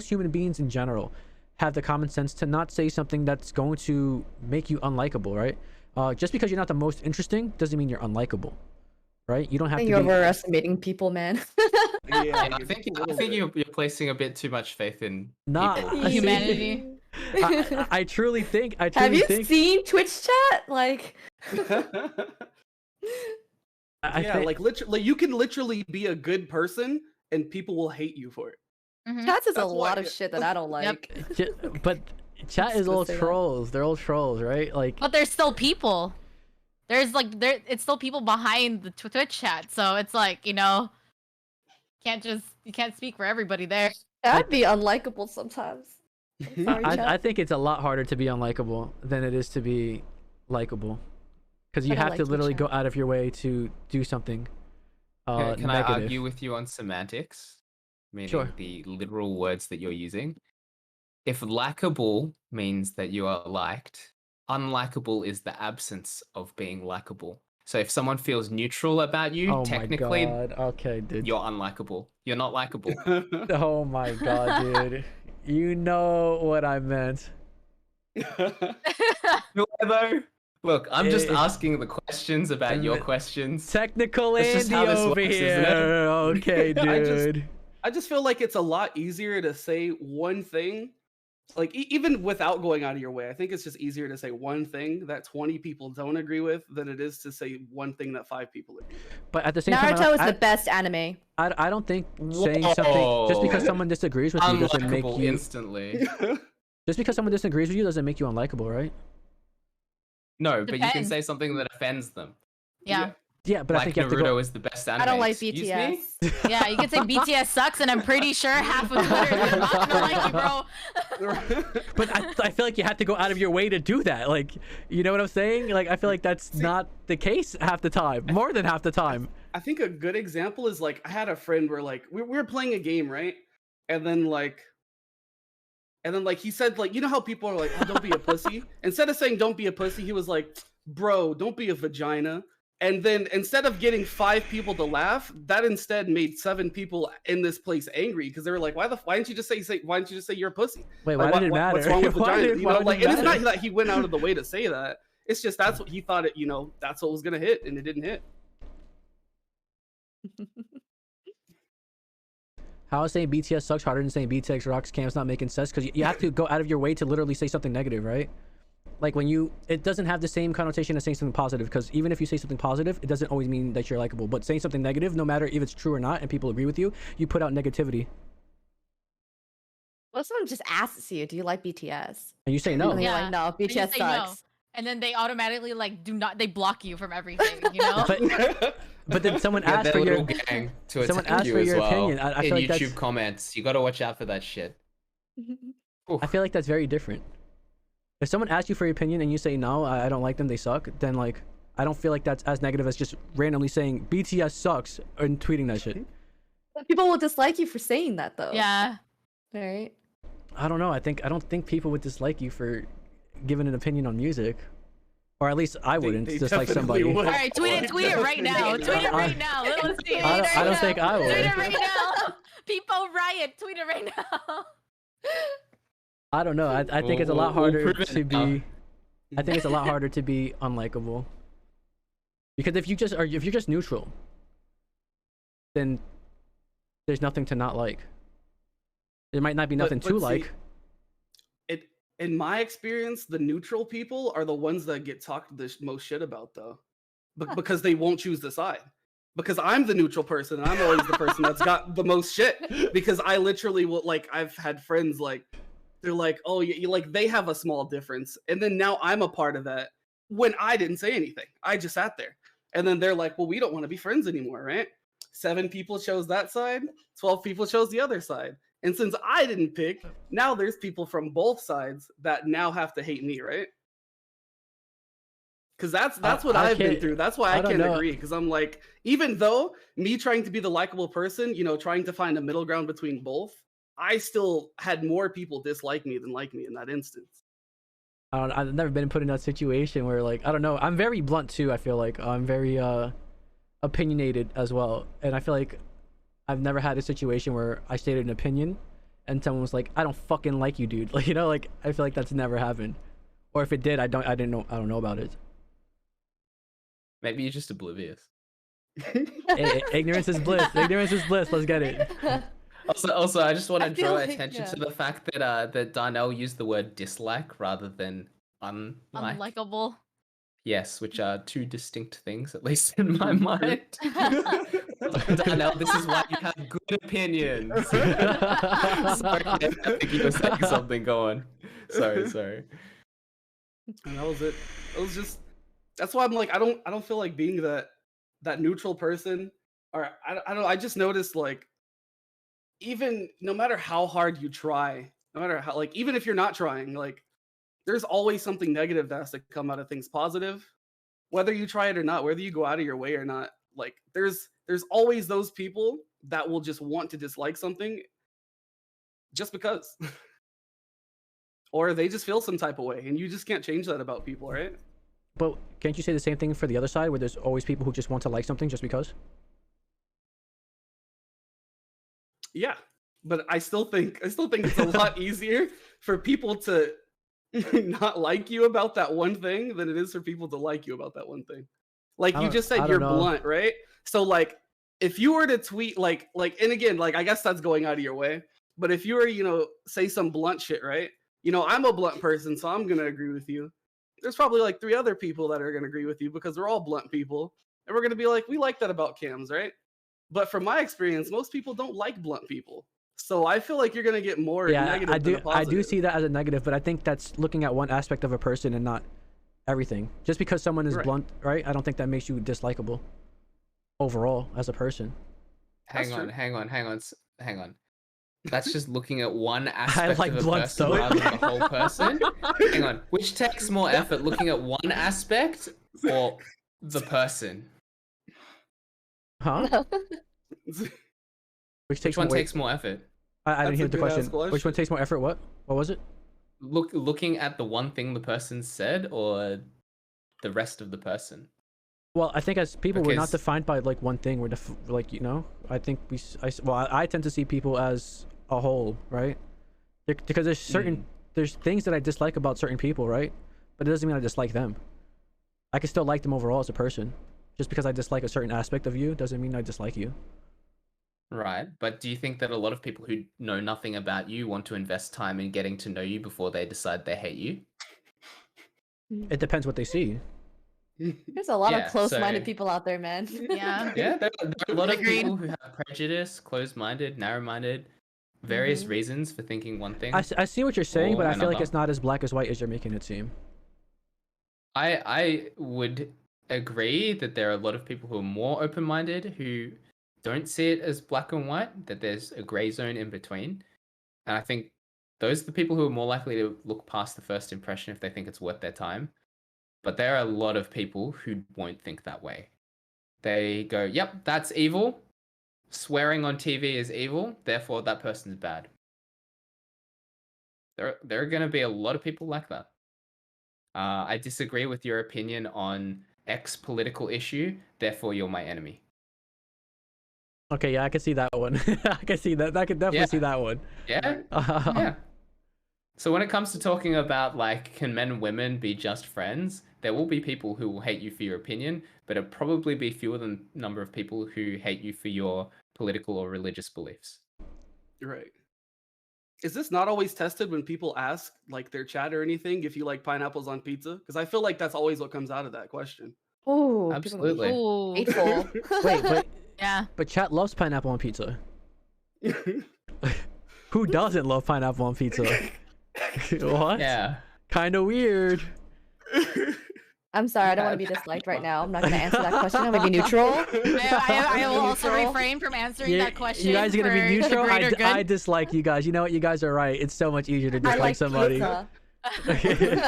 human beings in general have the common sense to not say something that's going to make you unlikable, right? Just because you're not the most interesting doesn't mean you're unlikable, right? You don't have I to think be. you're overestimating people, man. Yeah, And I think you're placing a bit too much faith in Nah, people. I see- Humanity. I truly think. Have you seen Twitch chat? Like, I yeah, think, like literally, you can literally be a good person and people will hate you for it. Mhm. chat is a That's why- lot of shit that I don't like. but chat is Just all say that. trolls. They're all trolls, right? Like But there's still people. It's still people behind the Twitch chat. So it's like, you can't speak for everybody there. That'd be unlikable sometimes. I'm sorry, chat. I think it's a lot harder to be unlikable than it is to be likable, because you But I have like to you, literally chat. go out of your way to do something Can I negative. argue with you on semantics? Meaning Sure. the literal words that you're using. If likable means that you are liked, unlikable is the absence of being likable. So if someone feels neutral about you, Oh technically my god. Okay, dude. you're unlikable. You're not likable. Oh my god, dude. You know what I meant. Though, look, I'm just Eh. asking the questions about your Mm. questions. Technical That's just Andy how this over works, isn't it? here. Okay, I just- dude. I just feel like it's a lot easier to say one thing, like even without going out of your way. I think it's just easier to say one thing that 20 people don't agree with than it is to say one thing that 5 people agree with. But at the same time, Naruto is the best anime. I don't think saying something just because Whoa. someone disagrees with you doesn't make Unlikable you instantly. just because someone disagrees with you doesn't make you unlikable, right? No, but you can Depends. say something that offends them. Yeah. Yeah, but I think you have to Naruto go. is the best anime. I don't like Excuse me? BTS. Yeah, you could say BTS sucks, and I'm pretty sure half of Twitter is not gonna like you, bro. But I feel like you have to go out of your way to do that. Like, you know what I'm saying? Like, I feel like that's not the case half the time. More than half the time. I think a good example is like I had a friend where like we were playing a game, right? And then like he said like, you know how people are like, oh, don't be a pussy. Instead of saying don't be a pussy, he was like, bro, don't be a vagina. And then instead of getting 5 people to laugh, that instead made 7 people in this place angry because they were like, why didn't you just say you're a pussy? Wait, Like, why did it matter? What's wrong with Why vagina? did- You why know, did like, it and it's not matter? that he went out of the way to say that. It's just that's what he thought it, you know, that's what was gonna hit, and it didn't hit. How is saying BTS sucks harder than saying BTS rocks Cam's not making sense? Because you have to go out of your way to literally say something negative, right? Like it doesn't have the same connotation as saying something positive, because even if you say something positive, it doesn't always mean that you're likable. But saying something negative, no matter if it's true or not, and people agree with you, you put out negativity. Well, someone just asks you, do you like BTS? And you say no. And you're Yeah. like, no, And you BTS say no. sucks. And then they automatically like they block you from everything, you know? But then someone Yeah, asked their for your little gang to someone attack asked you for as your well opinion. I in feel like YouTube that's comments. You gotta watch out for that shit. Oof. I feel like that's very different. If someone asks you for your opinion and you say no, I don't like them, they suck, then like I don't feel like that's as negative as just randomly saying BTS sucks and tweeting that shit. But people will dislike you for saying that, though. Yeah. Right? I don't know. I don't think people would dislike you for giving an opinion on music, or at least I wouldn't they dislike definitely somebody. would. All right, tweet it right now. Tweet it right now. Let's see. I don't think I Tweet would. it right now. People riot. Tweet it right now. I don't know. I think it's a lot We'll harder prove it to now. be. I think it's a lot harder to be unlikable. Because if you're just neutral, then there's nothing to not like. There might not be nothing But to see, like. In my experience, the neutral people are the ones that get talked the most shit about, though, because they won't choose the side. Because I'm the neutral person, and I'm always the person that's got the most shit. Because I literally will, like, I've had friends like, they're like, oh, you like they have a small difference, and then now I'm a part of that when I didn't say anything. I just sat there, and then they're like, well, we don't want to be friends anymore, right? 7 people chose that side, 12 people chose the other side. And since I didn't pick, now there's people from both sides that now have to hate me, right? Because that's what I've been through. That's why I don't can't know. agree. Because I'm like, even though me trying to be the likable person, you know, trying to find a middle ground between both, I still had more people dislike me than like me in that instance. I've never been put in that situation where, like, I don't know. I'm very blunt too. I feel like I'm very opinionated as well, and I feel like I've never had a situation where I stated an opinion and someone was like, I don't fucking like you, dude. Like, you know, like I feel like that's never happened. Or if it did, I don't know about it. Maybe you're just oblivious. Ignorance is bliss. Ignorance is bliss. Let's get it. Also, I just want to I feel draw like, attention yeah. to the fact that Darnell used the word dislike rather than unlike. Unlikable. Yes, which are 2 distinct things, at least in my mind. Darnell, this is why you have good opinions. Sorry, I think you were saying something. Go on. Sorry. And that was it. It was just that's why I'm like I don't feel like being that neutral person. Or I don't know. I just noticed like even no matter how hard you try, no matter how like even if you're not trying, like there's always something negative that has to come out of things positive, whether you try it or not, whether you go out of your way or not. Like there's always those people that will just want to dislike something just because. Or they just feel some type of way, and you just can't change that about people, right? But can't you say the same thing for the other side, where there's always people who just want to like something just because? Yeah, but I still think it's a lot easier for people to not like you about that one thing than it is for people to like you about that one thing. Like you just I said, don't you're know. blunt, right? So like, if you were to tweet like, and again, like I guess that's going out of your way. But if you were, you know, say some blunt shit, right? You know, I'm a blunt person, so I'm gonna agree with you. There's probably like 3 other people that are gonna agree with you because we're all blunt people, and we're gonna be like, we like that about Camz, right? But from my experience, most people don't like blunt people. So I feel like you're gonna get more Yeah, negative I than do. a I do positive. see that as a negative, but I think that's looking at one aspect of a person and not everything. Just because someone is Right. blunt, right? I don't think that makes you dislikable overall as a person. That's Hang on, true. hang on. That's just looking at one aspect like of a blunts, person though. rather than the whole person. Hang on, which takes more effort, looking at one aspect or the person? Huh? Which Which takes one more, takes more effort? I didn't That's hear a the good-ass question. Which one question. takes more effort? What was it? Looking at the one thing the person said or the rest of the person? Well, I think as people, we're not Because- defined by like one thing. We're like, you know, I think I tend to see people as a whole, right? Because there's certain there's things that I dislike about certain people, right? But it doesn't mean I dislike them. I can still like them overall as a person. Just because I dislike a certain aspect of you doesn't mean I dislike you. Right, but do you think that a lot of people who know nothing about you want to invest time in getting to know you before they decide they hate you? It depends what they see. There's a lot Yeah, of close-minded so- people out there, man. Yeah. Yeah, there are a lot of Agreed. people who have prejudice, closed-minded, narrow-minded, various Mhm. reasons for thinking one thing. I see what you're saying, but Or I feel like another. it's not as black as white as you're making it seem. I would agree that there are a lot of people who are more open-minded who don't see it as black and white, that there's a gray zone in between. And I think those are the people who are more likely to look past the first impression if they think it's worth their time. But there are a lot of people who won't think that way. They go, yep, that's evil. Swearing on TV is evil, therefore that person's bad. There are going to be a lot of people like that. I disagree with your opinion on X political issue, therefore you're my enemy. Okay, yeah, I can see that one. I can see that. I can definitely Yeah. see that one. Yeah? Yeah. So when it comes to talking about like, can men and women be just friends? There will be people who will hate you for your opinion, but it'll probably be fewer than number of people who hate you for your political or religious beliefs. Right. Is this not always tested when people ask like their chat or anything if you like pineapples on pizza? Because I feel like that's always what comes out of that question. Oh, Absolutely. Ooh. hateful. Wait, Yeah. but chat loves pineapple on pizza. Who doesn't love pineapple on pizza? What? Yeah. Kind of weird. I'm sorry, I don't want to be disliked right now. I'm not gonna answer that question. I'm gonna be neutral. I will also Neutral. refrain from answering You, that question. you guys are gonna for be the neutral. greater good. I dislike you guys. You know what? You guys are right. It's so much easier to I dislike like somebody. pizza.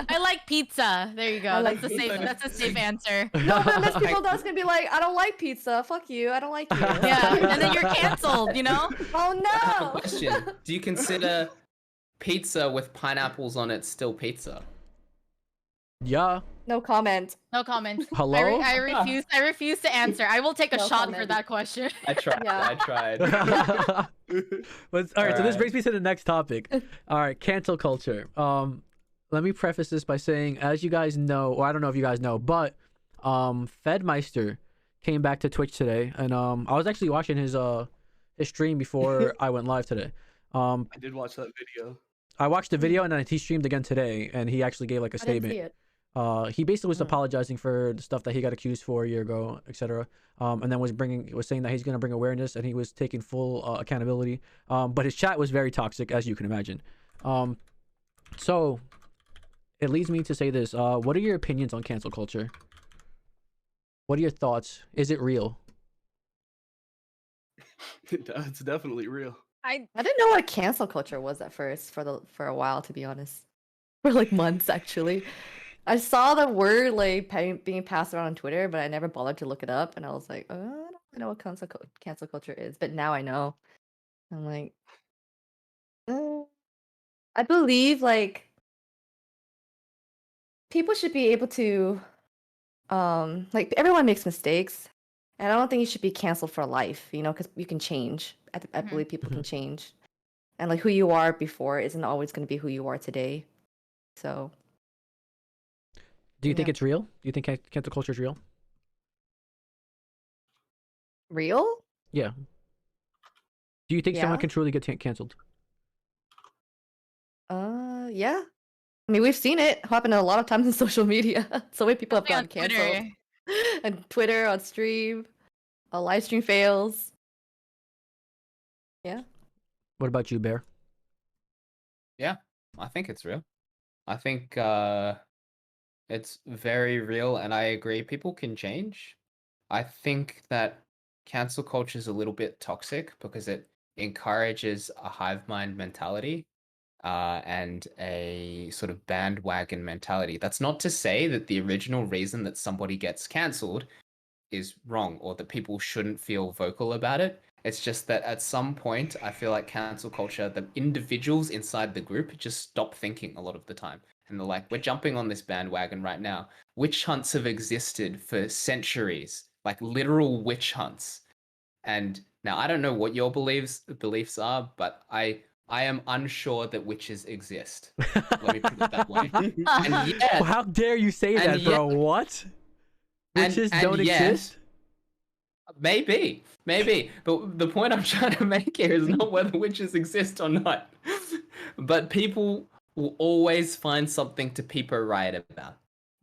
I like pizza. There you go. I like That's a safe. pizza. That's a safe answer. No, but there's people that's gonna be like, I don't like pizza. Fuck you. I don't like you. Yeah, and then you're canceled. You know. Oh no. Question. Do you consider pizza with pineapples on it still pizza? Yeah. No comment. No comment. Hello? I refuse. I refuse to answer. I will take a No shot for comment. that question. I tried. Yeah. I tried. But all right, so this Alright. brings me to the next topic. All right, cancel culture. Let me preface this by saying, as you guys know, or I don't know if you guys know, but Fedmeister came back to Twitch today, and I was actually watching his stream before I went live today. I did watch that video. I watched the video and then he streamed again today, and he actually gave like a I didn't statement. see it. He basically was Oh. apologizing for the stuff that he got accused for a year ago, etc. And then was saying that he's gonna bring awareness and he was taking full accountability. But his chat was very toxic, as you can imagine. So it leads me to say this: what are your opinions on cancel culture? What are your thoughts? Is it real? It's definitely real. I I didn't know what cancel culture was at first for a while, to be honest. For like months actually. I saw the word like being passed around on Twitter, but I never bothered to look it up, and I was like, I don't really know what cancel culture is, but now I know. I'm like, I believe like people should be able to, like everyone makes mistakes, and I don't think you should be canceled for life, you know, because you can change. I Mhm. believe people can change, and like who you are before isn't always going to be who you are today. So Do you think Yeah. it's real? Do you think cancel culture is real? real? Yeah. Do you think someone Yeah. can truly get canceled? Yeah. I mean, we've seen it happen a lot of times in social media. So many people have gotten Definitely canceled. on On Twitter, on stream, on live stream fails. Yeah. What about you, Bear? I think it's real. I think It's very real, and I agree. People can change. I think that cancel culture is a little bit toxic because it encourages a hive mind mentality and a sort of bandwagon mentality. That's not to say that the original reason that somebody gets cancelled is wrong or that people shouldn't feel vocal about it. It's just that at some point, I feel like cancel culture, the individuals inside the group just stop thinking a lot of the time. And they're like, we're jumping on this bandwagon right now. Witch hunts have existed for centuries, like literal witch hunts. And now I don't know what your beliefs are, but I am unsure that witches exist. Let me put it that way. And yet, Well, how dare you say and that, bro? What? Witches don't exist? Maybe. But the point I'm trying to make here is not whether witches exist or not. But people will always find something to people write about.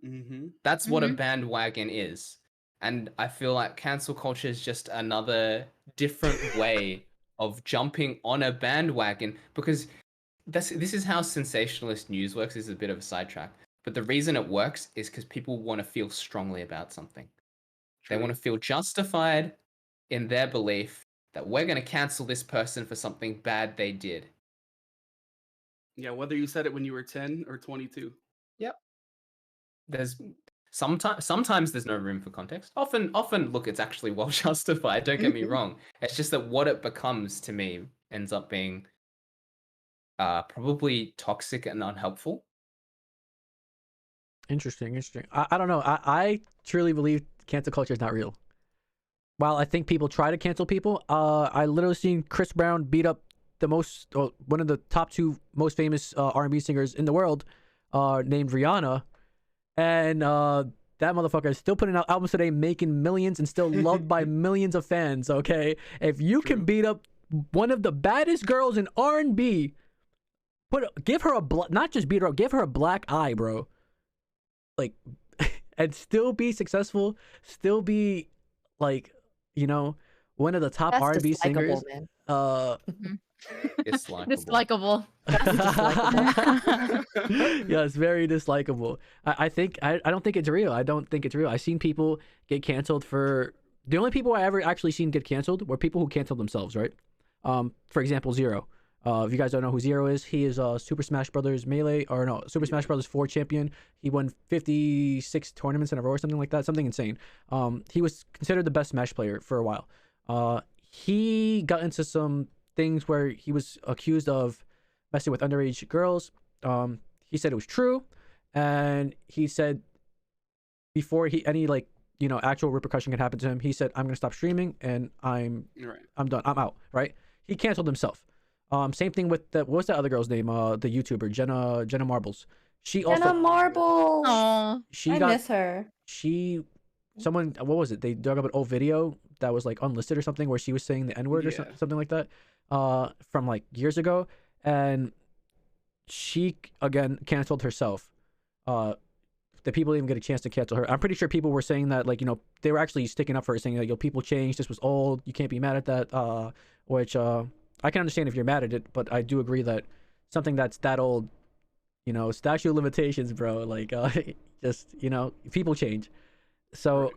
Mm-hmm. That's what a bandwagon is. And I feel like cancel culture is just another different way of jumping on a bandwagon, because this is how sensationalist news works. This is a bit of a sidetrack. But the reason it works is because people want to feel strongly about something. They want to feel justified in their belief that we're going to cancel this person for something bad they did. Yeah, whether you said it when you were 10 or 22. Yep. There's sometimes there's no room for context. Often look, it's actually well justified. Don't get me wrong. It's just that what it becomes to me ends up being probably toxic and unhelpful. Interesting. I don't know. I truly believe cancel culture is not real. While I think people try to cancel people, I literally seen Chris Brown beat up one of the top 2 most famous R&B singers in the world, named Rihanna, and that motherfucker is still putting out albums today, making millions and still loved by millions of fans. Okay, if you can beat up one of the baddest girls in R&B, give her not just beat her up, give her a black eye, bro. Like, and still be successful, still be like, one of the top That's R&B singers. man. Dislikable. Yeah, it's very dislikable. I don't think it's real. I've seen people get canceled for the only people I ever actually seen get canceled were people who canceled themselves, right? For example, Zero. If you guys don't know who Zero is, he is a Super Smash Brothers Super Smash Brothers 4 champion. He won 56 tournaments in a row or something like that, something insane. He was considered the best Smash player for a while. He got into some things where he was accused of messing with underage girls. He said it was true, and he said before any actual repercussion could happen to him, he said, "I'm gonna stop streaming and I'm done. I'm out." Right? He canceled himself. Same thing with what was that other girl's name? The YouTuber Jenna Marbles. Jenna Marbles. Oh, I miss her. What was it? They dug up an old video that was like unlisted or something where she was saying the N-word or something like that, from like years ago, and she again canceled herself. The people didn't even get a chance to cancel her. I'm pretty sure people were saying that, like, they were actually sticking up for her, saying that, people changed. This was old. You can't be mad at that. Which I can understand if you're mad at it, but I do agree that something that's that old, statute of limitations, bro. Like, just people change. So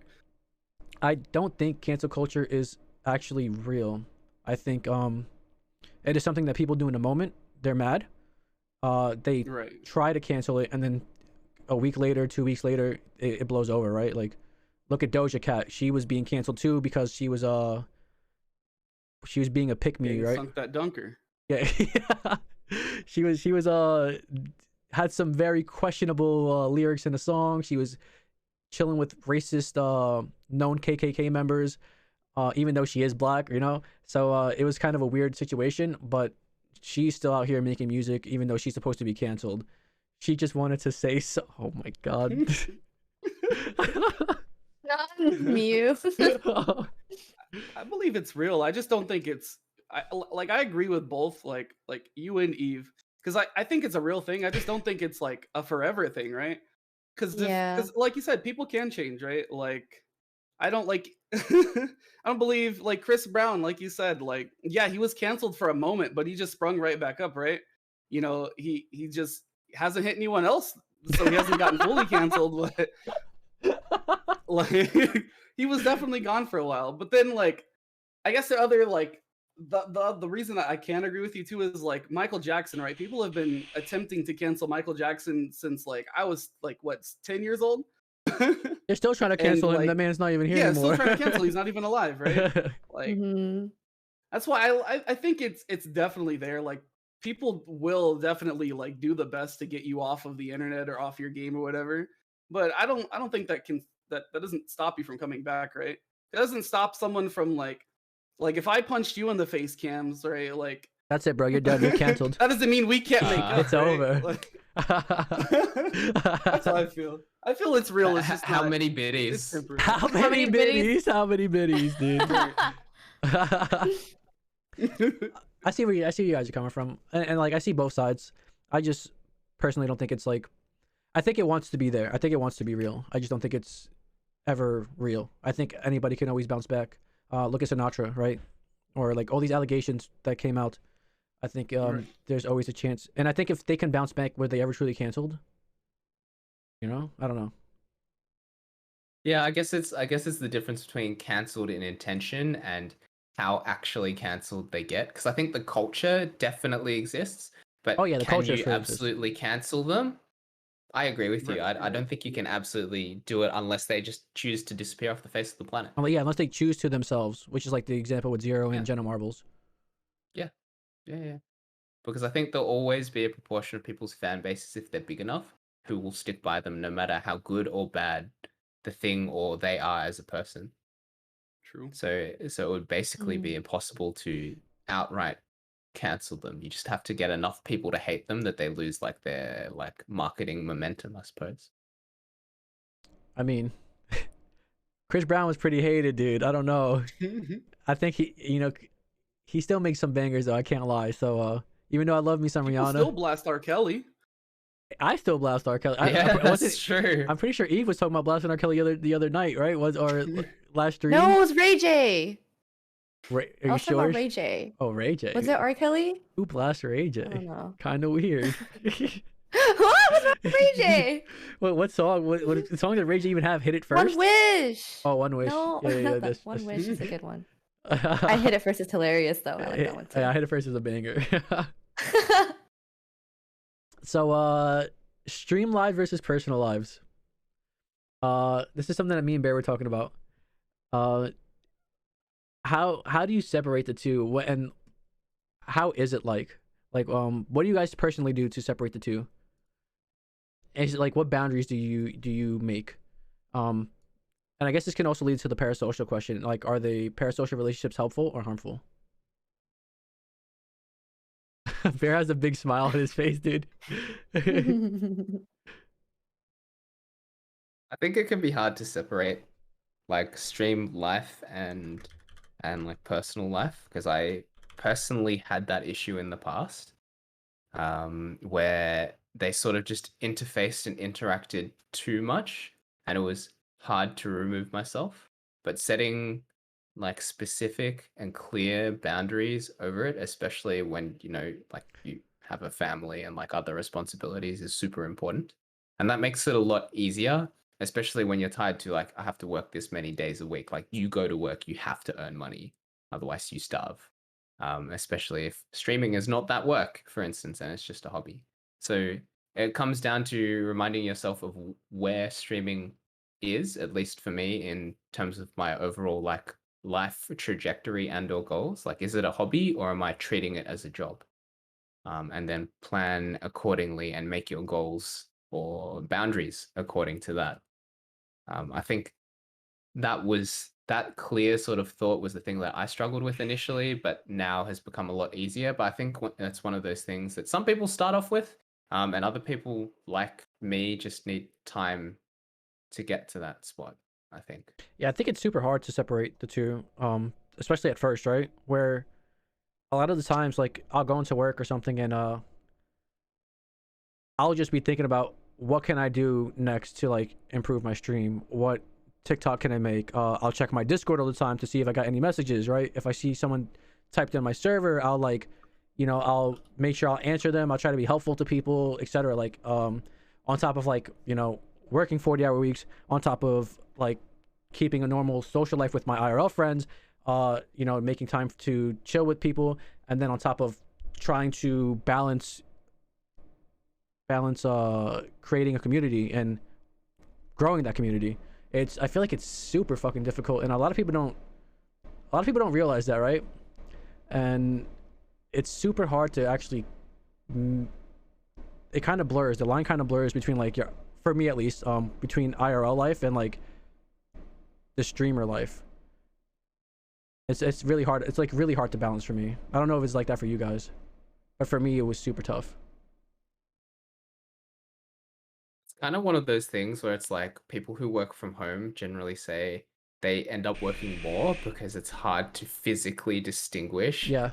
I don't think cancel culture is actually real. I think it is something that people do in a moment. They're mad. They try to cancel it, and then a week later, 2 weeks later, it blows over, right? Like, look at Doja Cat. She was being canceled too because she was being a pick-me, right? Sunk that dunker. Yeah. She was had some very questionable lyrics in the song. She was chilling with racist known KKK members, even though she is black, so it was kind of a weird situation, but she's still out here making music even though she's supposed to be canceled. She just wanted to say so. Oh my god. Mute. I believe it's real. I just don't think it's I agree with both like you and Eve, because I think it's a real thing. I just don't think it's like a forever thing, right? Because like you said, people can change, right? Like, I don't I don't believe, like, Chris Brown, like you said, like, yeah, he was canceled for a moment, but he just sprung right back up, right? He just hasn't hit anyone else so he hasn't gotten fully canceled, but like he was definitely gone for a while. But then like I guess the other like the reason that I can agree with you too is like Michael Jackson, right? People have been attempting to cancel Michael Jackson since like I was like what 10 years old. They're still trying to cancel him. like, That man's not even here yeah, anymore. still trying to cancel. He's not even alive, right? Like that's why I think it's definitely there. Like people will definitely like do the best to get you off of the internet or off your game or whatever. But I don't think that doesn't stop you from coming back, right? It doesn't stop someone from like if I punched you in the face, Camz, right? Like That's it, bro. You're done. You're canceled. that doesn't mean we can't make up. It's right? over. Like, that's how I feel. I feel it's real. It's just How not- many it's biddies? temporary. How many biddies? How many biddies, dude? I see where you guys are coming from, and like I see both sides. I just personally don't think it's like. I think it wants to be there. I think it wants to be real. I just don't think it's ever real. I think anybody can always bounce back. Look at Sinatra, right? Or like all these allegations that came out. I think Right. there's always a chance, and I think if they can bounce back, were they ever truly canceled? You know, I don't know. Yeah, I guess it's the difference between cancelled in intention and how actually cancelled they get. Because I think the culture definitely exists, but Oh, yeah, the can culture you sure exists. absolutely cancel them? I agree with you. Right, I don't think you can absolutely do it unless they just choose to disappear off the face of the planet. Well, yeah, unless they choose to themselves, which is like the example with Zero Yeah. and Jenna Marbles. Yeah. Because I think there'll always be a proportion of people's fan bases, if they're big enough, who will stick by them no matter how good or bad the thing or they are as a person. True. So it would basically be impossible to outright cancel them. You just have to get enough people to hate them that they lose like their like marketing momentum, I suppose. I mean, Chris Brown was pretty hated, dude. I don't know. I think he still makes some bangers though. I can't lie. So even though I love me some People Rihanna, still blast R. Kelly. I still blast R. Kelly. That's true. I'm pretty sure Eve was talking about blasting R. Kelly the other night, right? Last stream? No, it was Ray J. Are I you was talking sure? about Ray J. Oh, Ray J. Was it R. Kelly? Who blasts Ray I don't J? know. Kind of weird. What was wrong with Ray J? What song? What song did Ray J even have? Hit it first? One Wish. Oh, One Wish. No, Yeah, not that. this- One Wish is a good one. I I Hit It First. It's hilarious though. I like that one too. Yeah, I Hit It First is a banger. So, stream live versus personal lives. This is something that me and Bear were talking about. How do you separate the two? And how is it like? Like, what do you guys personally do to separate the two? Is it like what boundaries do you make? And I guess this can also lead to the parasocial question. Like, are the parasocial relationships helpful or harmful? Bear has a big smile on his face, dude. I think it can be hard to separate like stream life and like personal life, because I personally had that issue in the past, where they sort of just interfaced and interacted too much, and it was hard to remove myself. But setting like specific and clear boundaries over it, especially when like you have a family and like other responsibilities, is super important. And that makes it a lot easier, especially when you're tied to like, I have to work this many days a week. Like, you go to work, you have to earn money, otherwise you starve. Especially if streaming is not that work, for instance, and it's just a hobby. So it comes down to reminding yourself of where streaming is, at least for me, in terms of my overall like life trajectory and or goals. Like, is it a hobby or am I treating it as a job? And then plan accordingly and make your goals or boundaries according to that. I think that clear sort of thought was the thing that I struggled with initially, but now has become a lot easier. But I think it's one of those things that some people start off with, and other people like me just need time to get to that spot, I think. Yeah, I think it's super hard to separate the two, especially at first, right? Where a lot of the times, like, I'll go into work or something and I'll just be thinking about what can I do next to like improve my stream? What TikTok can I make? I'll check my Discord all the time to see if I got any messages, right? If I see someone typed in my server, I'll like, I'll make sure I'll answer them. I'll try to be helpful to people, etc. Like, on top of like, you know, working 40-hour weeks, on top of like keeping a normal social life with my IRL friends, you know, making time to chill with people, and then on top of trying to balance creating a community and growing that community. I feel like it's super fucking difficult, and a lot of people don't realize that, right? And it's super hard to actually it kind of blurs, the line kind of blurs between like for me at least, between IRL life and like the streamer life. It's really hard. It's like really hard to balance for me. I don't know if it's like that for you guys, but for me it was super tough. It's kind of one of those things where it's like people who work from home generally say they end up working more because it's hard to physically distinguish Yeah.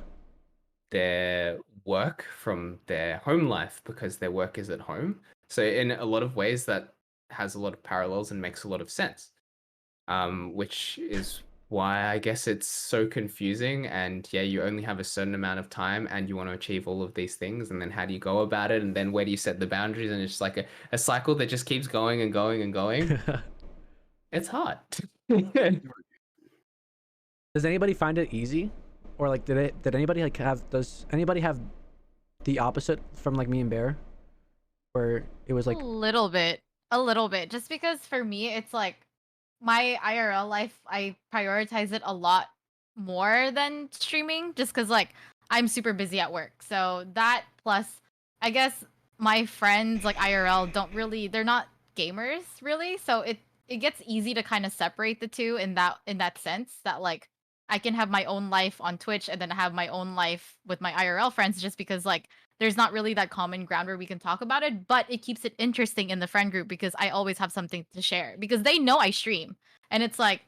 their work from their home life because their work is at home. So in a lot of ways that has a lot of parallels and makes a lot of sense. Which is why I guess it's so confusing, and yeah, you only have a certain amount of time and you want to achieve all of these things, and then how do you go about it, and then where do you set the boundaries, and it's just like a cycle that just keeps going and going and going. It's hard. Does anybody find it easy, or like did anybody like does anybody have the opposite from like me and Bear, where it was like a little bit, just because for me it's like my IRL life, I prioritize it a lot more than streaming, just because like I'm super busy at work. So that plus, I guess my friends like IRL they're not gamers really. So it gets easy to kind of separate the two in that sense, that like I can have my own life on Twitch and then have my own life with my IRL friends, just because like there's not really that common ground where we can talk about it, but it keeps it interesting in the friend group because I always have something to share, because they know I stream, and it's like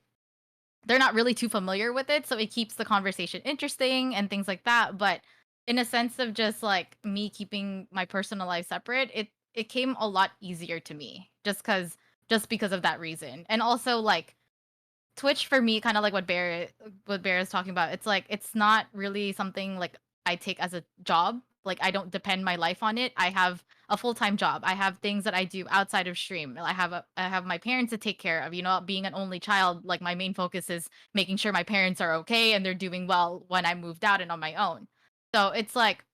they're not really too familiar with it, so it keeps the conversation interesting and things like that. But in a sense of just like me keeping my personal life separate, it came a lot easier to me just because of that reason. And also like Twitch for me, kind of like what Bear is talking about, it's like it's not really something like I take as a job. Like I don't depend my life on it. I have a full-time job. I have things that I do outside of stream. I have my parents to take care of. You know, being an only child, like my main focus is making sure my parents are okay and they're doing well when I moved out and on my own. So it's like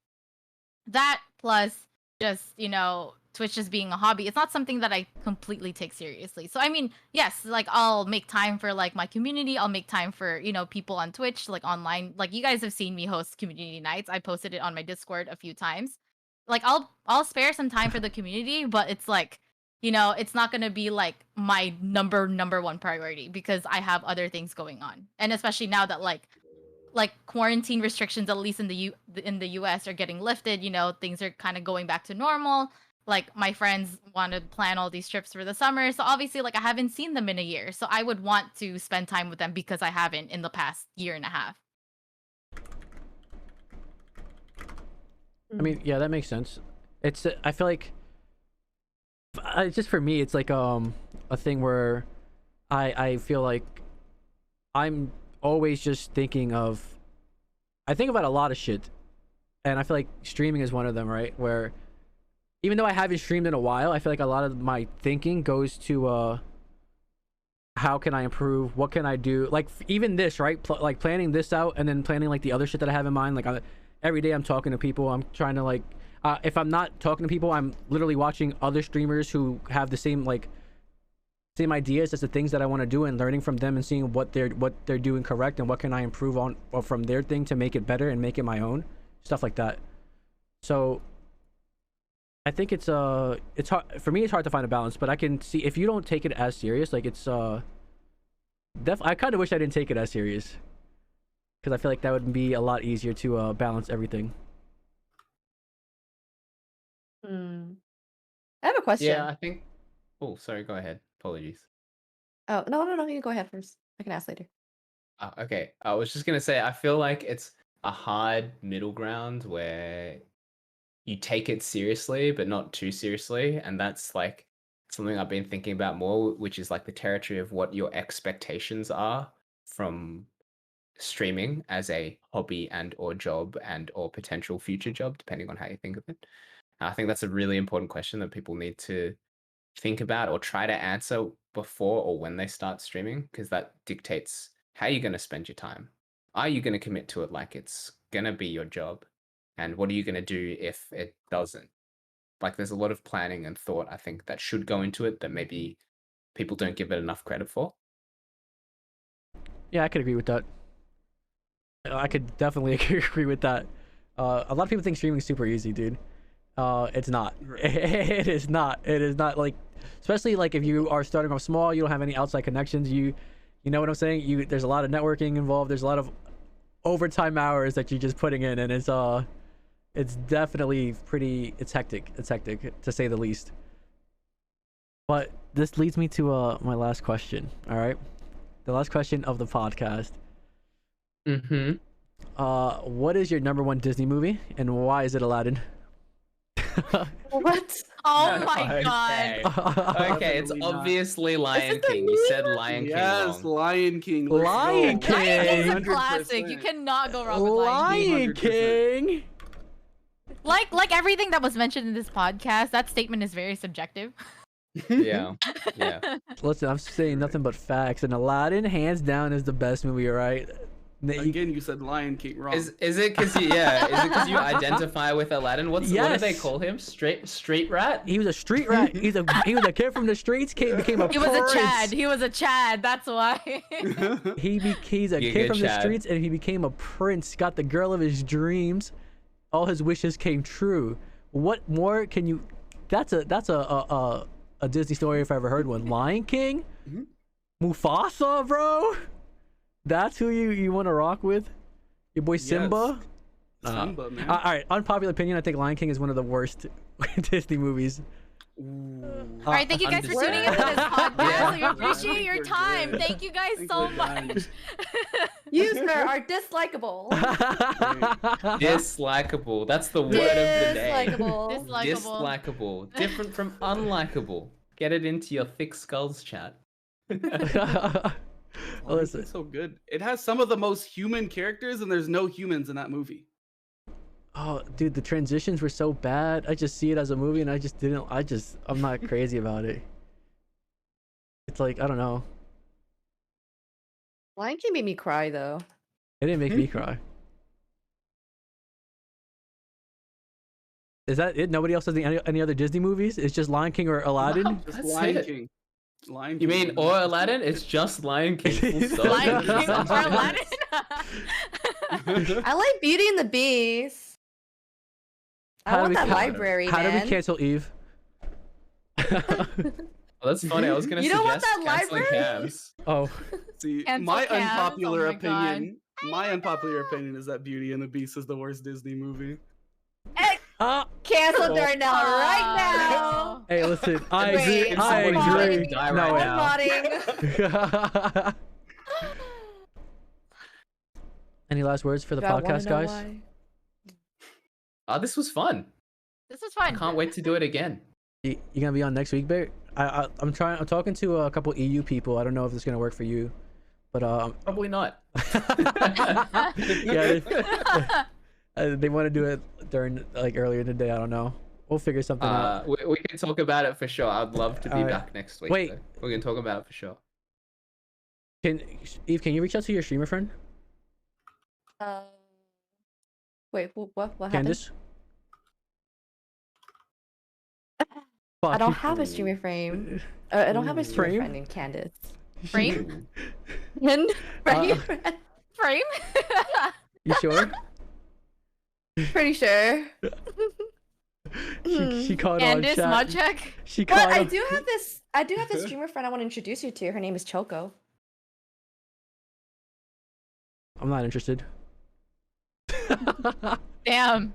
that plus just, you know, Twitch just being a hobby. It's not something that I completely take seriously. So I mean, yes, like I'll make time for like my community. I'll make time for, you know, people on Twitch, like online. Like you guys have seen me host community nights. I posted it on my Discord a few times. Like I'll spare some time for the community, but it's like, you know, it's not gonna be like my number one priority because I have other things going on. And especially now that like quarantine restrictions, at least in the US, are getting lifted, you know, things are kind of going back to normal. Like my friends want to plan all these trips for the summer, so obviously like I haven't seen them in a year, so I would want to spend time with them because I haven't in the past year and a half. I mean, yeah, that makes sense. It's I feel like just for me it's like a thing where I feel like I'm always just thinking of, I think about a lot of shit, and I feel like streaming is one of them, right? Where even though I haven't streamed in a while, I feel like a lot of my thinking goes to how can I improve? What can I do? Like even this, right? Like planning this out and then planning like the other shit that I have in mind. Like every day I'm talking to people. I'm trying to like, if I'm not talking to people, I'm literally watching other streamers who have the same ideas as the things that I want to do, and learning from them and seeing what they're doing correct and what can I improve on or from their thing to make it better and make it my own, stuff like that. So I think it's hard for me. It's hard to find a balance, but I can see if you don't take it as serious, like it's I kind of wish I didn't take it as serious, because I feel like that would be a lot easier to balance everything. I have a question. Yeah, I think. Oh, sorry. Go ahead. Apologies. Oh, no. You can go ahead first. I can ask later. Okay. I was just gonna say, I feel like it's a hard middle ground where you take it seriously, but not too seriously, and that's like something I've been thinking about more, which is like the territory of what your expectations are from streaming as a hobby and or job and or potential future job, depending on how you think of it. I think that's a really important question that people need to think about or try to answer before or when they start streaming, because that dictates how you're going to spend your time. Are you going to commit to it like it's going to be your job? And what are you going to do if it doesn't? Like, there's a lot of planning and thought, I think, that should go into it that maybe people don't give it enough credit for. Yeah, I could agree with that. I could definitely agree with that. A lot of people think streaming is super easy, dude. It's not. It is not. It is not, like, especially like if you are starting off small, you don't have any outside connections. You know what I'm saying? There's a lot of networking involved. There's a lot of overtime hours that you're just putting in, and it's definitely it's hectic. It's hectic, to say the least. But this leads me to my last question. All right, the last question of the podcast. What is your number one Disney movie, and why is it Aladdin? What? Oh my god. Okay, it's Definitely not. obviously Lion King. You said Lion King Yes, wrong. Lion King. let's Lion go. King. Lion King's a 100%. classic. You cannot go wrong with Lion King. Lion 100%. King. Like everything that was mentioned in this podcast, that statement is very subjective. Yeah. Listen, I'm saying nothing but facts, and Aladdin, hands down, is the best movie. Right? Again, you said Lion King wrong. Is it because you identify with Aladdin? What do they Yes. call him? Street rat? He was a street rat. He was a kid from the streets. Became a He was a prince. Chad. He was a Chad. That's why. He's a Giga kid from the Chad. streets, and he became a prince. Got the girl of his dreams. All his wishes came true. What more can you? That's a Disney story if I ever heard one. Lion King, Mufasa, bro. That's who you want to rock with. Your boy Simba. Simba, man. All right, unpopular opinion. I think Lion King is one of the worst Disney movies. Ooh. All right, thank you guys for tuning into this podcast. We appreciate your time. Thank you guys so much. You, sir, are dislikable. Dislikable. That's the word of the day. Dislikable. Dislikable. Different from unlikable. Get it into your thick skulls, chat. Lion Listen. King's so good. It has some of the most human characters, and there's no humans in that movie. Oh, dude, the transitions were so bad. I just see it as a movie, and I'm not crazy about it. It's like, I don't know. Lion King made me cry though. It didn't make me cry. Is that it? Nobody else has any other Disney movies? It's just Lion King or Aladdin? Wow. Just That's Lion it. King. Lion You King. mean or Aladdin? It's just Lion King. Full stop. Lion King or Aladdin? I like Beauty and the Beast. I How do want we that ca- library, How man. did we cancel Eve? Oh, that's funny. I was gonna You don't want suggest that canceling library? Camz. Oh, See, Cancel my Camz, unpopular oh my God. opinion. My unpopular opinion is that Beauty and the Beast is the worst Disney movie. Cancel Oh. Darnell right now. hey, listen, I Wait, agree. if I somebody agree. die No, right I'm now. nodding. Any last words for the Do I wanna podcast, know guys? why? Oh, this was fun. This was I fun. can't wait to do it again. You gonna be on next week, Bear? I'm talking to a couple EU people. I don't know if it's gonna work for you, but Probably not. yeah, they want to do it during like earlier in the day. I don't know. We'll figure something out. We can talk about it for sure. I'd love to be Alright. back next week. Wait. though. We can talk about it for sure. Eve, can you reach out to your streamer friend, Wait, what happened? Candace? I don't Fuck. have a streamer frame. I don't have a streamer Frame? friend named Candace. Frame? And frame? Frame? You sure? Pretty sure. She called on Candice chat. Mudcheck? She But called. I on- do have this streamer friend I want to introduce you to. Her name is Choco. I'm not interested. Damn.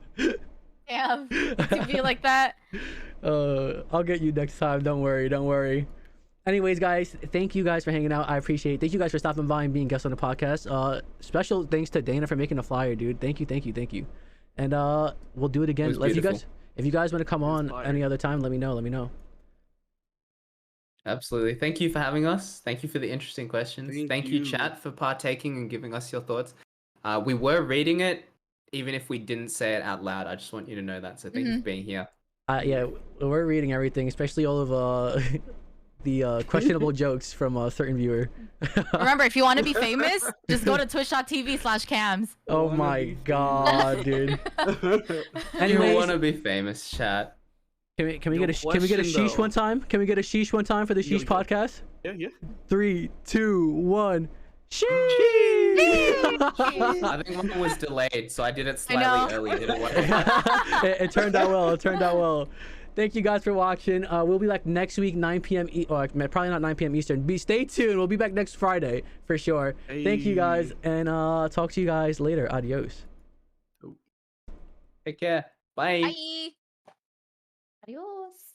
Damn. To be like that. I'll get you next time. Don't worry. Anyways, guys, thank you guys for hanging out. I appreciate it. Thank you guys for stopping by and being guests on the podcast. Special thanks to Dana for making the flyer, dude. Thank you. And we'll do it again. It was beautiful. If you guys want to come on fire. any other time, let me know. Absolutely. Thank you for having us. Thank you for the interesting questions. Thank you, you. chat, for partaking and giving us your thoughts. We were reading it, even if we didn't say it out loud. I just want you to know that. So thank you for being here. Yeah, we're reading everything, especially all of the questionable jokes from a certain viewer. Remember, if you want to be famous, just go to twitch.tv/Camz. Oh my god, dude. You Anyways, want to be famous, chat. can we get a Yo, sheesh question, one time? Can we get a sheesh one time for the Yo, sheesh yo. podcast? Yeah. 3, 2, 1. Sheesh! I think mine was delayed, so I did it know. slightly early. Did it work? It turned out well. It turned out well. Thank you guys for watching. We'll be back next week, 9 p.m. Or probably not 9 p.m. Eastern. Stay tuned. We'll be back next Friday for sure. Thank you guys, and talk to you guys later. Adios. Take care. Bye. Bye. Adios.